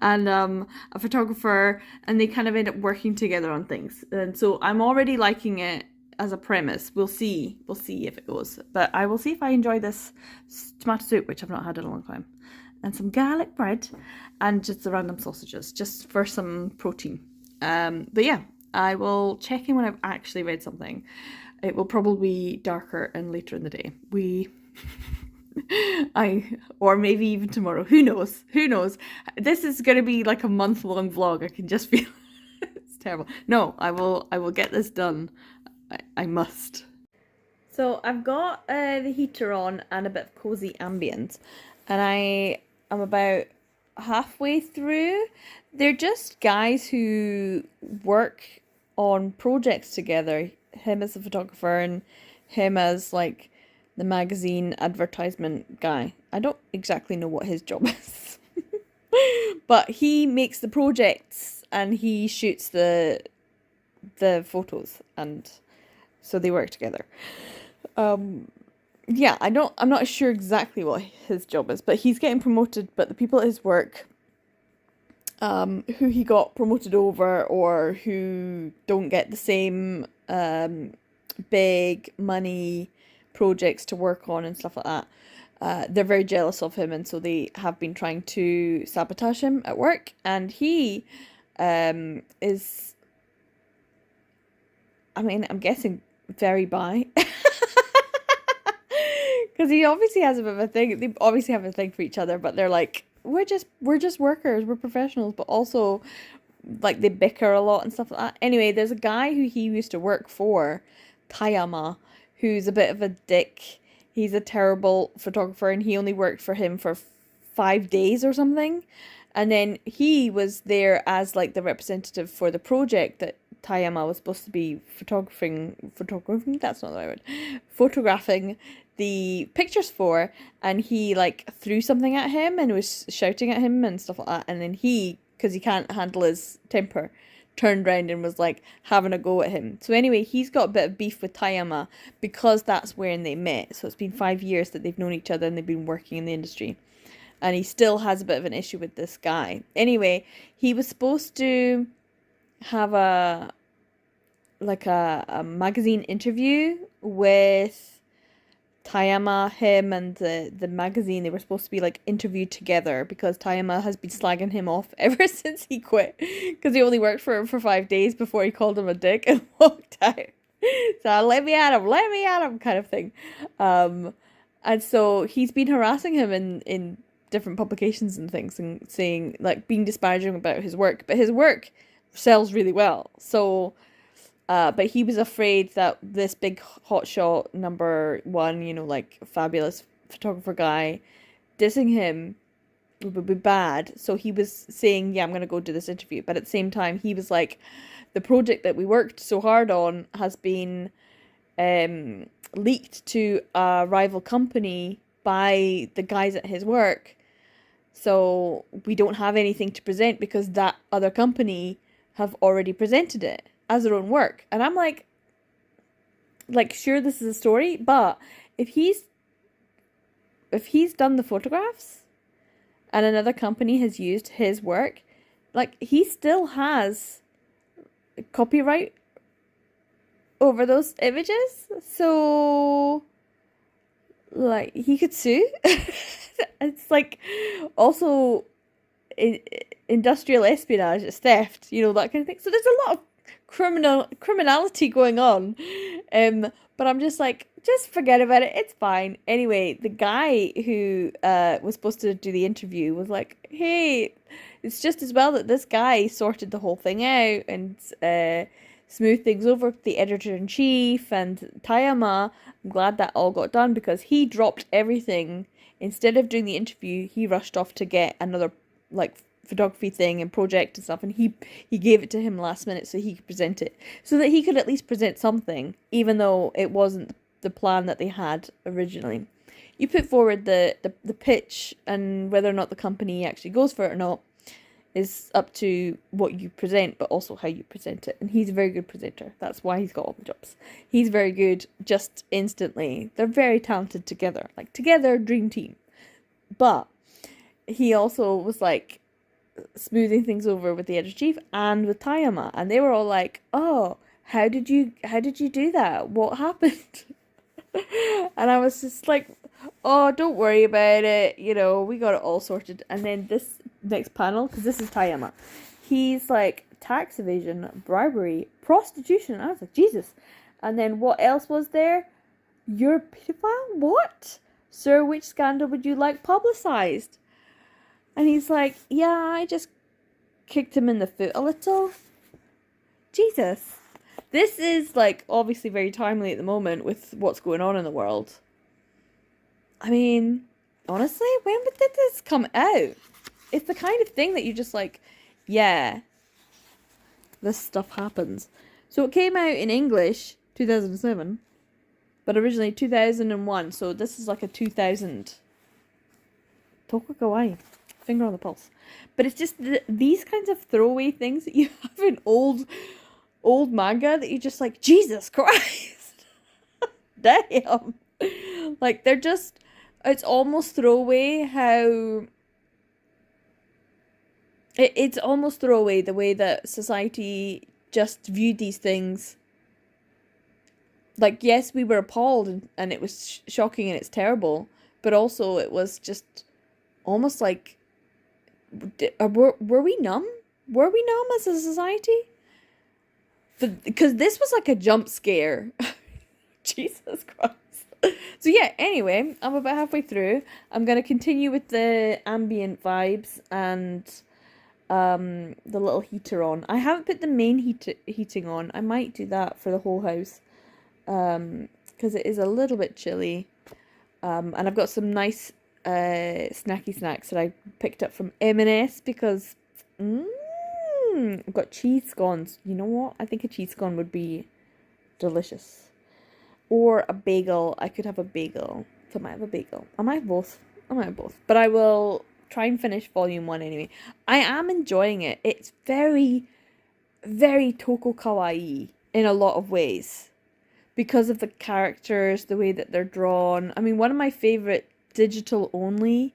Speaker 1: And a photographer, and they kind of end up working together on things. And so I'm already liking it as a premise. We'll see if it goes, but I will see if I enjoy this tomato soup, which I've not had in a long time, and some garlic bread, and just the random sausages, just for some protein. But yeah, I will check in when I've actually read something. It will probably be darker and later in the day. Or maybe even tomorrow. Who knows? This is going to be like a month-long vlog. I can just feel it's terrible. No, I will get this done. I must. So I've got the heater on and a bit of cozy ambience, and I am about halfway through. They're just guys who work on projects together. Him as a photographer and him as like the magazine advertisement guy. I don't exactly know what his job is. But he makes the projects and he shoots the photos, and so they work together. Yeah, I'm not sure exactly what his job is, but he's getting promoted, but the people at his work who he got promoted over, or who don't get the same big money projects to work on and stuff like that, they're very jealous of him, and so they have been trying to sabotage him at work. And he is, I mean, I'm guessing very bi. Because he obviously has a bit of a thing. They obviously have a thing for each other, but they're like we're just workers, we're professionals, but also like they bicker a lot and stuff like that. Anyway, there's a guy who he used to work for, Tayama, who's a bit of a dick. He's a terrible photographer, and he only worked for him for 5 days or something. And then he was there as like the representative for the project that Tayama was supposed to be photographing, that's not the right word, photographing the pictures for, and he like threw something at him and was shouting at him and stuff like that. And then he, because he can't handle his temper, turned round and was like having a go at him. So anyway, he's got a bit of beef with Tayama because that's when they met. So it's been 5 years that they've known each other and they've been working in the industry. And he still has a bit of an issue with this guy. Anyway, he was supposed to have a magazine interview with Tayama, him, and the magazine. They were supposed to be like interviewed together because Tayama has been slagging him off ever since he quit, because he only worked for him for 5 days before he called him a dick and walked out. So let me at him kind of thing. And so he's been harassing him in different publications and things, and saying, like, being disparaging about his work, but his work sells really well. So but he was afraid that this big hotshot #1, you know, like fabulous photographer guy, dissing him would be bad. So he was saying, yeah, I'm going to go do this interview. But at the same time, he was like, the project that we worked so hard on has been leaked to a rival company by the guys at his work. So we don't have anything to present because that other company have already presented it as their own work. And I'm like, sure, this is a story, but if he's done the photographs and another company has used his work, like, he still has copyright over those images. So, like, he could sue. It's like, also industrial espionage, it's theft, you know, that kind of thing. So there's a lot of criminality going on, but I'm just like, just forget about it, it's fine. Anyway, the guy who was supposed to do the interview was like, hey, it's just as well that this guy sorted the whole thing out and smoothed things over with the editor-in-chief and Tayama. I'm glad that all got done, because he dropped everything. Instead of doing the interview, he rushed off to get another, like, photography thing and project and stuff, and he gave it to him last minute so he could present it, so that he could at least present something, even though it wasn't the plan that they had originally. You put forward the pitch, and whether or not the company actually goes for it or not is up to what you present, but also how you present it. And he's a very good presenter. That's why he's got all the jobs. He's very good just instantly. They're very talented together. Like, together, dream team. But he also was like smoothing things over with the editor-chief and with Tayama, and they were all like, oh, how did you do that? What happened? And I was just like, oh, don't worry about it, you know, we got it all sorted. And then this next panel, because this is Tayama, he's like, tax evasion, bribery, prostitution. I was like, Jesus. And then what else was there? You're a pedophile? What? Sir, which scandal would you like publicized? And he's like, yeah, I just kicked him in the foot a little. Jesus. This is, like, obviously very timely at the moment with what's going on in the world. I mean, honestly, when did this come out? It's the kind of thing that you just like, yeah, this stuff happens. So it came out in English 2007, but originally 2001. So this is like a 2000. Toka kawaii. Finger on the pulse. But it's just these kinds of throwaway things that you have in old manga that you just like, Jesus Christ. Damn. Like, they're just, it's almost throwaway how it's almost throwaway the way that society just viewed these things. Like, yes, we were appalled and it was shocking and it's terrible, but also it was just almost like, were we numb? Were we numb as a society? Because this was like a jump scare. Jesus Christ.
Speaker 2: So yeah, anyway, I'm about halfway through. I'm gonna continue with the ambient vibes and the little heater on. I haven't put the main heating on. I might do that for the whole house. Because it is a little bit chilly. And I've got some nice snacky snacks that I picked up from M&S because I've got cheese scones. You know what? I think a cheese scone would be delicious. Or a bagel. I could have a bagel. So I might have a bagel. I might have both. But I will try and finish volume 1 anyway. I am enjoying it. It's very, very toko kawaii in a lot of ways. Because of the characters, the way that they're drawn. I mean, one of my favourite digital only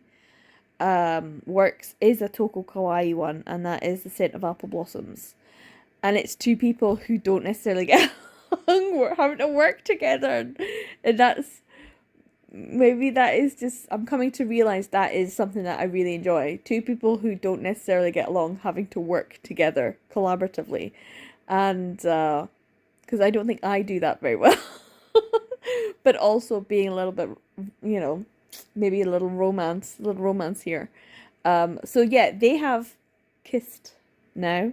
Speaker 2: works is a toko kawaii one, and that is The Scent of Apple Blossoms. And it's two people who don't necessarily get along, we're having to work together, and that's maybe that is just, I'm coming to realise that is something that I really enjoy. Two people who don't necessarily get along having to work together collaboratively, and because I don't think I do that very well. But also being a little bit, maybe a little romance here. So yeah, they have kissed now,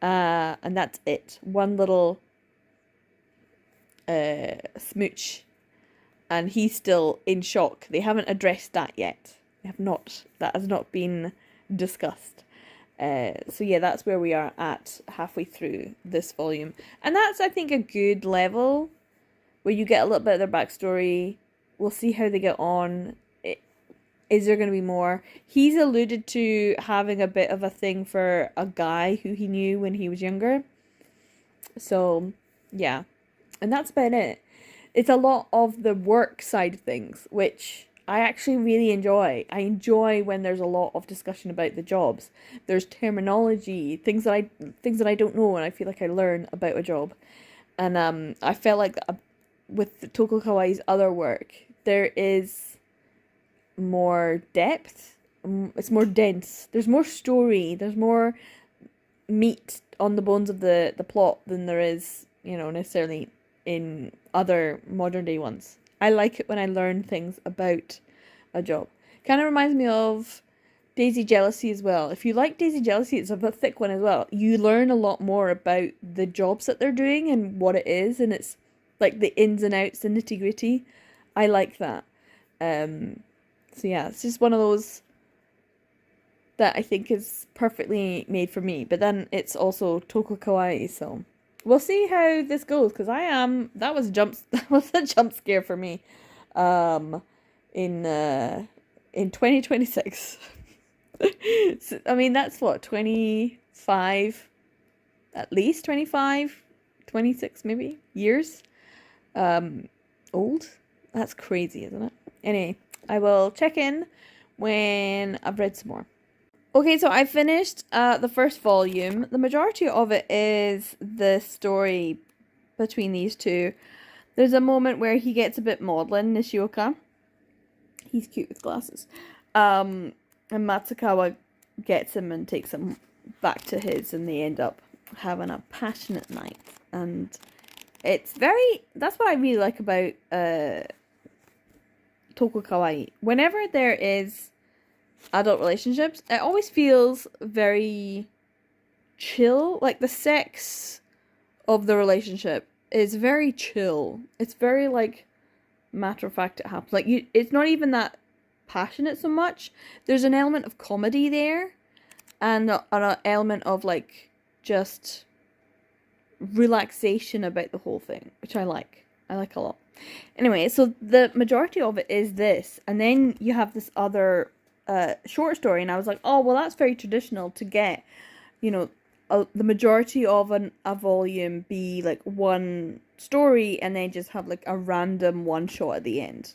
Speaker 2: and that's it. One little smooch, and he's still in shock. They haven't addressed that yet. They have not. That has not been discussed. So yeah, that's where we are at halfway through this volume. And that's, I think, a good level where you get a little bit of their backstory. We'll see how they get on. Is there going to be more? He's alluded to having a bit of a thing for a guy who he knew when he was younger. So, yeah. And that's about it. It's a lot of the work side of things, which I actually really enjoy. I enjoy when there's a lot of discussion about the jobs. There's terminology, things that I don't know, and I feel like I learn about a job. And I felt like with Toko Kawaii's other work, there is more depth. It's more dense. There's more story. There's more meat on the bones of the plot than there is, necessarily in other modern day ones. I like it when I learn things about a job. Kind of reminds me of Daisy Jealousy as well. If you like Daisy Jealousy, it's a bit thick one as well. You learn a lot more about the jobs that they're doing and what it is, and it's like the ins and outs, the nitty gritty. I like that. So yeah, it's just one of those that I think is perfectly made for me. But then it's also Toko Kawaii, so we'll see how this goes, because that was a jump scare for me in 2026. So, I mean, that's what, 25, at least 25, 26 maybe years old. That's crazy, isn't it? Anyway, I will check in when I've read some more. Okay, so I finished the first volume. The majority of it is the story between these two. There's a moment where he gets a bit maudlin, Nishioka. He's cute with glasses. And Matsukawa gets him and takes him back to his, and they end up having a passionate night. And that's what I really like about Toko Kawaii. Whenever there is adult relationships, it always feels very chill. Like the sex of the relationship is very chill. It's very like matter of fact. It happens. Like it's not even that passionate so much. There's an element of comedy there, and an element of like just relaxation about the whole thing, which I like. I like a lot. Anyway, so the majority of it is this, and then you have this other short story, and I was like, oh well, that's very traditional to get, the majority of a volume be like one story, and then just have like a random one shot at the end.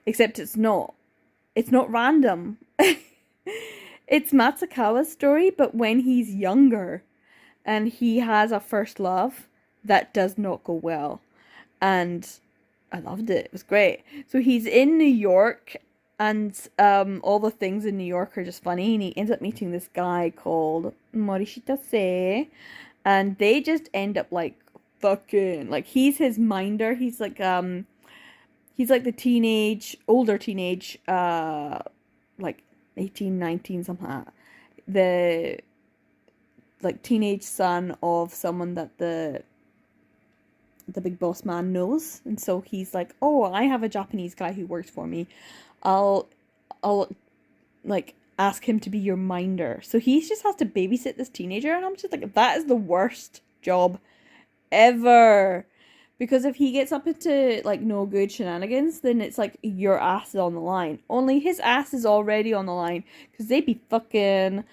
Speaker 2: Except it's not random. It's Matsukawa's story, but when he's younger, and he has a first love that does not go well, and I loved it. It was great. So he's in New York, and all the things in New York are just funny, and he ends up meeting this guy called Morishita-se, and they just end up like fucking, like he's his minder. He's like
Speaker 1: he's like the older teenage, like 18, 19, something like that. The like teenage son of someone that the big boss man knows, and so he's like, oh, I have a Japanese guy who works for me. I'll like ask him to be your minder. So he just has to babysit this teenager, and I'm just like, that is the worst job ever. Because if he gets up into like no good shenanigans, then it's like your ass is on the line. Only his ass is already on the line because they be fucking.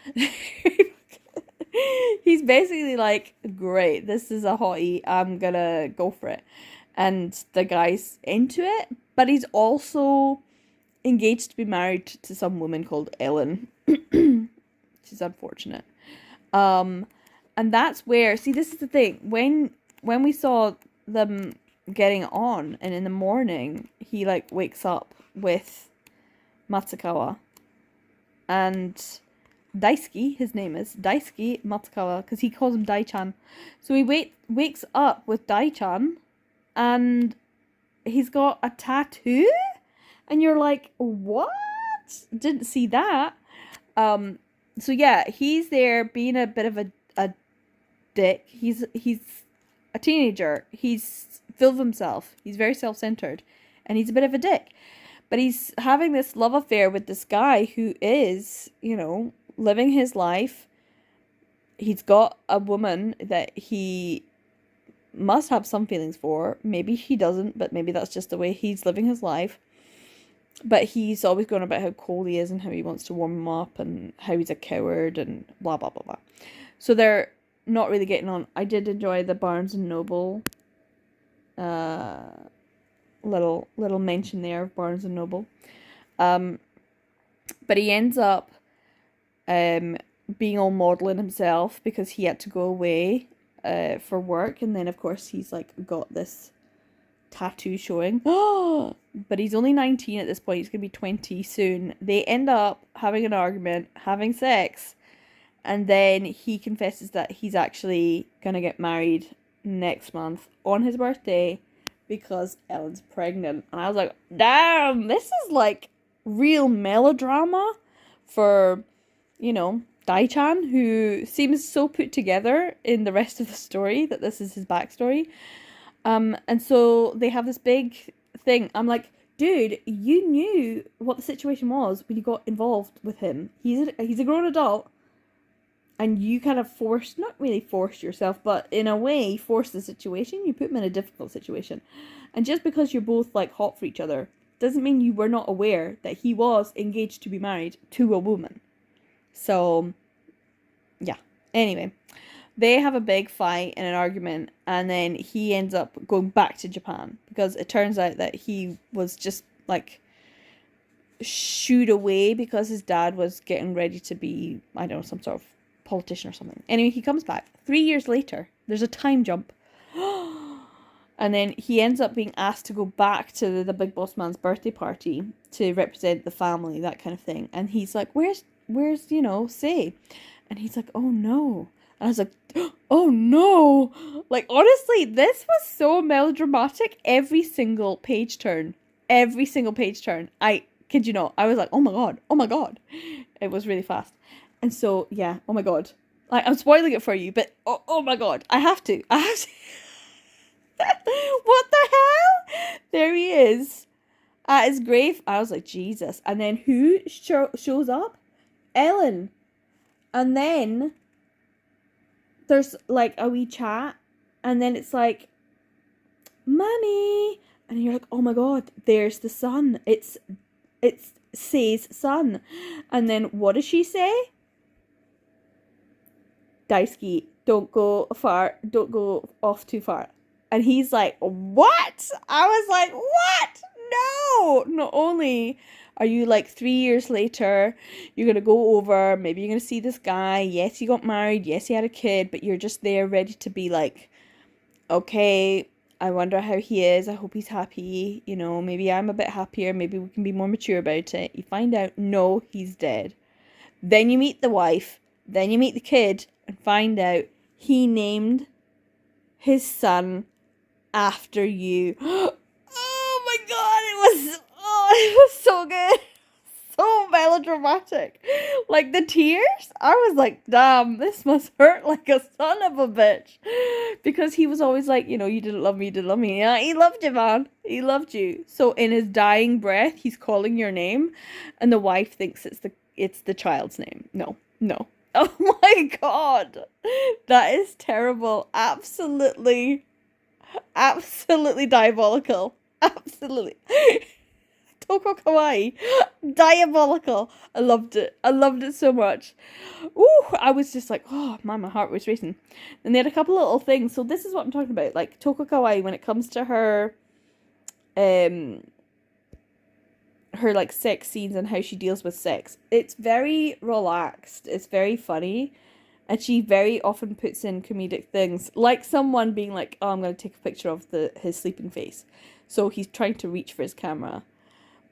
Speaker 1: He's basically like, great, this is a hottie, I'm gonna go for it. And the guy's into it, but he's also engaged to be married to some woman called Ellen. She's unfortunate. And that's where, see, this is the thing. When we saw them getting on, and in the morning, he like wakes up with Matsukawa. And Daisuke, his name is Daisuke Matsukawa, because he calls him Dai-chan. So he wakes up with Dai-chan, and he's got a tattoo, and you're like, what? Didn't see that. So yeah, he's there being a bit of a dick. He's a teenager. He's full of himself. He's very self-centered, and he's a bit of a dick. But he's having this love affair with this guy who is, living his life. He's got a woman that he must have some feelings for. Maybe he doesn't, but maybe that's just the way he's living his life. But he's always going about how cold he is and how he wants to warm him up and how he's a coward and blah, blah, blah, blah. So they're not really getting on. I did enjoy the Barnes & Noble little mention there of Barnes & Noble. But he ends up being all maudlin himself because he had to go away for work, and then of course he's like got this tattoo showing. But he's only 19 at this point. He's gonna be 20 soon. They end up having an argument, having sex, and then he confesses that he's actually gonna get married next month on his birthday because Ellen's pregnant. And I was like, damn, this is like real melodrama for, Dai-chan, who seems so put together in the rest of the story that this is his backstory. And so they have this big thing. I'm like, dude, you knew what the situation was when you got involved with him. He's a grown adult, and you kind of not really forced yourself, but in a way forced the situation. You put him in a difficult situation. And just because you're both like hot for each other doesn't mean you were not aware that he was engaged to be married to a woman. So, yeah. Anyway, they have a big fight and an argument, and then he ends up going back to Japan because it turns out that he was just like shooed away because his dad was getting ready to be, I don't know, some sort of politician or something. Anyway, he comes back 3 years later. There's a time jump. And then he ends up being asked to go back to the big boss man's birthday party to represent the family, that kind of thing. And he's like, where's Say? And he's like, oh no. And I was like, oh no. Like, honestly, this was so melodramatic. Every single page turn. I kid you not. I was like, oh my god. It was really fast. And so, yeah, oh my god. I'm spoiling it for you, but oh my god. I have to. What the hell? There he is at his grave. I was like, Jesus. And then who shows up? Ellen. And then there's like a wee chat, and then it's like, Mommy, and you're like, oh my god, there's the son. It's Say's son. And then what does she say? Daisuke, don't go off too far. And he's like, what? I was like, what? No! Not only are you like 3 years later, you're going to go over, maybe you're going to see this guy. Yes, he got married. Yes, he had a kid, but you're just there ready to be like, okay, I wonder how he is. I hope he's happy. Maybe I'm a bit happier. Maybe we can be more mature about it. You find out, no, he's dead. Then you meet the wife. Then you meet the kid and find out he named his son after you. Oh my god, it it was so good. So melodramatic. Like the tears, I was like, damn, this must hurt like a son of a bitch. Because he was always like, you didn't love me, you didn't love me. Yeah, he loved you, man. He loved you. So in his dying breath, he's calling your name, and the wife thinks it's the child's name. No, no. Oh my god. That is terrible. Absolutely, absolutely diabolical. Absolutely. Toko Kawaii. Diabolical. I loved it. I loved it so much. Ooh, I was just like, oh man, my heart was racing. And they had a couple of little things. So this is what I'm talking about. Like Toko Kawaii, when it comes to her like sex scenes and how she deals with sex, it's very relaxed. It's very funny. And she very often puts in comedic things, like someone being like, oh, I'm going to take a picture of his sleeping face. So he's trying to reach for his camera.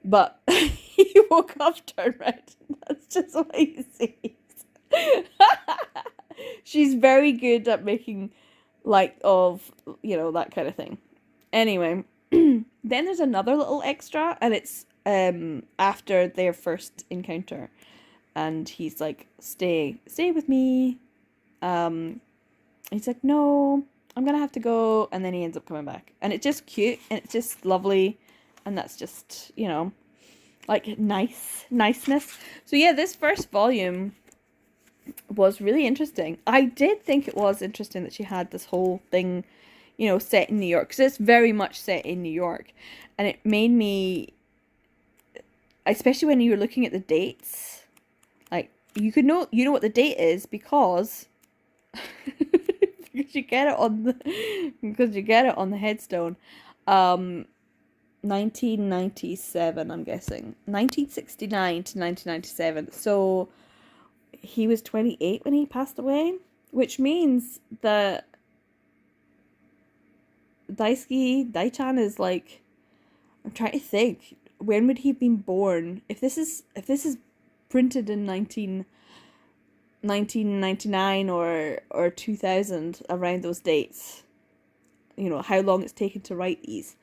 Speaker 1: But he woke up, turned around. That's just what he sees. She's very good at making light of, that kind of thing. Anyway, then there's another little extra, and it's after their first encounter. And he's like, stay with me. He's like, no, I'm gonna have to go. And then he ends up coming back. And it's just cute, and it's just lovely. And that's just, like niceness. So yeah, this first volume was really interesting. I did think it was interesting that she had this whole thing, set in New York, because it's very much set in New York. And it made me, especially when you were looking at the dates, like you know what the date is because because you get it on the headstone. 1997, I'm guessing. 1969 to 1997. So he was 28 when he passed away, which means that Daichan is like, I'm trying to think, when would he have been born? If this is printed in 1999 or 2000, around those dates, how long it's taken to write these.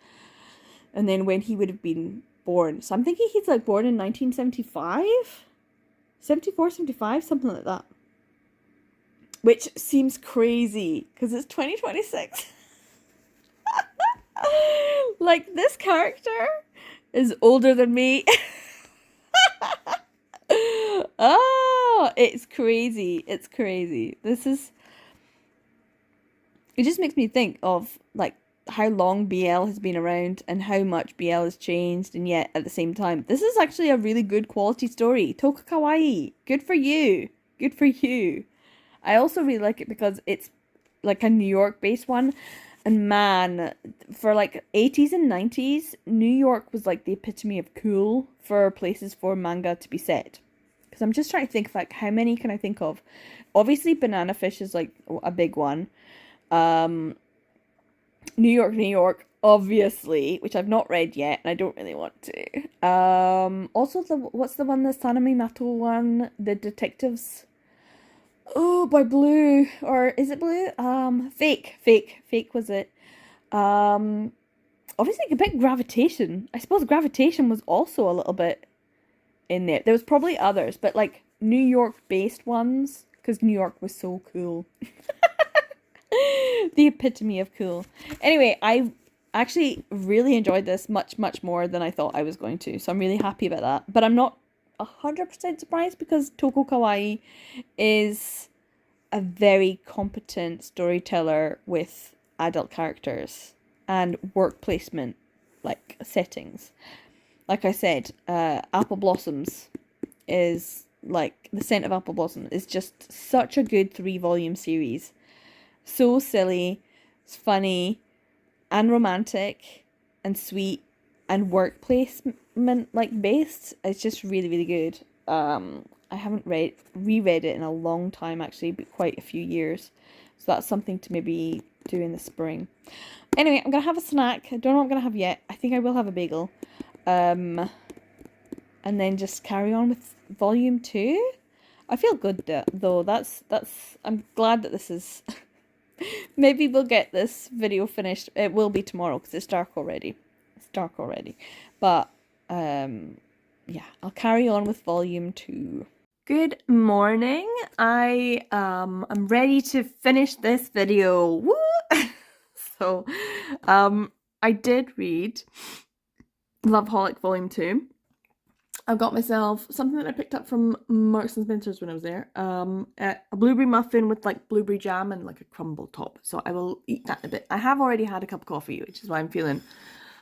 Speaker 1: And then when he would have been born. So I'm thinking he's like born in 1975? 74, 75, something like that. Which seems crazy because it's 2026. Like, this character is older than me. Oh, it's crazy. It's crazy. It just makes me think of like how long BL has been around and how much BL has changed, and yet at the same time, this is actually a really good quality story. Toko Kawaii, good for you. Good for you. I also really like it because it's like a New York based one, and man, for like 80s and 90s, New York was like the epitome of cool for places for manga to be set. Because I'm just trying to think of like how many can I think of. Obviously Banana Fish is like a big one. New York, obviously, which I've not read yet, and I don't really want to. Also, what's the one, the Sanami Mato one, the detectives? Oh, by Blue, or is it Blue? Fake was it? Obviously a bit Gravitation. I suppose Gravitation was also a little bit in there. There was probably others, but like New York based ones, because New York was so cool. The epitome of cool. Anyway, I actually really enjoyed this much more than I thought I was going to, so I'm really happy about that. But I'm not 100% surprised because Toko Kawaii is a very competent storyteller with adult characters and work placement, like settings. Like I said, Apple Blossoms is like, The Scent of Apple Blossom is just such a good 3-volume series. So silly, it's funny, and romantic, and sweet, and work placement like based. It's just really, really good. I haven't reread it in a long time, actually, but quite a few years. So that's something to maybe do in the spring. Anyway, I'm gonna have a snack. I don't know what I'm gonna have yet. I think I will have a bagel. And then just carry on with volume 2. I feel good though. That's I'm glad that this is. Maybe we'll get this video finished. It will be tomorrow because it's dark already. But yeah, I'll carry on with volume 2. Good morning. I'm ready to finish this video. Woo! So, I did read Loveholic Volume 2. I've got myself something that I picked up from Marks and Spencer's when I was there. A blueberry muffin with like blueberry jam and like a crumble top. So I will eat that in a bit. I have already had a cup of coffee, which is why I'm feeling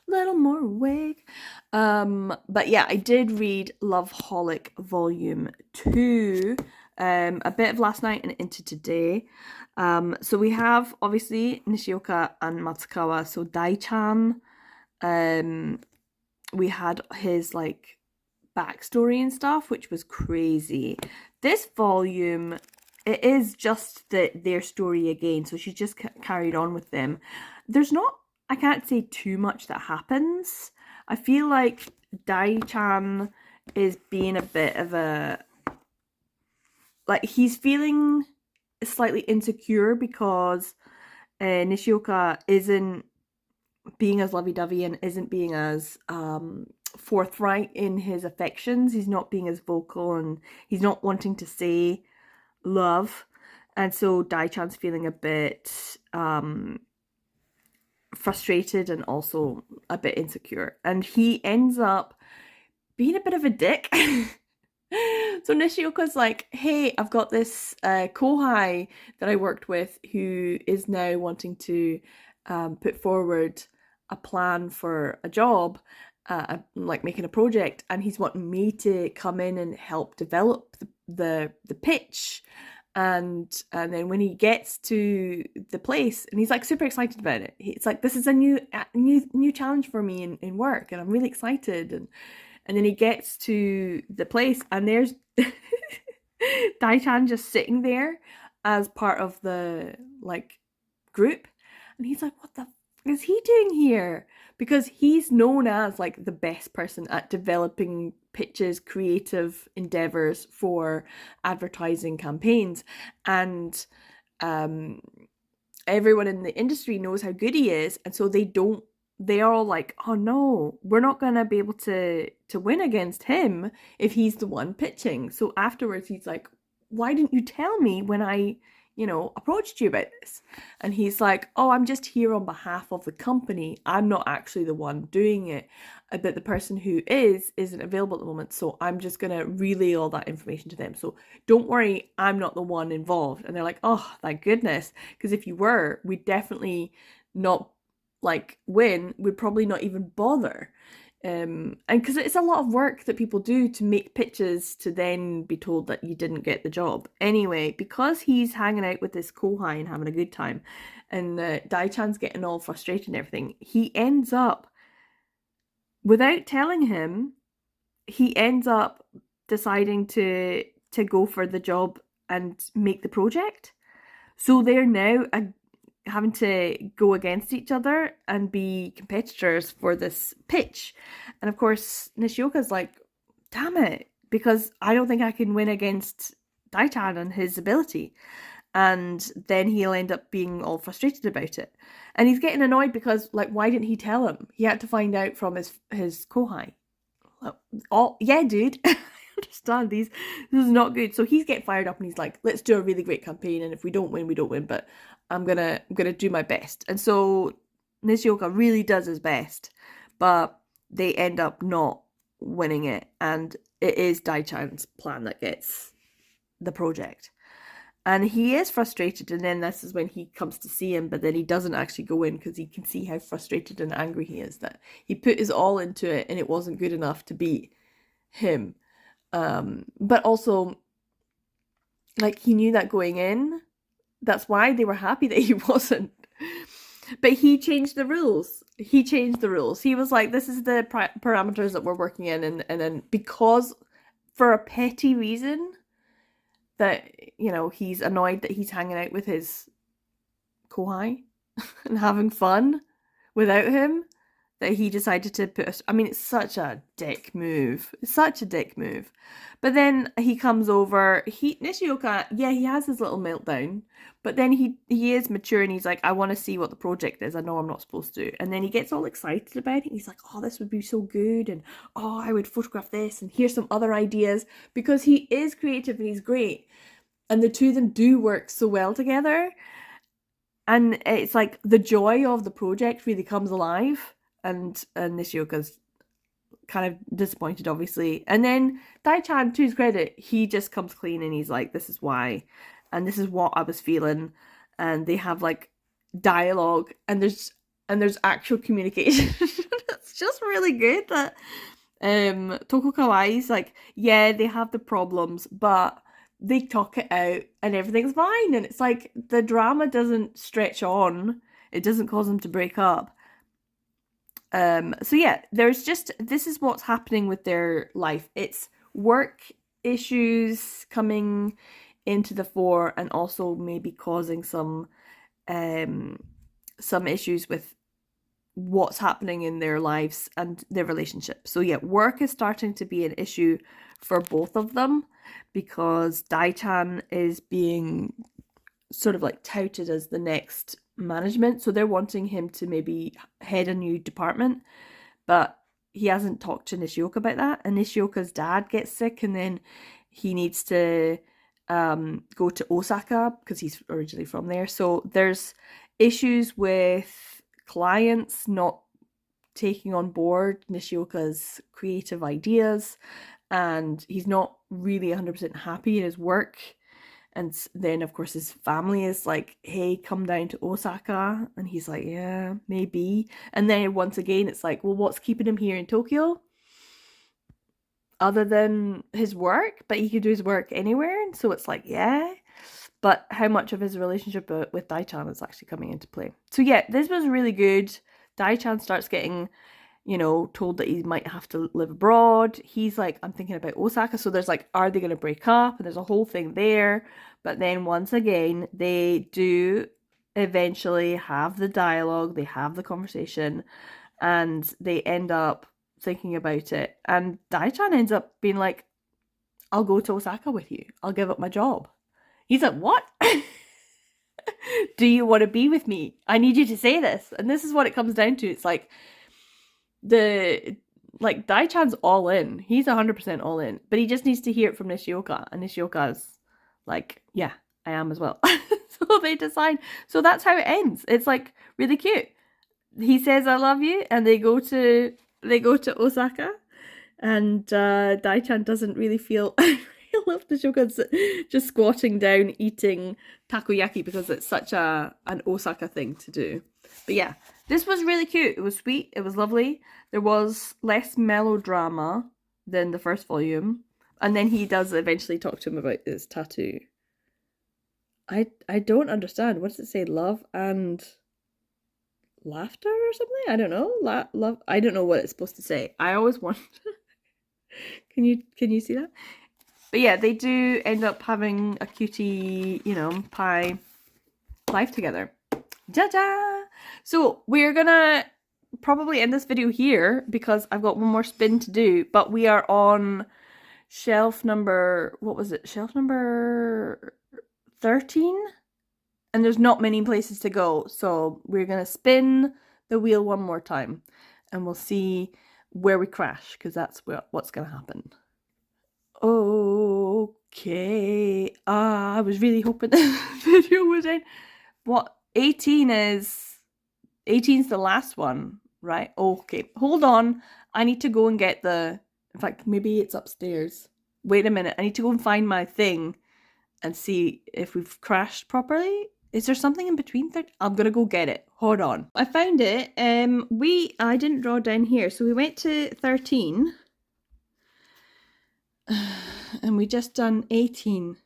Speaker 1: a little more awake. But yeah, I did read Loveholic Volume 2. A bit of last night and into today. So we have obviously Nishioka and Matsukawa. So Dai-chan, we had his like backstory and stuff, which was crazy. This volume, it is just their story again, so she's just carried on with them. There's not, I can't say too much that happens. I feel like Dai-chan is being a bit of a, like, he's feeling slightly insecure because Nishioka isn't being as lovey-dovey and isn't being as forthright in his affections. He's not being as vocal and he's not wanting to say love. And so Dai-chan's feeling a bit frustrated and also a bit insecure. And he ends up being a bit of a dick. So Nishioka's like, hey, I've got this kohai that I worked with who is now wanting to put forward a plan for a job, like making a project, and he's wanting me to come in and help develop the pitch. And then when he gets to the place, and he's like super excited about it. It's like, this is a new challenge for me in work, and I'm really excited. And then he gets to the place, and there's Dai-chan just sitting there as part of the like group, and he's like, what the is he doing here? Because he's known as like the best person at developing pitches, creative endeavors for advertising campaigns, and everyone in the industry knows how good he is, and so they're all like, oh no, we're not gonna be able to win against him if he's the one pitching. So afterwards he's like, why didn't you tell me when I approached you about this? And he's like, oh, I'm just here on behalf of the company. I'm not actually the one doing it, but the person who isn't available at the moment, so I'm just gonna relay all that information to them. So don't worry, I'm not the one involved. And they're like, oh, thank goodness, because if you were, we'd definitely not like win, we'd probably not even bother. And because it's a lot of work that people do to make pitches to then be told that you didn't get the job. Anyway, because he's hanging out with this kohai and having a good time, and Dai-chan's getting all frustrated and everything, he ends up, without telling him, he ends up deciding to go for the job and make the project. So they're now having to go against each other and be competitors for this pitch. And of course, Nishioka's like, damn it, because I don't think I can win against Dai-chan and his ability. And then he'll end up being all frustrated about it. And he's getting annoyed because, like, why didn't he tell him? He had to find out from his kohai. Oh, yeah, dude. I understand this is not good. So he's getting fired up and he's like, let's do a really great campaign, and if we don't win, we don't win, but I'm gonna do my best. And so Nishioka really does his best, but they end up not winning it, and it is Dai-chan's plan that gets the project. And he is frustrated, and then this is when he comes to see him, but then he doesn't actually go in because he can see how frustrated and angry he is, that he put his all into it and it wasn't good enough to beat him. But also, like, he knew that going in. That's why they were happy that he wasn't. But he changed the rules. He was like, this is the parameters that we're working in. And then because, for a petty reason, that, he's annoyed that he's hanging out with his kohai and having fun without him, that he decided to put I mean, it's such a dick move. It's such a dick move. But then he comes over, Nishioka, yeah, he has his little meltdown, but then he is mature and he's like, I want to see what the project is. I know I'm not supposed to. And then he gets all excited about it. He's like, oh, this would be so good. And oh, I would photograph this. And here's some other ideas, because he is creative and he's great. And the two of them do work so well together. And it's like the joy of the project really comes alive. And Nishioka's kind of disappointed, obviously. And then Dai-chan, to his credit, he just comes clean and he's like, this is why, and this is what I was feeling. And they have like dialogue, and there's actual communication. It's just really good that Toko Kawaii's like, yeah, they have the problems, but they talk it out and everything's fine. And it's like the drama doesn't stretch on. It doesn't cause them to break up. So yeah, this is what's happening with their life. It's work issues coming into the fore, and also maybe causing some issues with what's happening in their lives and their relationship. So yeah, work is starting to be an issue for both of them, because Dai-chan is being sort of like touted as the next management, so they're wanting him to maybe head a new department, but he hasn't talked to Nishioka about that. And Nishioka's dad gets sick, and then he needs to go to Osaka because he's originally from there. So there's issues with clients not taking on board Nishioka's creative ideas, and he's not really 100% happy in his work. And then, of course, his family is like, hey, come down to Osaka. And he's like, yeah, maybe. And then once again, it's like, well, what's keeping him here in Tokyo? Other than his work, but he could do his work anywhere. And so it's like, yeah. But how much of his relationship with Dai-chan is actually coming into play? So yeah, this was really good. Dai-chan starts getting, told that he might have to live abroad. He's like, I'm thinking about Osaka. So there's like, are they going to break up? And there's a whole thing there. But then once again, they do eventually have the dialogue. They have the conversation, and they end up thinking about it. And Dai-chan ends up being like, I'll go to Osaka with you. I'll give up my job. He's like, what? Do you want to be with me? I need you to say this. And this is what it comes down to. It's like, Dai-chan's all in. He's 100% all in, but he just needs to hear it from Nishioka, and Nishioka's like, yeah, I am as well. So they decide. So that's how it ends. It's like really cute. He says, I love you, and they go to Osaka, and Dai-chan doesn't really feel I love Nishioka's just squatting down eating takoyaki, because it's such an Osaka thing to do. But yeah, this was really cute. It was sweet. It was lovely. There was less melodrama than the first volume. And then he does eventually talk to him about his tattoo. I don't understand. What does it say? Love and laughter or something? I don't know. Love. I don't know what it's supposed to say. I always want. Can you see that? But yeah, they do end up having a cutie, pie life together. Ja-ja! So we're gonna probably end this video here, because I've got one more spin to do, but we are on shelf number, what was it? Shelf number 13? And there's not many places to go. So we're gonna spin the wheel one more time, and we'll see where we crash, because that's what's gonna happen. Okay. I was really hoping this video would end. What? 18's the last one, right? Okay, hold on. I need to go and get in fact, maybe it's upstairs. Wait a minute. I need to go and find my thing and see if we've crashed properly. Is there something in between? I'm gonna go get it. Hold on. I found it. I didn't draw down here, so we went to 13. And we just done 18.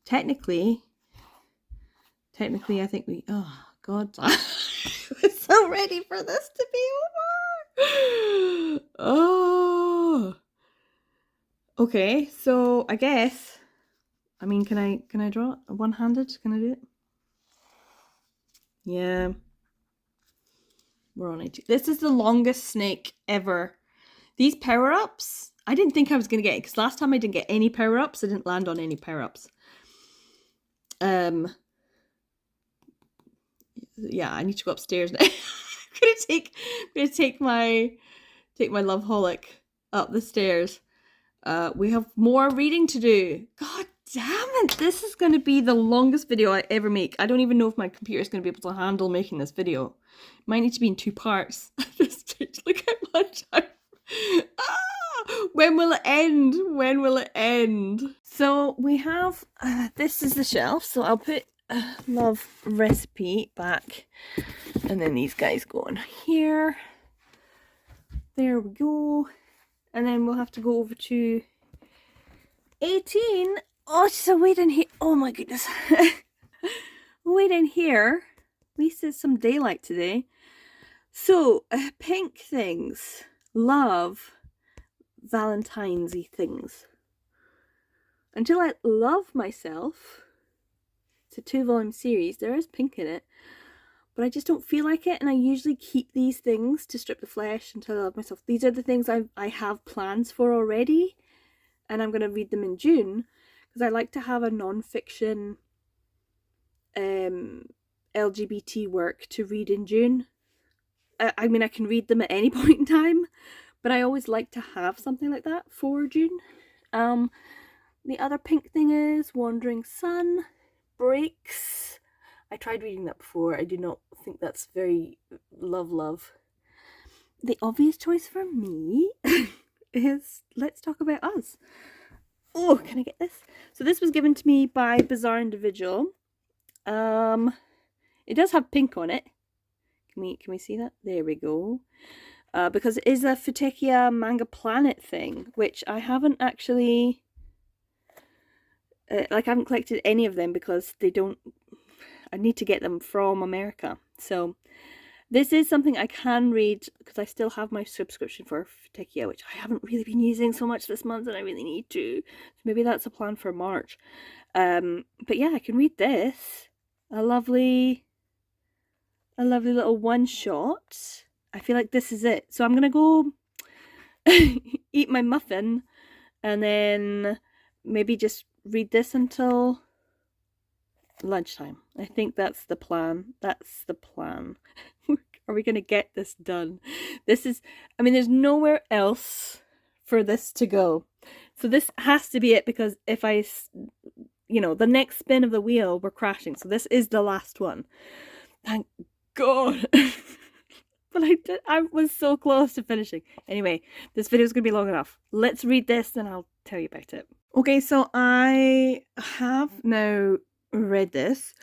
Speaker 1: Technically, I think oh God, I'm so ready for this to be over. Oh, okay. So I guess, I mean, can I draw it one-handed? Can I do it? Yeah.
Speaker 2: We're on 18. This is the longest snake ever. These power-ups, I didn't think I was going to get it, because last time I didn't get any power-ups. I didn't land on any power-ups. Yeah, I need to go upstairs now. I'm gonna take my love holic up the stairs. We have more reading to do. God damn it! This is going to be the longest video I ever make. I don't even know if my computer is going to be able to handle making this video. It might need to be in 2 parts. Just look how much when will it end? When will it end? So we have, this is the shelf. So I'll put love recipe back. And then these guys go on here. There we go. And then we'll have to go over to 18. Oh, so wait in here. Oh my goodness. Wait in here. At least it's some daylight today. So, pink things. Love Valentine's-y things. Until I Love Myself. It's a 2-volume series. There is pink in it. But I just don't feel like it, and I usually keep these things to strip the flesh until I Love Myself. These are the things I have plans for already, and I'm going to read them in June, because I like to have a non-fiction LGBT work to read in June. I mean, I can read them at any point in time, but I always like to have something like that for June. The other pink thing is Wandering Sun, Breaks. I tried reading that before. I do not think that's very love. The obvious choice for me is Let's Talk About Us. Oh, can I get this? So this was given to me by Bizarre Individual. It does have pink on it. Can we see that? There we go. Because it is a Futekia Manga Planet thing, which I haven't actually... I haven't collected any of them because they don't... I need to get them from America. So this is something I can read because I still have my subscription for Futekia, which I haven't really been using so much this month, and I really need to. So maybe that's a plan for March. But yeah, I can read this. A lovely little one-shot. I feel like this is it. So I'm gonna go eat my muffin and then maybe just read this until lunchtime. I think that's the plan. That's the plan. Are we gonna get this done? This is, I mean, there's nowhere else for this to go. So this has to be it, because if I, the next spin of the wheel, we're crashing. So this is the last one. Thank God. But I was so close to finishing. Anyway, this video is going to be long enough. Let's read this and I'll tell you about it. Okay, so I have now read this.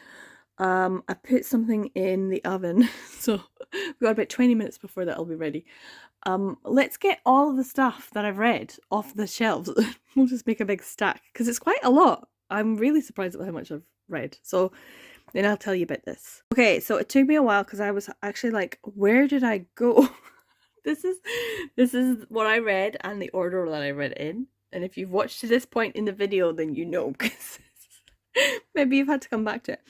Speaker 2: I put something in the oven, so we've got about 20 minutes before that'll be ready. Let's get all of the stuff that I've read off the shelves. We'll just make a big stack, because it's quite a lot. I'm really surprised at how much I've read. So then I'll tell you about this. Okay, so it took me a while because I was actually like, where did I go? This is what I read and the order that I read in. And if you've watched to this point in the video, then you know, because maybe you've had to come back to it.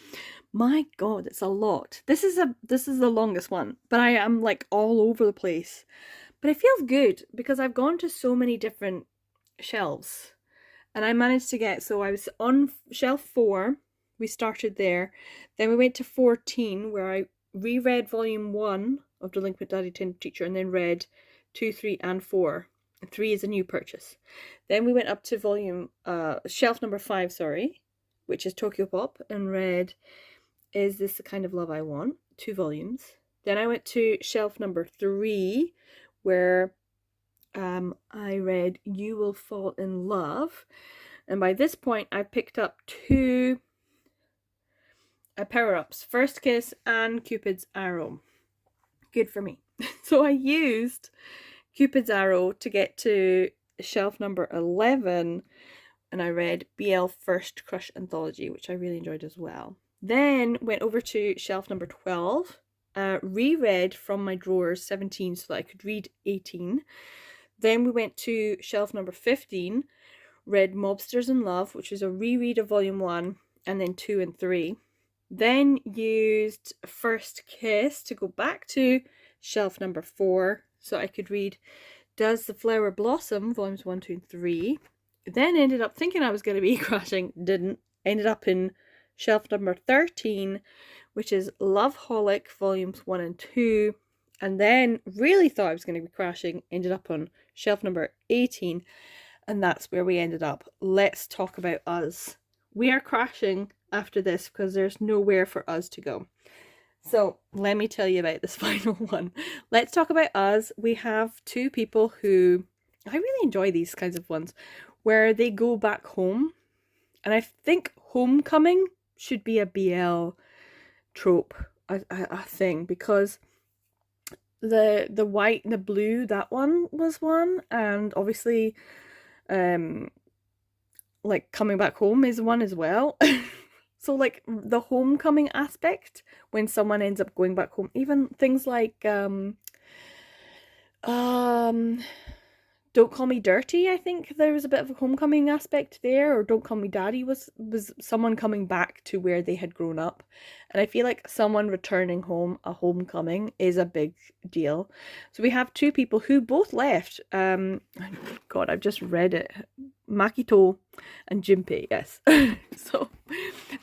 Speaker 2: My God, it's a lot. This is the longest one, but I am like all over the place. But it feels good because I've gone to so many different shelves, and I managed to get, so I was on shelf 4. We started there. Then we went to 14, where I reread volume 1 of Delinquent Daddy Tender Teacher, and then read 2, 3, and 4. And 3 is a new purchase. Then we went up to shelf number 5, which is Tokyo Pop, and read Is This the Kind of Love I Want? 2 volumes. Then I went to shelf number 3, where I read You Will Fall in Love. And by this point, I picked up 2 power-ups, First Kiss and Cupid's Arrow. Good for me. So I used Cupid's Arrow to get to shelf number 11, and I read BL First Crush Anthology, which I really enjoyed as well. Then went over to shelf number 12, reread from my drawers 17 so that I could read 18. Then we went to shelf number 15, read Mobsters in Love, which is a reread of volume 1, and then 2 and 3. Then used First Kiss to go back to shelf number 15 shelf number 4 so I could read Does the Flower Blossom, volumes 1, 2, and 3. Then ended up thinking I was going to be crashing, didn't. Ended up in shelf number 13, which is Loveholic, volumes 1 and 2. And then really thought I was going to be crashing, ended up on shelf number 18. And that's where we ended up. Let's talk about us. We are crashing after this because there's nowhere for us to go. So let me tell you about this final one. Let's talk about us. We have two people who, I really enjoy these kinds of ones, where they go back home. And I think homecoming should be a BL trope, a thing, because the white and the blue, that one was one, and obviously like coming back home is one as well. So like the homecoming aspect, when someone ends up going back home, even things like Don't Call Me Dirty, I think there was a bit of a homecoming aspect there, or Don't Call Me Daddy was someone coming back to where they had grown up. And I feel like someone returning home, a homecoming, is a big deal. So we have two people who both left. God, I've just read it. Makito and Junpei, yes. So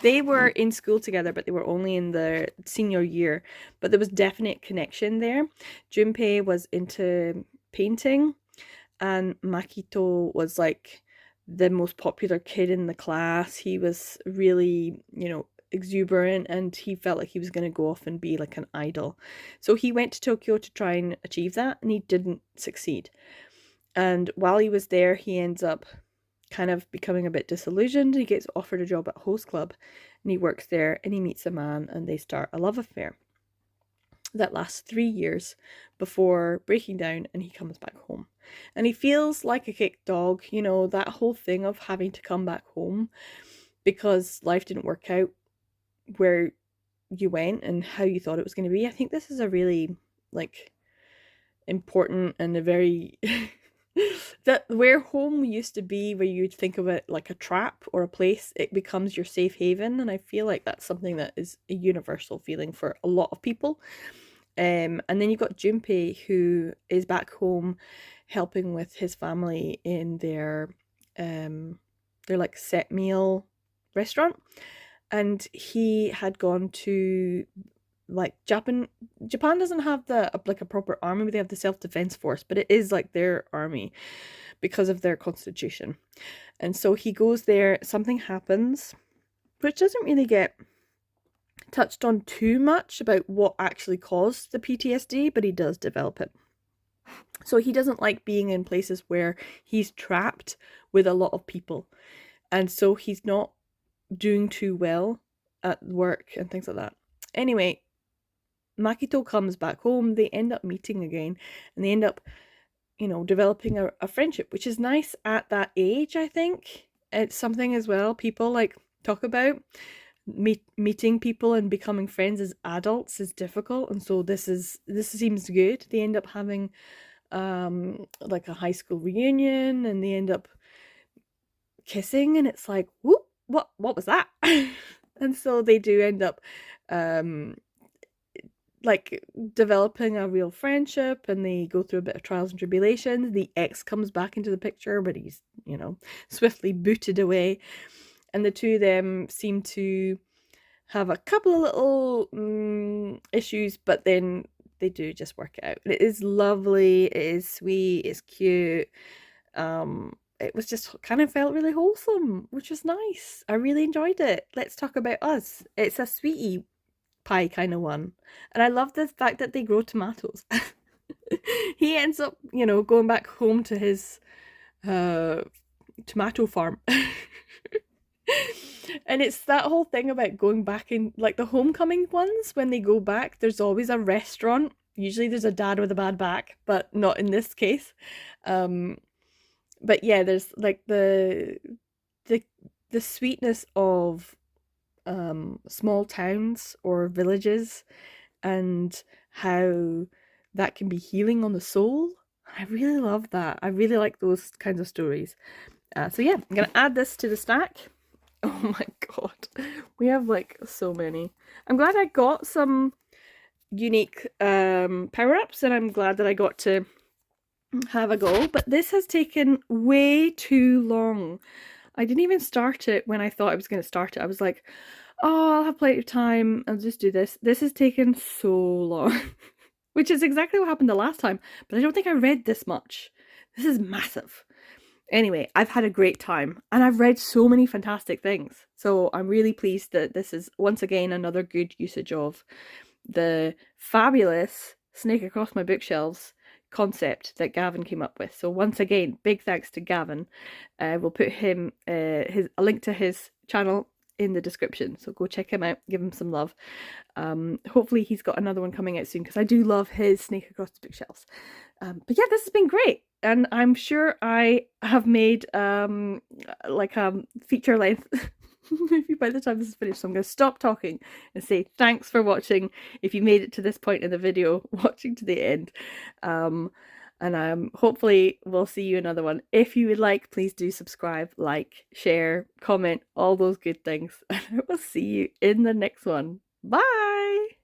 Speaker 2: they were in school together, but they were only in their senior year. But there was definite connection there. Junpei was into painting, and Makito was like the most popular kid in the class. He was really, exuberant, and he felt like he was going to go off and be like an idol. So he went to Tokyo to try and achieve that, and he didn't succeed. And while he was there, he ends up kind of becoming a bit disillusioned. He gets offered a job at Host Club, and he works there, and he meets a man, and they start a love affair that lasts 3 years before breaking down, and he comes back home. And he feels like a kicked dog, that whole thing of having to come back home because life didn't work out where you went and how you thought it was going to be. I think this is a really important and a very that where home used to be, where you'd think of it like a trap or a place, it becomes your safe haven. And I feel like that's something that is a universal feeling for a lot of people. And then you've got Junpei, who is back home helping with his family in their like set meal restaurant. And he had gone to like Japan doesn't have a proper army, but they have the self-defense force, but it is like their army because of their constitution. And so he goes there, something happens, which doesn't really get touched on too much about what actually caused the PTSD, but he does develop it. So he doesn't like being in places where he's trapped with a lot of people. And so he's not doing too well at work and things like that. Anyway, Makito comes back home, they end up meeting again, and they end up, developing a friendship, which is nice at that age, I think. It's something as well people talk about. Meeting people and becoming friends as adults is difficult, and so this seems good. They end up having a high school reunion, and they end up kissing, and it's like, whoop, what was that? And so they do end up developing a real friendship, and they go through a bit of trials and tribulations. The ex comes back into the picture, but he's swiftly booted away, and the two of them seem to have a couple of little issues, but then they do just work it out. It is lovely, it is sweet, it's cute. It was just kind of felt really wholesome, which was nice. I really enjoyed it. Let's talk about us. It's a sweetie pie kind of one, and I love the fact that they grow tomatoes. He ends up, going back home to his tomato farm. And it's that whole thing about going back in, like the homecoming ones, when they go back, there's always a restaurant. Usually there's a dad with a bad back, but not in this case. But yeah, there's like the sweetness of small towns or villages, and how that can be healing on the soul. I really love that. I really like those kinds of stories. So yeah, I'm gonna add this to the stack. Oh my god, we have so many. I'm glad I got some
Speaker 1: unique power-ups, and I'm glad that I got to have a go. But this has taken way too long. I didn't even start it when I thought I was going to start it. I was like, oh, I'll have plenty of time. I'll just do this. This has taken so long, which is exactly what happened the last time. But I don't think I read this much. This is massive. Anyway, I've had a great time and I've read so many fantastic things. So I'm really pleased that this is once again another good usage of the fabulous Snake Across My Bookshelves concept that Gavin came up with. So once again, big thanks to Gavin. We'll put him a link to his channel in the description, so go check him out, give him some love. Hopefully he's got another one coming out soon, because I do love his Snake Across the Bookshelves. But yeah, this has been great, and I'm sure I have made like a feature length maybe by the time this is finished. So I'm going to stop talking and say thanks for watching. If you made it to this point in the video, watching to the end. And hopefully we'll see you another one. If you would like, please do subscribe, like, share, comment, all those good things. And I will see you in the next one. Bye!